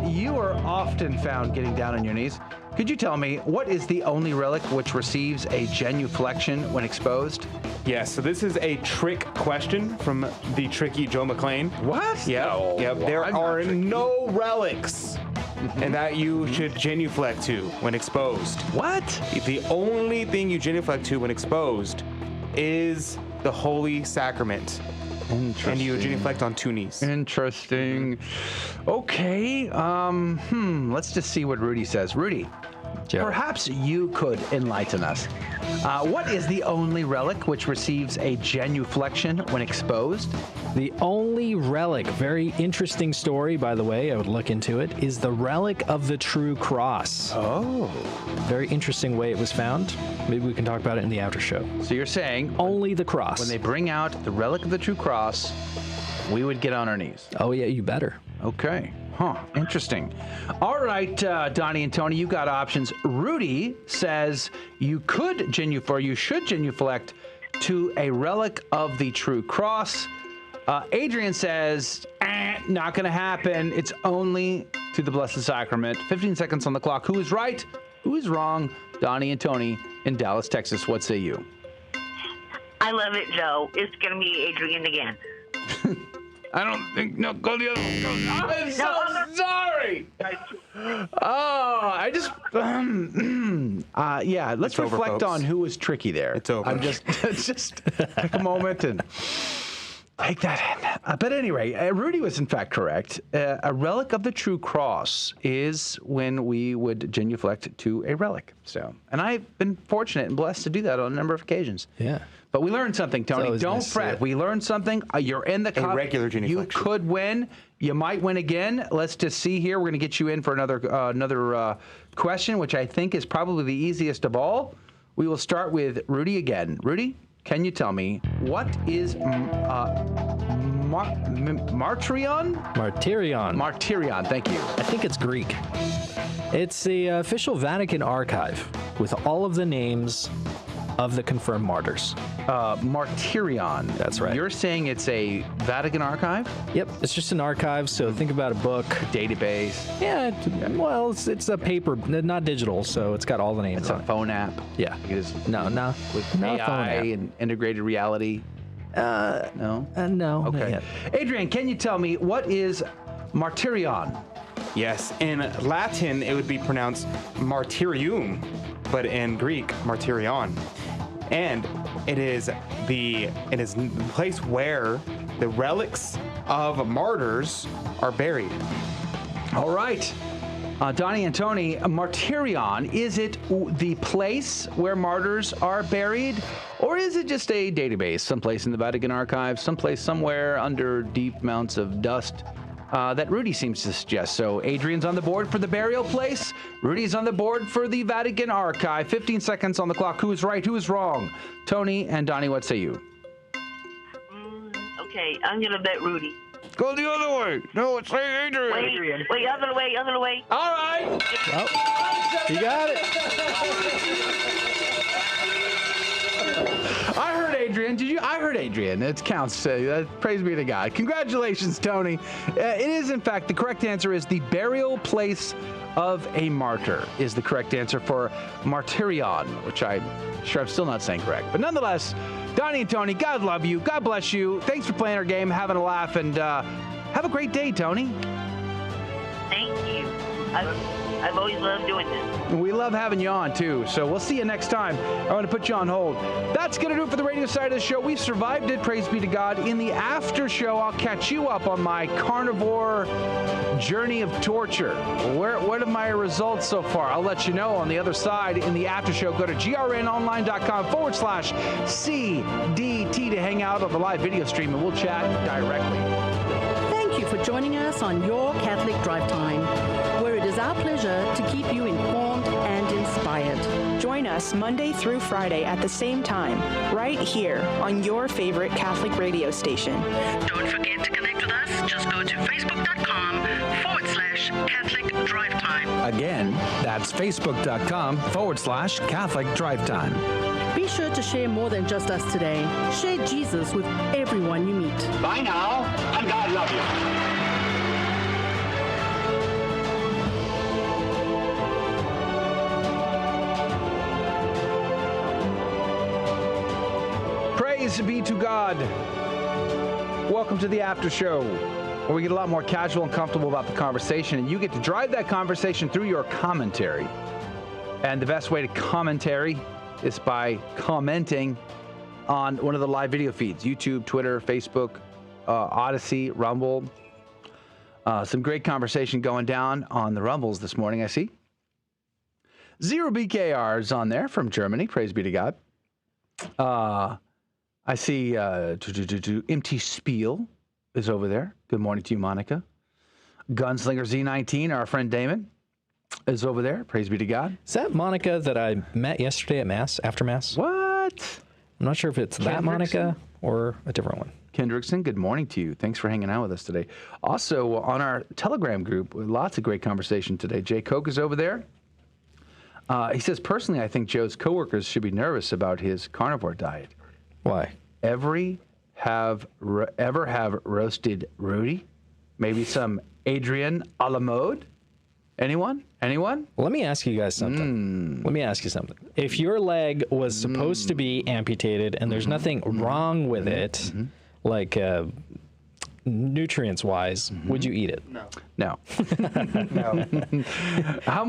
Speaker 6: you are often found getting down on your knees. Could you tell me what is the only relic which receives a genuflection when exposed?
Speaker 5: Yes, so this is a trick question from the tricky Joe McClain.
Speaker 6: What?
Speaker 5: Yep.
Speaker 6: No,
Speaker 5: Yep. There are no relics and that you should genuflect to when exposed.
Speaker 6: What?
Speaker 5: The only thing you genuflect to when exposed is the Holy Sacrament.
Speaker 6: Interesting.
Speaker 5: And you genuflect on 2 knees.
Speaker 6: Interesting. Okay. Let's just see what Rudy says. Rudy, perhaps you could enlighten us. What is the only relic which receives a genuflection when exposed?
Speaker 7: The only relic, very interesting story, by the way, I would look into it, is the relic of the true cross.
Speaker 6: Oh.
Speaker 7: Very interesting way it was found. Maybe we can talk about it in the after show.
Speaker 6: So you're saying
Speaker 7: only the cross.
Speaker 6: When they bring out the relic of the true cross, we would get on our knees.
Speaker 7: Oh, yeah, you better.
Speaker 6: Okay. Huh. Interesting. All right, Donnie and Tony, you got options. Rudy says you could you should genuflect to a relic of the true cross. Adrian says, not going to happen. It's only to the Blessed Sacrament. 15 seconds on the clock. Who is right? Who is wrong? Donnie and Tony in Dallas, Texas. What say you?
Speaker 1: I love it, Joe. It's going to be Adrian again.
Speaker 6: I don't think. No, go the other way. I'm so sorry. I just. Yeah, let's reflect on who was tricky there.
Speaker 5: It's over.
Speaker 6: Let's just take a moment and take that in. But anyway, Rudy was in fact correct. A relic of the true cross is when we would genuflect to a relic. So, and I've been fortunate and blessed to do that on a number of occasions.
Speaker 7: Yeah.
Speaker 6: But we learned something, Tony. Don't fret. We learned something. You're in the cup.
Speaker 5: A regular genuflection.
Speaker 6: You could win. You might win again. Let's just see here. We're going to get you in for another question, which I think is probably the easiest of all. We will start with Rudy again. Rudy, can you tell me what is Martyrion? Martyrion. Thank you.
Speaker 7: I think it's Greek. It's the official Vatican archive with all of the names of the confirmed martyrs.
Speaker 6: Martyrion.
Speaker 7: That's right.
Speaker 6: You're saying it's a Vatican archive?
Speaker 7: Yep. It's just an archive. So think about a book.
Speaker 6: Database.
Speaker 7: Yeah. Well, it's a paper, not digital. So it's got all the names
Speaker 6: It's
Speaker 7: on
Speaker 6: a phone app.
Speaker 7: Yeah.
Speaker 6: It is
Speaker 7: No.
Speaker 6: with
Speaker 7: Not a phone
Speaker 6: AI
Speaker 7: app.
Speaker 6: and integrated reality. No?
Speaker 7: No.
Speaker 6: Okay.
Speaker 7: Not yet.
Speaker 6: Adrian, can you tell me what is Martyrion?
Speaker 5: Yes, in Latin it would be pronounced martyrium, but in Greek, martyrion. And it is the place where the relics of martyrs are buried.
Speaker 6: All right. Donnie and Tony, Martyrion, is it the place where martyrs are buried? Or is it just a database someplace in the Vatican archives, someplace somewhere under deep mounts of dust that Rudy seems to suggest? So Adrian's on the board for the burial place. Rudy's on the board for the Vatican archive. 15 seconds on the clock. Who is right? Who is wrong? Tony and Donnie, what say you?
Speaker 1: Okay, I'm going to bet Rudy.
Speaker 6: Go the other way. No, it's Adrian.
Speaker 1: Wait, other way.
Speaker 6: All right.
Speaker 7: Oh, you got it.
Speaker 6: I heard Adrian. Did you? I heard Adrian. It counts. Praise be to God. Congratulations, Tony. It is, in fact, the correct answer is the burial place of a martyr is the correct answer for Martyrion, which I'm sure I'm still not saying correct. But nonetheless, Donnie and Tony, God love you. God bless you. Thanks for playing our game, having a laugh, and have a great day, Tony.
Speaker 1: Thank you. I've always loved doing this.
Speaker 6: We love having you on, too. So we'll see you next time. I'm going to put you on hold. That's going to do it for the radio side of the show. We survived it. Praise be to God. In the after show, I'll catch you up on my carnivore journey of torture. What are my results so far? I'll let you know on the other side in the after show. Go to grnonline.com/CDT to hang out on the live video stream, and we'll chat directly.
Speaker 3: Thank you for joining us on Your Catholic Drive Time, where it is is our pleasure to keep you informed and inspired. Join us Monday through Friday at the same time, right here on your favorite Catholic radio station. Don't forget to connect with us. Just go to facebook.com/Catholic Drive Time.
Speaker 6: Again, that's facebook.com/Catholic Drive Time.
Speaker 3: Be sure to share more than just us today. Share Jesus with everyone you meet.
Speaker 4: Bye now, and God love you.
Speaker 6: Praise be to God. Welcome to the after show, where we get a lot more casual and comfortable about the conversation, and you get to drive that conversation through your commentary. And the best way to commentary is by commenting on one of the live video feeds: YouTube, Twitter, Facebook, Odyssey, Rumble. Some great conversation going down on the Rumbles this morning, I see. Zero BKR is on there from Germany. Praise be to God. I see MT Spiel is over there. Good morning to you, Monica. Gunslinger Z19, our friend Damon, is over there. Praise be to God.
Speaker 7: Is that Monica that I met yesterday at Mass, after Mass?
Speaker 6: What?
Speaker 7: I'm not sure if it's that Monica or a different one.
Speaker 6: Kendrickson, good morning to you. Thanks for hanging out with us today. Also, on our Telegram group, lots of great conversation today. Jay Koch is over there. He says, personally, I think Joe's coworkers should be nervous about his carnivore diet.
Speaker 7: Why?
Speaker 6: Ever have roasted Rudy? Maybe some Adrian a la mode? Anyone?
Speaker 7: Let me ask you guys something. Let me ask you something. If your leg was supposed to be amputated and there's nothing wrong with it, like nutrients-wise, would you eat it?
Speaker 6: No.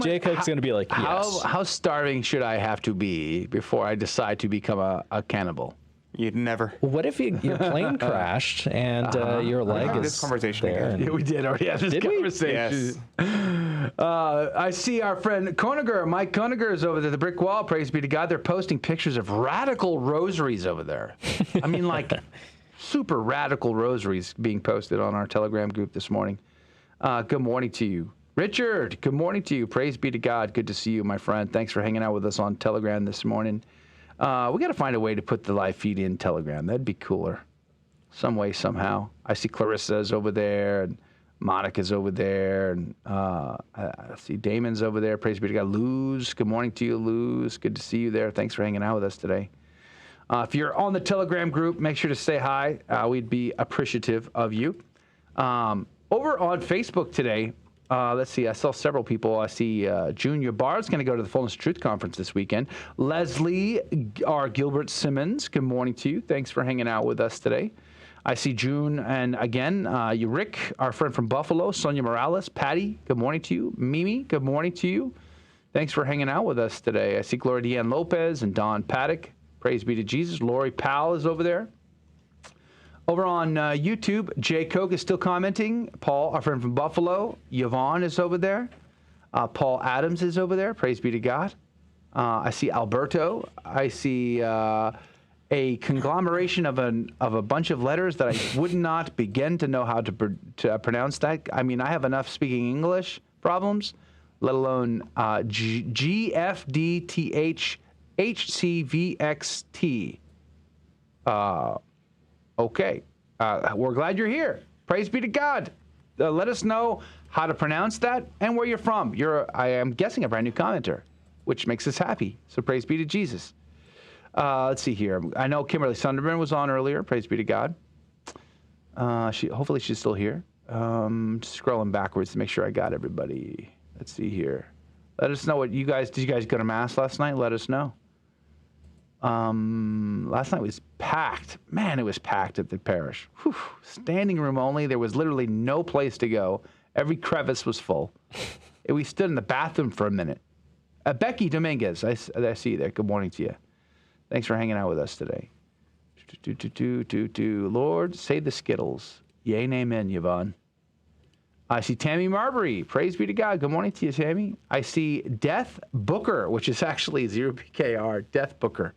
Speaker 7: Jacob's going to be like, yes.
Speaker 6: How starving should I have to be before I decide to become a cannibal?
Speaker 5: You'd never.
Speaker 7: What if your plane crashed and your leg is
Speaker 5: this conversation
Speaker 7: there?
Speaker 5: again.
Speaker 6: Yeah, we did already have this conversation. Yes. I see our friend Koniger, Mike Koniger, is over there. The brick wall, praise be to God. They're posting pictures of radical rosaries over there. I mean, like super radical rosaries being posted on our Telegram group this morning. Good morning to you. Richard, good morning to you. Praise be to God. Good to see you, my friend. Thanks for hanging out with us on Telegram this morning. We got to find a way to put the live feed in Telegram. That'd be cooler. Some way, somehow. I see Clarissa's over there, and Monica's over there, and I see Damon's over there. Praise be to God. Luz, good morning to you, Luz. Good to see you there. Thanks for hanging out with us today. If you're on the Telegram group, make sure to say hi. We'd be appreciative of you. Over on Facebook today, let's see, I saw several people. I see Junior Barr's going to go to the Fullness of Truth Conference this weekend. Leslie R. Gilbert Simmons, good morning to you. Thanks for hanging out with us today. I see June, and again, Rick, our friend from Buffalo, Sonia Morales, Patty, good morning to you. Mimi, good morning to you. Thanks for hanging out with us today. I see Gloria Deanne Lopez and Don Paddock. Praise be to Jesus. Lori Powell is over there. Over on YouTube, Jay Koch is still commenting. Paul, our friend from Buffalo. Yvonne is over there. Paul Adams is over there. Praise be to God. I see Alberto. I see a conglomeration of a bunch of letters that I would not begin to know how to pronounce that. I mean, I have enough speaking English problems, let alone GFDTHHCVXT. Okay. We're glad you're here. Praise be to God. Let us know how to pronounce that and where you're from. I am guessing, a brand new commenter, which makes us happy. So praise be to Jesus. Let's see here. I know Kimberly Sunderman was on earlier. Praise be to God. Hopefully she's still here. Just scrolling backwards to make sure I got everybody. Let's see here. Let us know did you guys go to Mass last night? Let us know. Last night was packed. Man, it was packed at the parish. Whew. Standing room only. There was literally no place to go. Every crevice was full. We stood in the bathroom for a minute. Becky Dominguez, I see you there. Good morning to you. Thanks for hanging out with us today. Lord, save the Skittles. Yea and amen, Yvonne. I see Tammy Marbury. Praise be to God. Good morning to you, Tammy. I see Death Booker, which is actually 0PKR. Death Booker.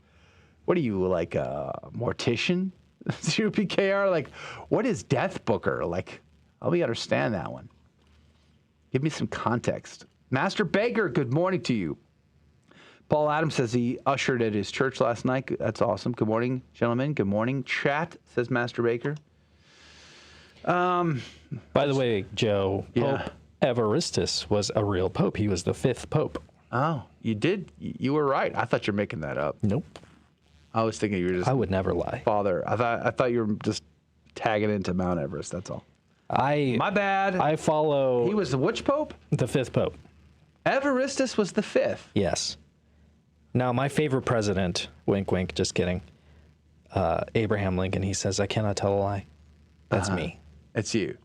Speaker 6: What are you, like a mortician? 0PKR? Like, what is Death Booker? Like, help me understand that one. Give me some context. Master Baker, good morning to you. Paul Adams says he ushered at his church last night. That's awesome. Good morning, gentlemen. Good morning, chat, says Master Baker.
Speaker 7: By the way, Joe, Pope Evaristus was a real pope. He was the 5th pope.
Speaker 6: Oh, you did? You were right. I thought you were making that up.
Speaker 7: Nope.
Speaker 6: I was thinking you were just...
Speaker 7: I would never lie.
Speaker 6: Father. I thought you were just tagging into Mount Everest. That's all. My bad.
Speaker 7: I follow...
Speaker 6: He was the which pope?
Speaker 7: The 5th pope.
Speaker 6: Evaristus was the 5th?
Speaker 7: Yes. Now, my favorite president, wink, wink, just kidding, Abraham Lincoln, he says, I cannot tell a lie. That's me.
Speaker 6: It's you.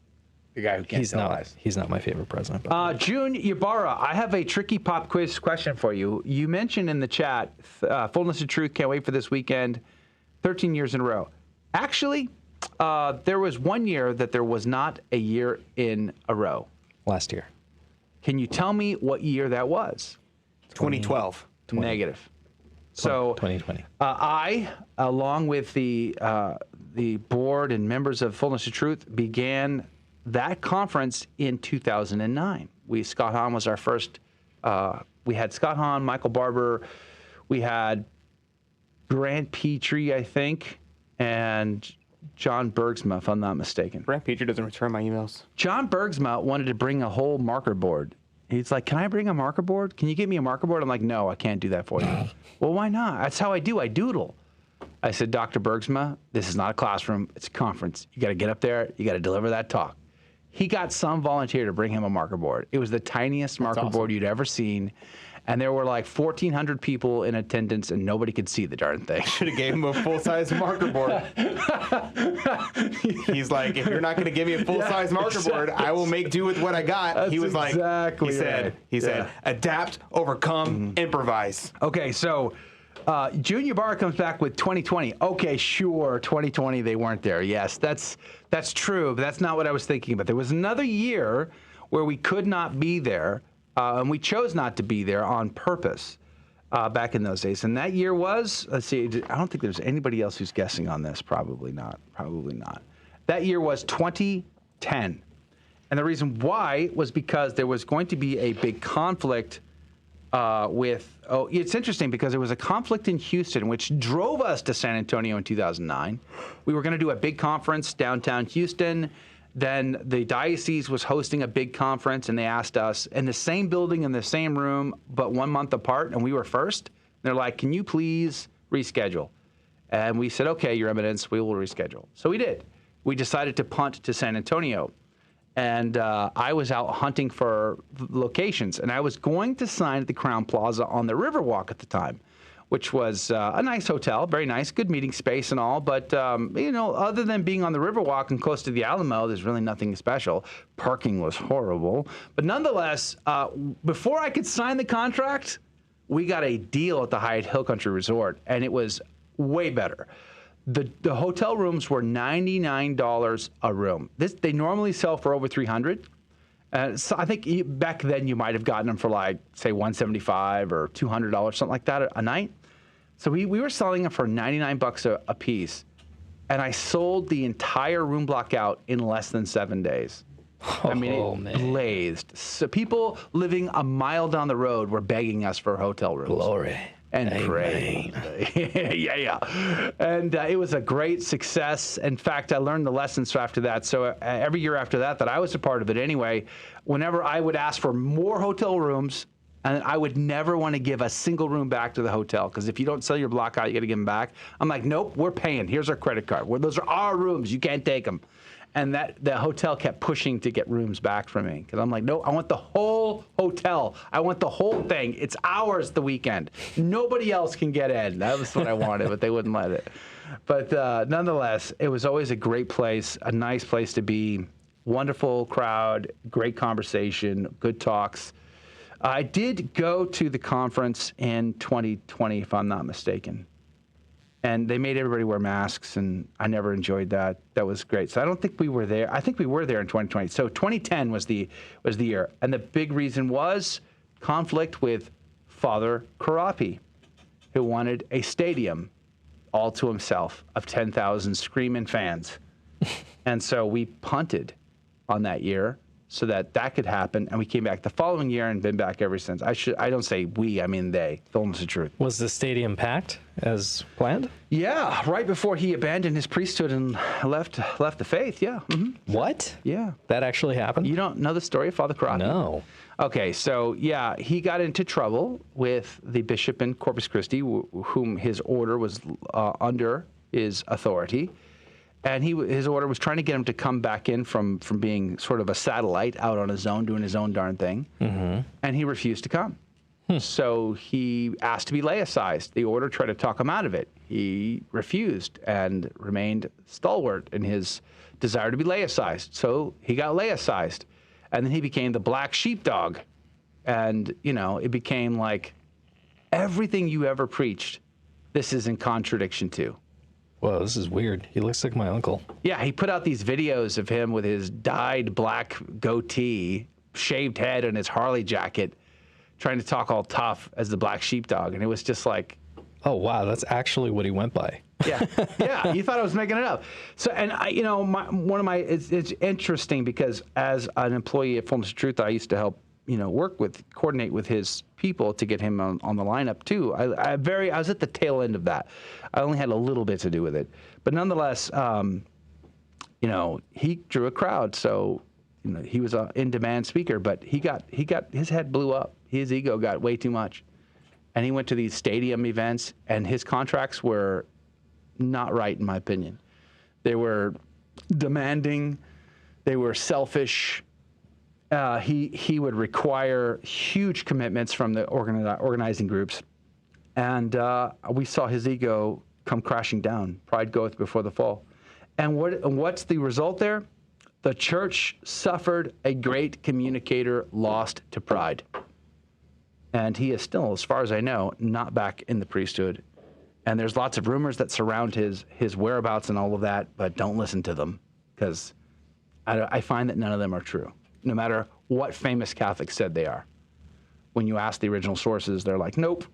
Speaker 6: The guy who can't tell lies.
Speaker 7: He's not my favorite president.
Speaker 6: June Ybarra, I have a tricky pop quiz question for you. You mentioned in the chat, Fullness of Truth, can't wait for this weekend, 13 years in a row. Actually, there was one year that there was not a year in a row.
Speaker 7: Last year.
Speaker 6: Can you tell me what year that was?
Speaker 5: 2012.
Speaker 6: Negative. So
Speaker 7: 2020.
Speaker 6: I, along with the board and members of Fullness of Truth, began that conference in 2009. Scott Hahn was our first. We had Scott Hahn, Michael Barber, we had Grant Petrie, I think, and John Bergsma, if I'm not mistaken.
Speaker 5: Brent Petrie doesn't return my emails.
Speaker 6: John Bergsma wanted to bring a whole marker board. He's like, can I bring a marker board? Can you give me a marker board? I'm like, no, I can't do that for you. Well, why not? That's how I do. I doodle. I said, Dr. Bergsma, this is not a classroom. It's a conference. You got to get up there. You got to deliver that talk. He got some volunteer to bring him a marker board. It was the tiniest marker board you'd ever seen. And there were like 1,400 people in attendance, and nobody could see the darn thing.
Speaker 5: Should have gave him a full-size marker board. He's like, if you're not going to give me a full-size marker board, I will make do with what I got.
Speaker 6: That's
Speaker 5: he was
Speaker 6: exactly
Speaker 5: like, he said, adapt, overcome, improvise.
Speaker 6: Okay, so June Ybarra comes back with 2020. Okay, sure, 2020, they weren't there. Yes, that's true, but that's not what I was thinking about. There was another year where we could not be there. And we chose not to be there on purpose back in those days. And that year was, let's see, I don't think there's anybody else who's guessing on this. Probably not. Probably not. That year was 2010. And the reason why was because there was going to be a big conflict it's interesting because there was a conflict in Houston, which drove us to San Antonio in 2009. We were going to do a big conference downtown Houston. Then the diocese was hosting a big conference, and they asked us in the same building, in the same room, but 1 month apart, and we were first. They're like, can you please reschedule? And we said, okay, Your Eminence, we will reschedule. So we did. We decided to punt to San Antonio. And I was out hunting for locations, and I was going to sign at the Crown Plaza on the Riverwalk at the time, which was a nice hotel, very nice, good meeting space and all. But, other than being on the Riverwalk and close to the Alamo, there's really nothing special. Parking was horrible. But nonetheless, before I could sign the contract, we got a deal at the Hyatt Hill Country Resort, and it was way better. The hotel rooms were $99 a room. They normally sell for over $300. So I think back then you might have gotten them for like, say, $175 or $200, something like that a night. So we were selling them for $99 a piece, and I sold the entire room block out in less than 7 days. I mean, it blazed. So people living a mile down the road were begging us for hotel rooms.
Speaker 7: Glory.
Speaker 6: And pray. Yeah. And it was a great success. In fact, I learned the lessons after that. So every year after that I was a part of it anyway, whenever I would ask for more hotel rooms, and I would never want to give a single room back to the hotel, because if you don't sell your block out, you got to give them back. I'm like, nope, we're paying. Here's our credit card. Those are our rooms. You can't take them. And the hotel kept pushing to get rooms back from me, because I'm like, no, I want the whole hotel. I want the whole thing. It's ours the weekend. Nobody else can get in. That was what I wanted, but they wouldn't let it. But nonetheless, it was always a great place, a nice place to be. Wonderful crowd, great conversation, good talks. I did go to the conference in 2020, if I'm not mistaken. And they made everybody wear masks, and I never enjoyed that. That was great. So I don't think we were there. I think we were there in 2020. So 2010 was the year. And the big reason was conflict with Father Karapi, who wanted a stadium all to himself of 10,000 screaming fans. And so we punted on that year. so that could happen. And we came back the following year and been back ever since. I don't say we, I mean they. Fullness of truth.
Speaker 7: Was the stadium packed as planned?
Speaker 6: Yeah, right before he abandoned his priesthood and left the faith. Yeah. Mm-hmm.
Speaker 7: What?
Speaker 6: Yeah.
Speaker 7: That actually happened?
Speaker 6: You don't know the story of Father Crockett?
Speaker 7: No.
Speaker 6: Okay, so yeah, he got into trouble with the bishop in Corpus Christi, whom his order was under his authority. And his order was trying to get him to come back in from being sort of a satellite out on his own, doing his own darn thing. Mm-hmm. And he refused to come. So he asked to be laicized. The order tried to talk him out of it. He refused and remained stalwart in his desire to be laicized. So he got laicized. And then he became the black sheepdog. And, it became like everything you ever preached, this is in contradiction to.
Speaker 7: Whoa, this is weird. He looks like my uncle.
Speaker 6: Yeah, he put out these videos of him with his dyed black goatee, shaved head, and his Harley jacket, trying to talk all tough as the black sheepdog. And it was just like...
Speaker 7: Oh, wow, that's actually what he went by.
Speaker 6: Yeah, you thought I was making it up. So, and it's interesting because as an employee at Fullness of Truth, I used to help, coordinate with his people to get him on the lineup too. I was at the tail end of that. I only had a little bit to do with it, but nonetheless, he drew a crowd. So, he was an in-demand speaker, but he got his head blew up. His ego got way too much, and he went to these stadium events, and his contracts were not right, in my opinion. They were demanding. They were selfish. He would require huge commitments from the organizing groups, and we saw his ego come crashing down. Pride goeth before the fall. And what's the result there? The church suffered a great communicator lost to pride. And he is still, as far as I know, not back in the priesthood. And there's lots of rumors that surround his whereabouts and all of that, but don't listen to them, because I find that none of them are true, no matter what famous Catholics said they are. When you ask the original sources, they're like, nope.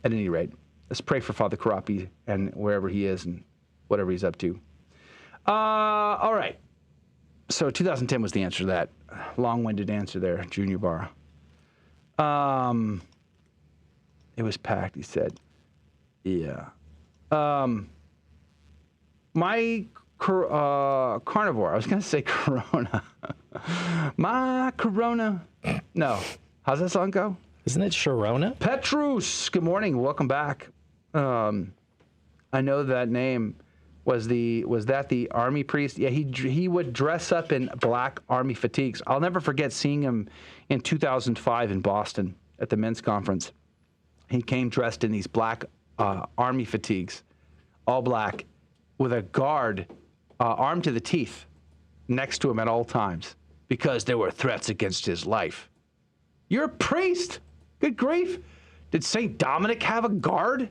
Speaker 6: At any rate, let's pray for Father Karapi and wherever he is and whatever he's up to. All right. So 2010 was the answer to that. Long-winded answer there, Junior Barra. It was packed, he said. Yeah. My carnivore, I was going to say Corona. My Corona. No. How's that song go?
Speaker 7: Isn't it Sharona?
Speaker 6: Petrus. Good morning. Welcome back. I know that name. Was that the army priest? Yeah, he would dress up in black army fatigues. I'll never forget seeing him in 2005 in Boston at the men's conference. He came dressed in these black army fatigues, all black, with a guard armed to the teeth next to him at all times because there were threats against his life. You're a priest. Good grief. Did St. Dominic have a guard?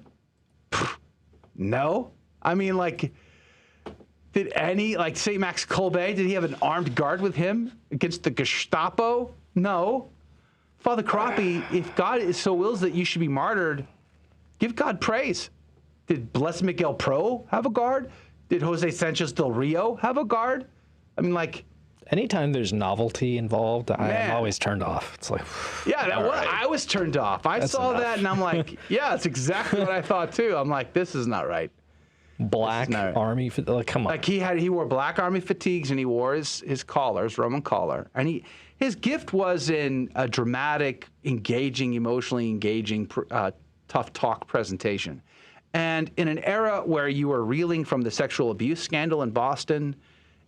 Speaker 6: No. I mean, did St. Max Kolbe, did he have an armed guard with him against the Gestapo? No. Father Karapi, if God so wills that you should be martyred, give God praise. Did Blessed Miguel Pro have a guard? Did Jose Sanchez del Rio have a guard? I mean,
Speaker 7: anytime there's novelty involved, I'm always turned off. It's like,
Speaker 6: yeah, I was turned off. I saw that and I'm like, yeah, that's exactly what I thought too. I'm like, this is not right.
Speaker 7: Black army, come on.
Speaker 6: He wore black army fatigues and he wore his collars, Roman collar, and his gift was in a dramatic, engaging, emotionally engaging, tough talk presentation. And in an era where you were reeling from the sexual abuse scandal in Boston,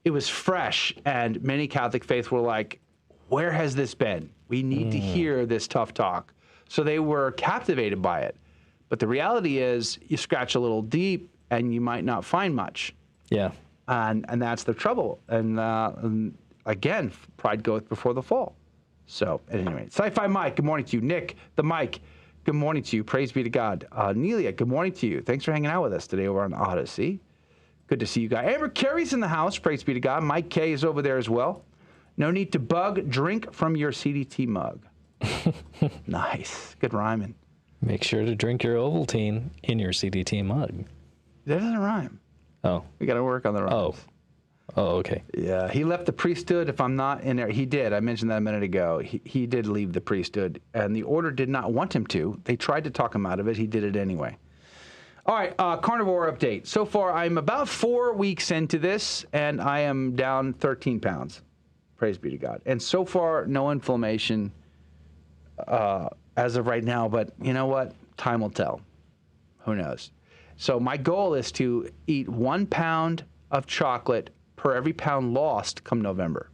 Speaker 6: it was fresh, and many Catholic faiths were like, where has this been? We need to hear this tough talk. So they were captivated by it. But the reality is, you scratch a little deep, and you might not find much.
Speaker 7: Yeah.
Speaker 6: And that's the trouble. And again, pride goeth before the fall. So, at any rate, Sci-Fi Mike, good morning to you. Nick, the Mike, good morning to you. Praise be to God. Nelia, good morning to you. Thanks for hanging out with us today over on Odyssey. Good to see you guys. Amber Carey's in the house. Praise be to God. Mike K is over there as well. No need to bug. Drink from your CDT mug. Nice. Good rhyming.
Speaker 7: Make sure to drink your Ovaltine in your CDT mug.
Speaker 6: That doesn't rhyme.
Speaker 7: Oh.
Speaker 6: We got to work on the rhymes.
Speaker 7: Oh. Oh, okay.
Speaker 6: Yeah, he left the priesthood. If I'm not in there, he did. I mentioned that a minute ago. He did leave the priesthood, and the order did not want him to. They tried to talk him out of it. He did it anyway. All right, carnivore update. So far, I'm about 4 weeks into this, and I am down 13 pounds. Praise be to God. And so far, no inflammation as of right now, but you know what? Time will tell. Who knows? So my goal is to eat 1 pound of chocolate per every pound lost come November.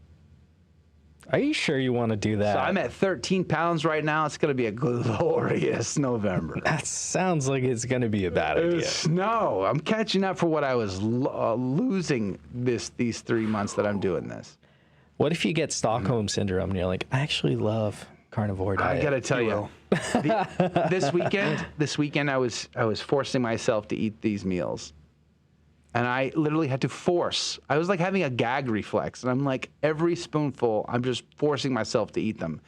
Speaker 7: Are you sure you want to do that?
Speaker 6: So I'm at 13 pounds right now. It's going to be a glorious November.
Speaker 7: That sounds like it's going to be a bad idea.
Speaker 6: No, I'm catching up for what I was losing these 3 months that I'm doing this.
Speaker 7: What if you get Stockholm syndrome and you're like, I actually love carnivore diet?
Speaker 6: I got to tell you, this weekend I was forcing myself to eat these meals. And I literally had to force. I was like having a gag reflex. And I'm like, every spoonful, I'm just forcing myself to eat them.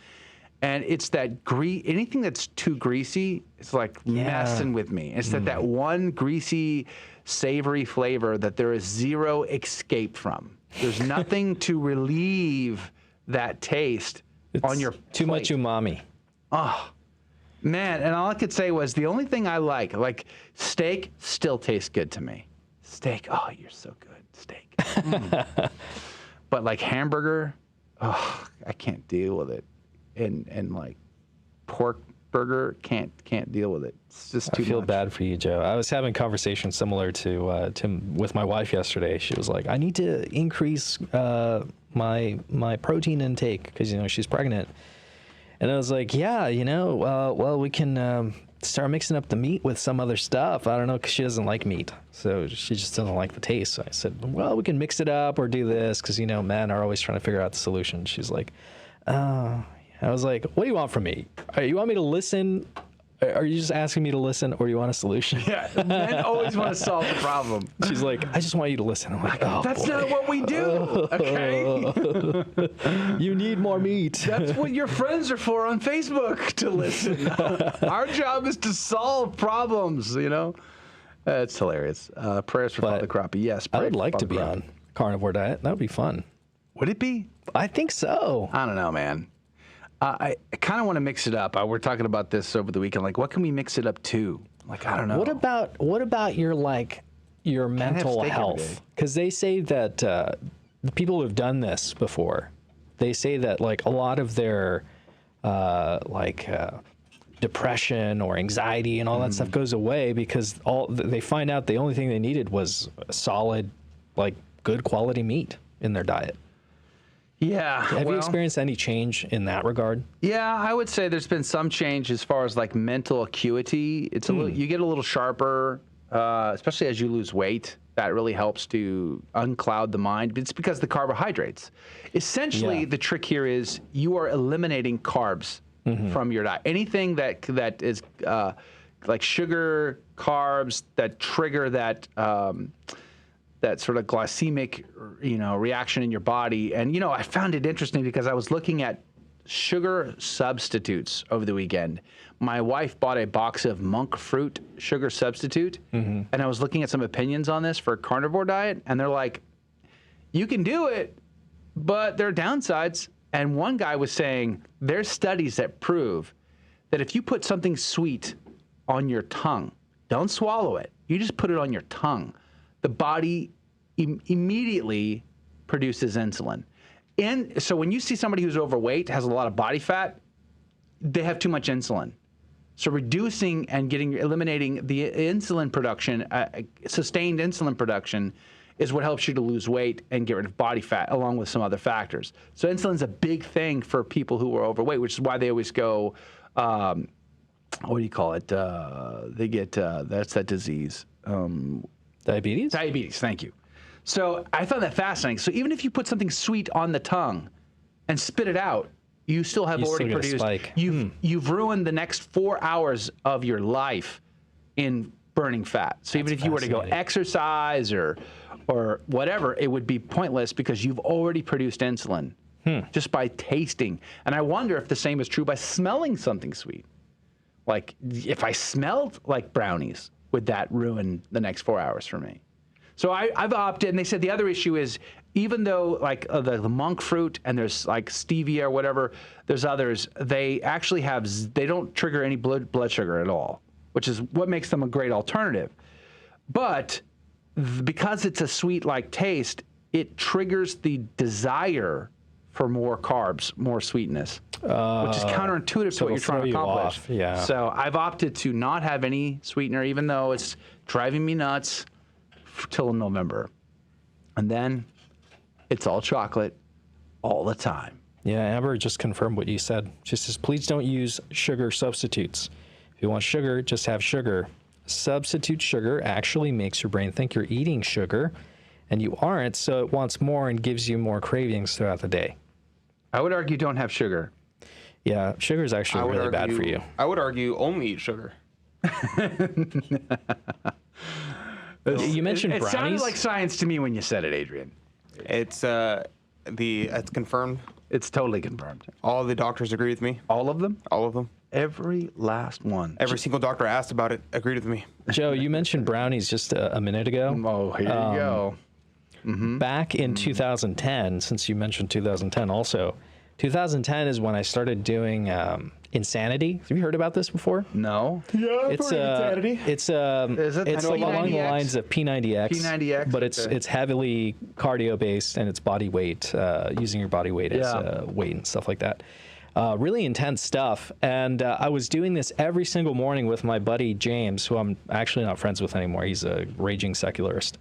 Speaker 6: And it's that anything that's too greasy, it's like messing with me. It's that one greasy, savory flavor that there is zero escape from. There's nothing to relieve that taste on your
Speaker 7: too
Speaker 6: plate.
Speaker 7: much umami.
Speaker 6: Oh, man. And all I could say was the only thing I like steak still tastes good to me. Steak, oh, you're so good. Steak. But like hamburger, oh, I can't deal with it. And like pork burger, can't deal with it. It's just too much.
Speaker 7: I feel bad for you, Joe. I was having a conversation similar to with my wife yesterday. She was like, I need to increase my protein intake because, she's pregnant. And I was like, yeah, well, we can start mixing up the meat with some other stuff. I don't know, because she doesn't like meat. So she just doesn't like the taste. So I said, well, we can mix it up or do this because, men are always trying to figure out the solution. She's like, I was like, what do you want from me? You want me to listen? Are you just asking me to listen or do you want a solution?
Speaker 6: Yeah, men always want to solve the problem.
Speaker 7: She's like, I just want you to listen. I'm like, oh,
Speaker 6: that's
Speaker 7: boy.
Speaker 6: not what we do, okay?
Speaker 7: You need more meat.
Speaker 6: That's what your friends are for on Facebook, to listen. Our job is to solve problems, It's hilarious. Prayers for Father Crappie. Yes,
Speaker 7: I would like to be on carnivore diet. That would be fun.
Speaker 6: Would it be?
Speaker 7: I think so.
Speaker 6: I don't know, man. I kind of want to mix it up. We're talking about this over the weekend. Like, what can we mix it up to? Like, I don't know.
Speaker 7: What about your mental health? Because they say that the people who have done this before, they say that like a lot of their depression or anxiety and all that stuff goes away because they find out the only thing they needed was solid, like good quality meat in their diet.
Speaker 6: Yeah.
Speaker 7: Have you experienced any change in that regard?
Speaker 6: Yeah, I would say there's been some change as far as like mental acuity. It's you get a little sharper, especially as you lose weight. That really helps to uncloud the mind. It's because the carbohydrates. Essentially, the trick here is you are eliminating carbs from your diet. Anything that is like sugar, carbs that trigger that sort of glycemic, reaction in your body. And, I found it interesting because I was looking at sugar substitutes over the weekend. My wife bought a box of monk fruit sugar substitute, and I was looking at some opinions on this for a carnivore diet, and they're like, you can do it, but there are downsides. And one guy was saying there's studies that prove that if you put something sweet on your tongue, don't swallow it, you just put it on your tongue, the body immediately produces insulin. And so when you see somebody who's overweight, has a lot of body fat, they have too much insulin. So reducing and eliminating the insulin production, sustained insulin production, is what helps you to lose weight and get rid of body fat, along with some other factors. So insulin's a big thing for people who are overweight, which is why they always go, what do you call it? They get, that's that disease.
Speaker 7: Diabetes?
Speaker 6: Diabetes, thank you. So I found that fascinating. So even if you put something sweet on the tongue and spit it out, you still have already produced. You've ruined the next 4 hours of your life in burning fat. So even if you were to go exercise or whatever, it would be pointless because you've already produced insulin just by tasting. And I wonder if the same is true by smelling something sweet. Like if I smelled like brownies, would that ruin the next 4 hours for me? So I've opted, and they said the other issue is, even though like the monk fruit and there's like stevia or whatever, there's others, they actually they don't trigger any blood sugar at all, which is what makes them a great alternative. But because it's a sweet-like taste, it triggers the desire for more carbs, more sweetness, which is counterintuitive to what you're trying to accomplish.
Speaker 7: Yeah.
Speaker 6: So I've opted to not have any sweetener, even though it's driving me nuts, till November. And then it's all chocolate all the time.
Speaker 7: Yeah, Amber just confirmed what you said. She says, please don't use sugar substitutes. If you want sugar, just have sugar. Substitute sugar actually makes your brain think you're eating sugar, and you aren't, so it wants more and gives you more cravings throughout the day.
Speaker 6: I would argue don't have sugar.
Speaker 7: Yeah, sugar is actually really bad for you.
Speaker 5: I would argue only eat sugar.
Speaker 7: You mentioned
Speaker 6: it
Speaker 7: brownies.
Speaker 6: Sounded like science to me when you said it, Adrian.
Speaker 5: It's it's confirmed.
Speaker 6: It's totally confirmed.
Speaker 5: All the doctors agree with me.
Speaker 6: All of them?
Speaker 5: All of them.
Speaker 6: Every last one.
Speaker 5: Every single doctor I asked about it agreed with me.
Speaker 7: Joe, you mentioned brownies just a minute ago.
Speaker 6: Oh, here you go.
Speaker 7: Back in 2010, since you mentioned 2010 also, 2010 is when I started doing Insanity. Have you heard about this before?
Speaker 6: No.
Speaker 5: Yeah, I've
Speaker 7: it's
Speaker 5: heard of Insanity.
Speaker 7: It's along the lines of P90X.
Speaker 6: P90X,
Speaker 7: but it's heavily cardio based, and it's body weight, using your body weight as weight and stuff like that. Really intense stuff. And I was doing this every single morning with my buddy James, who I'm actually not friends with anymore. He's a raging secularist.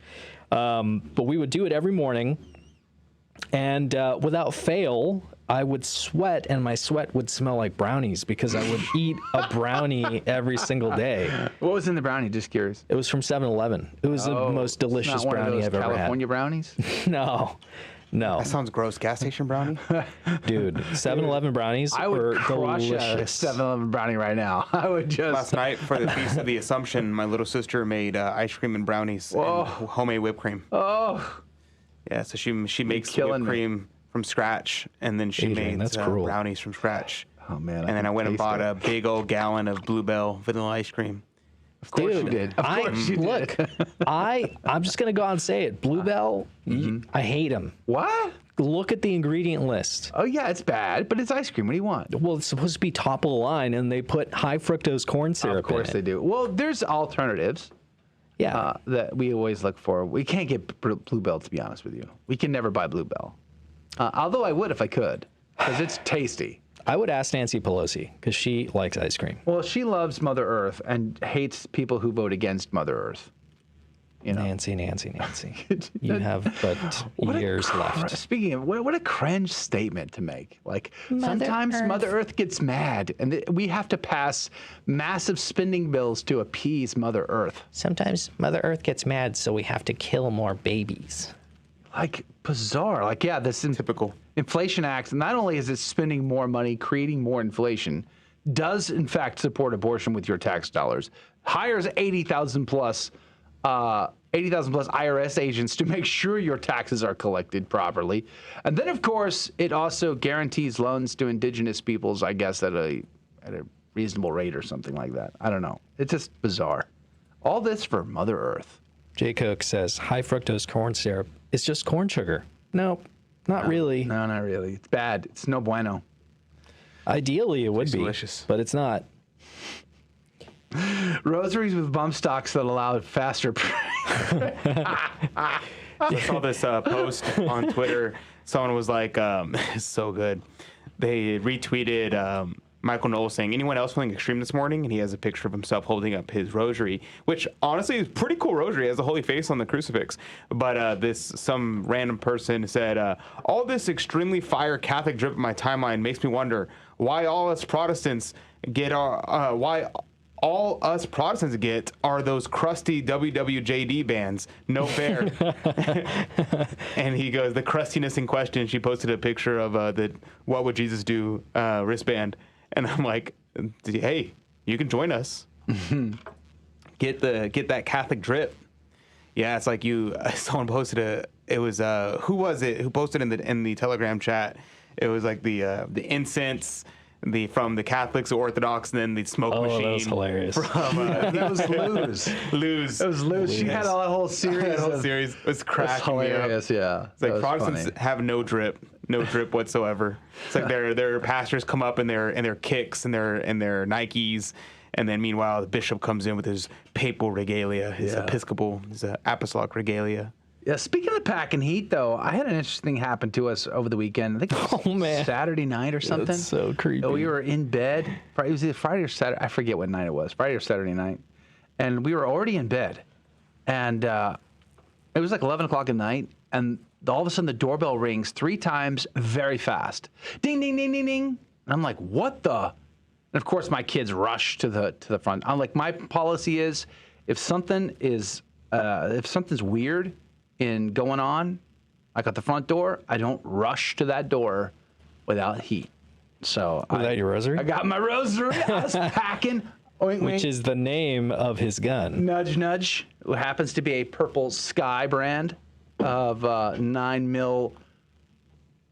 Speaker 7: But we would do it every morning, and without fail, I would sweat, and my sweat would smell like brownies because I would eat a brownie every single day.
Speaker 6: What was in the brownie? Just curious.
Speaker 7: It was from 7-Eleven. It was the most delicious brownie I've ever had.
Speaker 6: California brownies?
Speaker 7: No.
Speaker 5: That sounds gross. Gas station brownie?
Speaker 7: Dude, 7-Eleven brownies
Speaker 6: I would crush
Speaker 7: delicious.
Speaker 6: a 7-Eleven brownie right now. I would just...
Speaker 5: Last night for the Feast of the Assumption, my little sister made ice cream and brownies and homemade whipped cream.
Speaker 6: Oh.
Speaker 5: Yeah, so she makes whipped cream from scratch, and then she made brownies from scratch.
Speaker 6: Oh, man.
Speaker 5: And then I went and bought a big old gallon of Bluebell vanilla ice cream.
Speaker 6: Of course you did. Of course you did.
Speaker 7: Look, I'm just going to go out and say it. Bluebell, I hate them.
Speaker 6: What?
Speaker 7: Look at the ingredient list.
Speaker 6: Oh, yeah, it's bad, but it's ice cream. What do you want?
Speaker 7: Well, it's supposed to be top of the line, and they put high fructose corn syrup in it.
Speaker 6: Of course they do. Well, there's alternatives.
Speaker 7: Yeah.
Speaker 6: That we always look for. We can't get Bluebell, to be honest with you. We can never buy Bluebell. Although I would if I could, because it's tasty.
Speaker 7: I would ask Nancy Pelosi, because she likes ice cream.
Speaker 6: Well, she loves Mother Earth and hates people who vote against Mother Earth. You know?
Speaker 7: Nancy. You have but years left.
Speaker 6: Speaking of, what a cringe statement to make. Like, sometimes Mother Earth gets mad, and we have to pass massive spending bills to appease Mother Earth.
Speaker 7: Sometimes Mother Earth gets mad, so we have to kill more babies.
Speaker 6: Like, bizarre. Like, yeah, this typical Inflation Act, not only is it spending more money, creating more inflation, does in fact support abortion with your tax dollars, hires 80,000 plus IRS agents to make sure your taxes are collected properly. And then, of course, it also guarantees loans to indigenous peoples, I guess, at a reasonable rate or something like that. I don't know. It's just bizarre. All this for Mother Earth.
Speaker 7: Jay Cook says high fructose corn syrup is just corn sugar. No, not really.
Speaker 6: No, not really. It's bad. It's no bueno.
Speaker 7: Ideally, it would be
Speaker 5: delicious,
Speaker 7: but it's not.
Speaker 6: Rosaries with bump stocks that allow faster.
Speaker 5: I saw this post on Twitter. Someone was like, it's so good. They retweeted Michael Knowles saying, anyone else feeling extreme this morning? And he has a picture of himself holding up his rosary, which honestly is a pretty cool rosary. It has the Holy Face on the crucifix. But some random person said, all this extremely fire Catholic drip in my timeline makes me wonder why all us Protestants get are those crusty WWJD bands. No fair. And he goes, the crustiness in question. She posted a picture of the What Would Jesus Do wristband. And I'm like, hey, you can join us. Get that Catholic drip. Yeah, it's like someone posted who was it who posted in the Telegram chat? It was like the incense, from the Catholics, the Orthodox, and then the smoke machine.
Speaker 7: That was hilarious.
Speaker 6: It was Luz. It was Luz. She had a whole series.
Speaker 5: It was cracking me up.
Speaker 6: Hilarious, yeah.
Speaker 5: It's like Protestants have no drip whatsoever. It's like their pastors come up in their kicks and their Nikes, and then meanwhile the bishop comes in with his papal regalia, his episcopal, his apostolic regalia.
Speaker 6: Yeah, speaking of packing heat, though, I had an interesting thing happen to us over the weekend. I think it was Saturday night or something.
Speaker 7: That's so creepy.
Speaker 6: We were in bed. It was either Friday or Saturday. I forget what night it was. Friday or Saturday night. And we were already in bed. And it was like 11 o'clock at night. And all of a sudden, the doorbell rings 3 times very fast. Ding, ding, ding, ding, ding. And I'm like, what the? And, of course, my kids rush to the front. I'm like, my policy is if something's weird in going on, like at the front door, I don't rush to that door without heat. So
Speaker 7: without your rosary?
Speaker 6: I got my rosary. I was packing. Oink,
Speaker 7: Which is the name of his gun.
Speaker 6: Nudge, nudge. It happens to be a Purple Sky brand of 9mm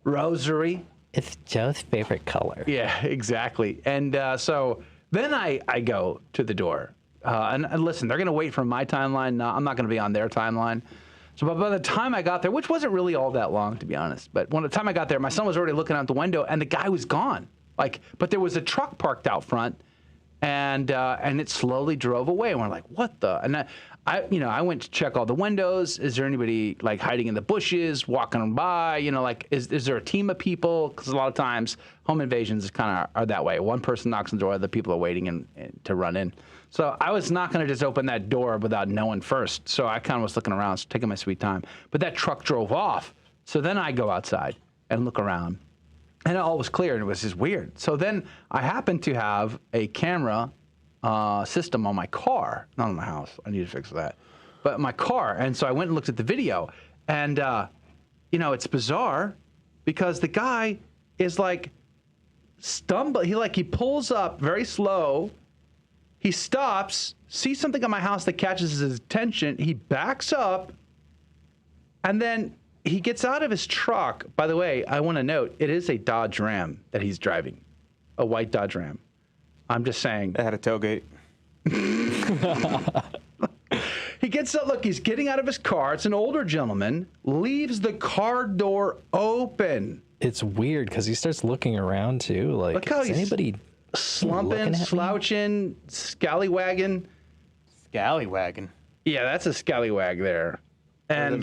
Speaker 6: rosary.
Speaker 7: It's Joe's favorite color.
Speaker 6: Yeah, exactly. And so then I go to the door. And listen, they're going to wait for my timeline. No, I'm not going to be on their timeline. So by the time I got there, which wasn't really all that long, to be honest, but when the time I got there, my son was already looking out the window, and the guy was gone. But there was a truck parked out front, and it slowly drove away. And we're like, what the? And I went to check all the windows. Is there anybody like hiding in the bushes, walking by? Is there a team of people? Because a lot of times home invasions are that way. One person knocks on the door, other people are waiting and to run in. So I was not going to just open that door without knowing first. So I kind of was looking around, taking my sweet time. But that truck drove off. So then I go outside and look around. And all was clear, and it was just weird. So then I happened to have a camera system on my car. Not on my house. I need to fix that. But my car. And so I went and looked at the video. And, it's bizarre because the guy is like he pulls up very slow. He stops, sees something on my house that catches his attention. He backs up, and then he gets out of his truck. By the way, I want to note, it is a Dodge Ram that he's driving, a white Dodge Ram. I'm just saying.
Speaker 5: It had a tailgate.
Speaker 6: He gets up, look, he's getting out of his car. It's an older gentleman, leaves the car door open.
Speaker 7: It's weird because he starts looking around, too. Like,
Speaker 6: look how
Speaker 7: is anybody
Speaker 6: slumping, slouching, scallywagging.
Speaker 5: Scallywagging.
Speaker 6: Yeah, that's a scallywag there. And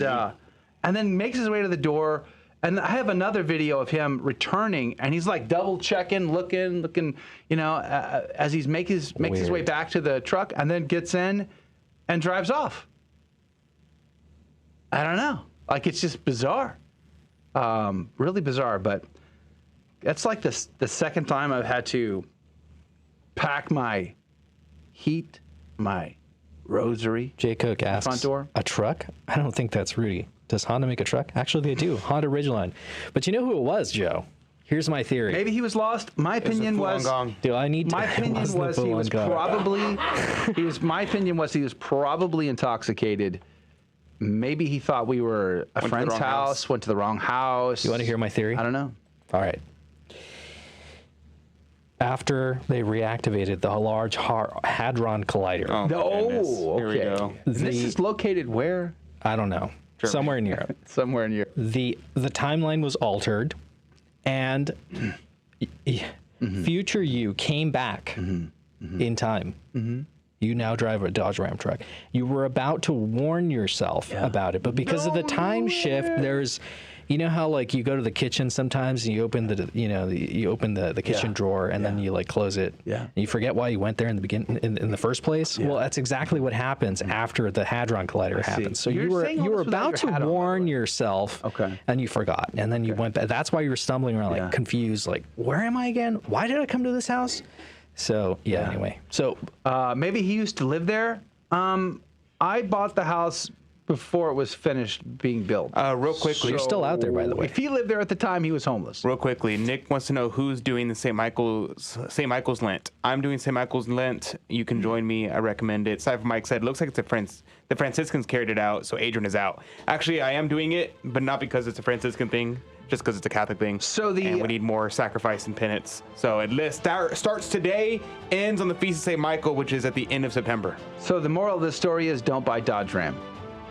Speaker 6: then makes his way to the door. And I have another video of him returning, and he's like double checking, looking, as he's makes his way back to the truck, and then gets in and drives off. I don't know. Like, it's just bizarre. Really bizarre, but that's like the second time I've had to pack my heat, my rosary.
Speaker 7: Jay Cook asks,
Speaker 6: front door.
Speaker 7: A truck? I don't think that's Rudy. Does Honda make a truck? Actually, they do. Honda Ridgeline. But you know who it was, Joe? Here's my theory.
Speaker 6: Maybe he was lost. My opinion was.
Speaker 7: Do I need to?
Speaker 6: My opinion was he was probably. My opinion was he was probably intoxicated. Maybe he thought we were a friend's house. Went to the wrong house.
Speaker 7: You want to hear my theory?
Speaker 6: I don't know.
Speaker 7: All right. After they reactivated the Large Hadron Collider.
Speaker 6: Okay.
Speaker 5: Here we go.
Speaker 6: This is located where?
Speaker 7: I don't know. Germany. Somewhere in Europe.
Speaker 6: Somewhere in Europe.
Speaker 7: The timeline was altered, and future you came back in time. You now drive a Dodge Ram truck. You were about to warn yourself about it, but because of the time shift, there's, you know how like you go to the kitchen sometimes and you open the kitchen drawer and then you like close it.
Speaker 6: Yeah.
Speaker 7: And you forget why you went there in the beginning in the first place. Yeah. Well, that's exactly what happens after the Hadron Collider happens. So you were about to warn yourself, and you forgot, and then you went back. That's why you were stumbling around like confused, like where am I again? Why did I come to this house? So anyway, so
Speaker 6: maybe he used to live there. I bought the house before it was finished being built.
Speaker 5: Real quickly.
Speaker 7: You're still out there, by the way.
Speaker 6: If he lived there at the time, he was homeless.
Speaker 5: Real quickly, Nick wants to know who's doing the St. Michael's Lent. I'm doing St. Michael's Lent. You can join me. I recommend it. Cypher Mike said, looks like it's the Franciscans carried it out, so Adrian is out. Actually, I am doing it, but not because it's a Franciscan thing. just because it's a Catholic thing.
Speaker 6: So
Speaker 5: and we need more sacrifice and penance. So it starts today, ends on the Feast of St. Michael, which is at the end of September.
Speaker 6: So the moral of this story is don't buy Dodge Ram.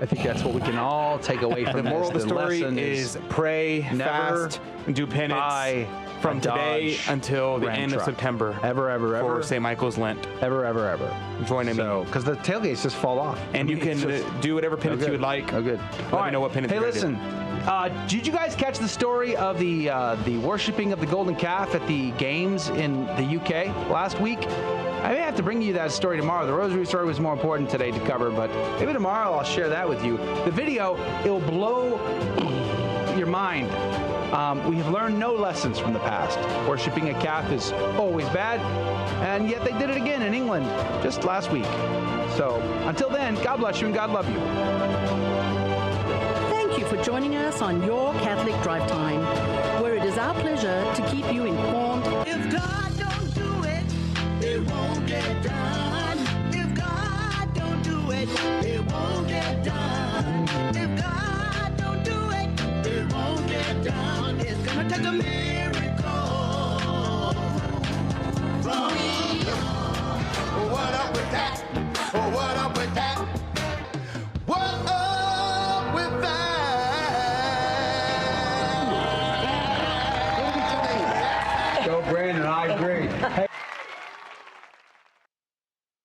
Speaker 6: I think that's what we can all take away from
Speaker 5: the moral of the story
Speaker 6: lesson
Speaker 5: is pray, fast, and do penance from today until the end of September.
Speaker 6: Ever.
Speaker 5: For St. Michael's Lent.
Speaker 6: Ever.
Speaker 5: Join me.
Speaker 6: Because the tailgates just fall off.
Speaker 5: And you can do whatever penance you would like.
Speaker 6: Oh, good.
Speaker 5: Let me know what penance
Speaker 6: Hey,
Speaker 5: you're
Speaker 6: listen. Did you guys catch the story of the worshiping of the golden calf at the games in the UK last week? I may have to bring you that story tomorrow. The Rosary story was more important today to cover, but maybe tomorrow I'll share that with you. The video, it will blow your mind. We have learned no lessons from the past. Worshipping a calf is always bad, and yet they did it again in England just last week. So until then, God bless you and God love you.
Speaker 8: Thank you for joining us on Your Catholic Drive Time, where it is our pleasure to keep you informed.
Speaker 9: If God don't do it, it won't get done. If God don't do it, it won't get done. If God don't do it, it won't get done. It's gonna take a miracle from me. What up with that? What up with that? What up with that?
Speaker 6: Go, Brandon. I agree. Hey.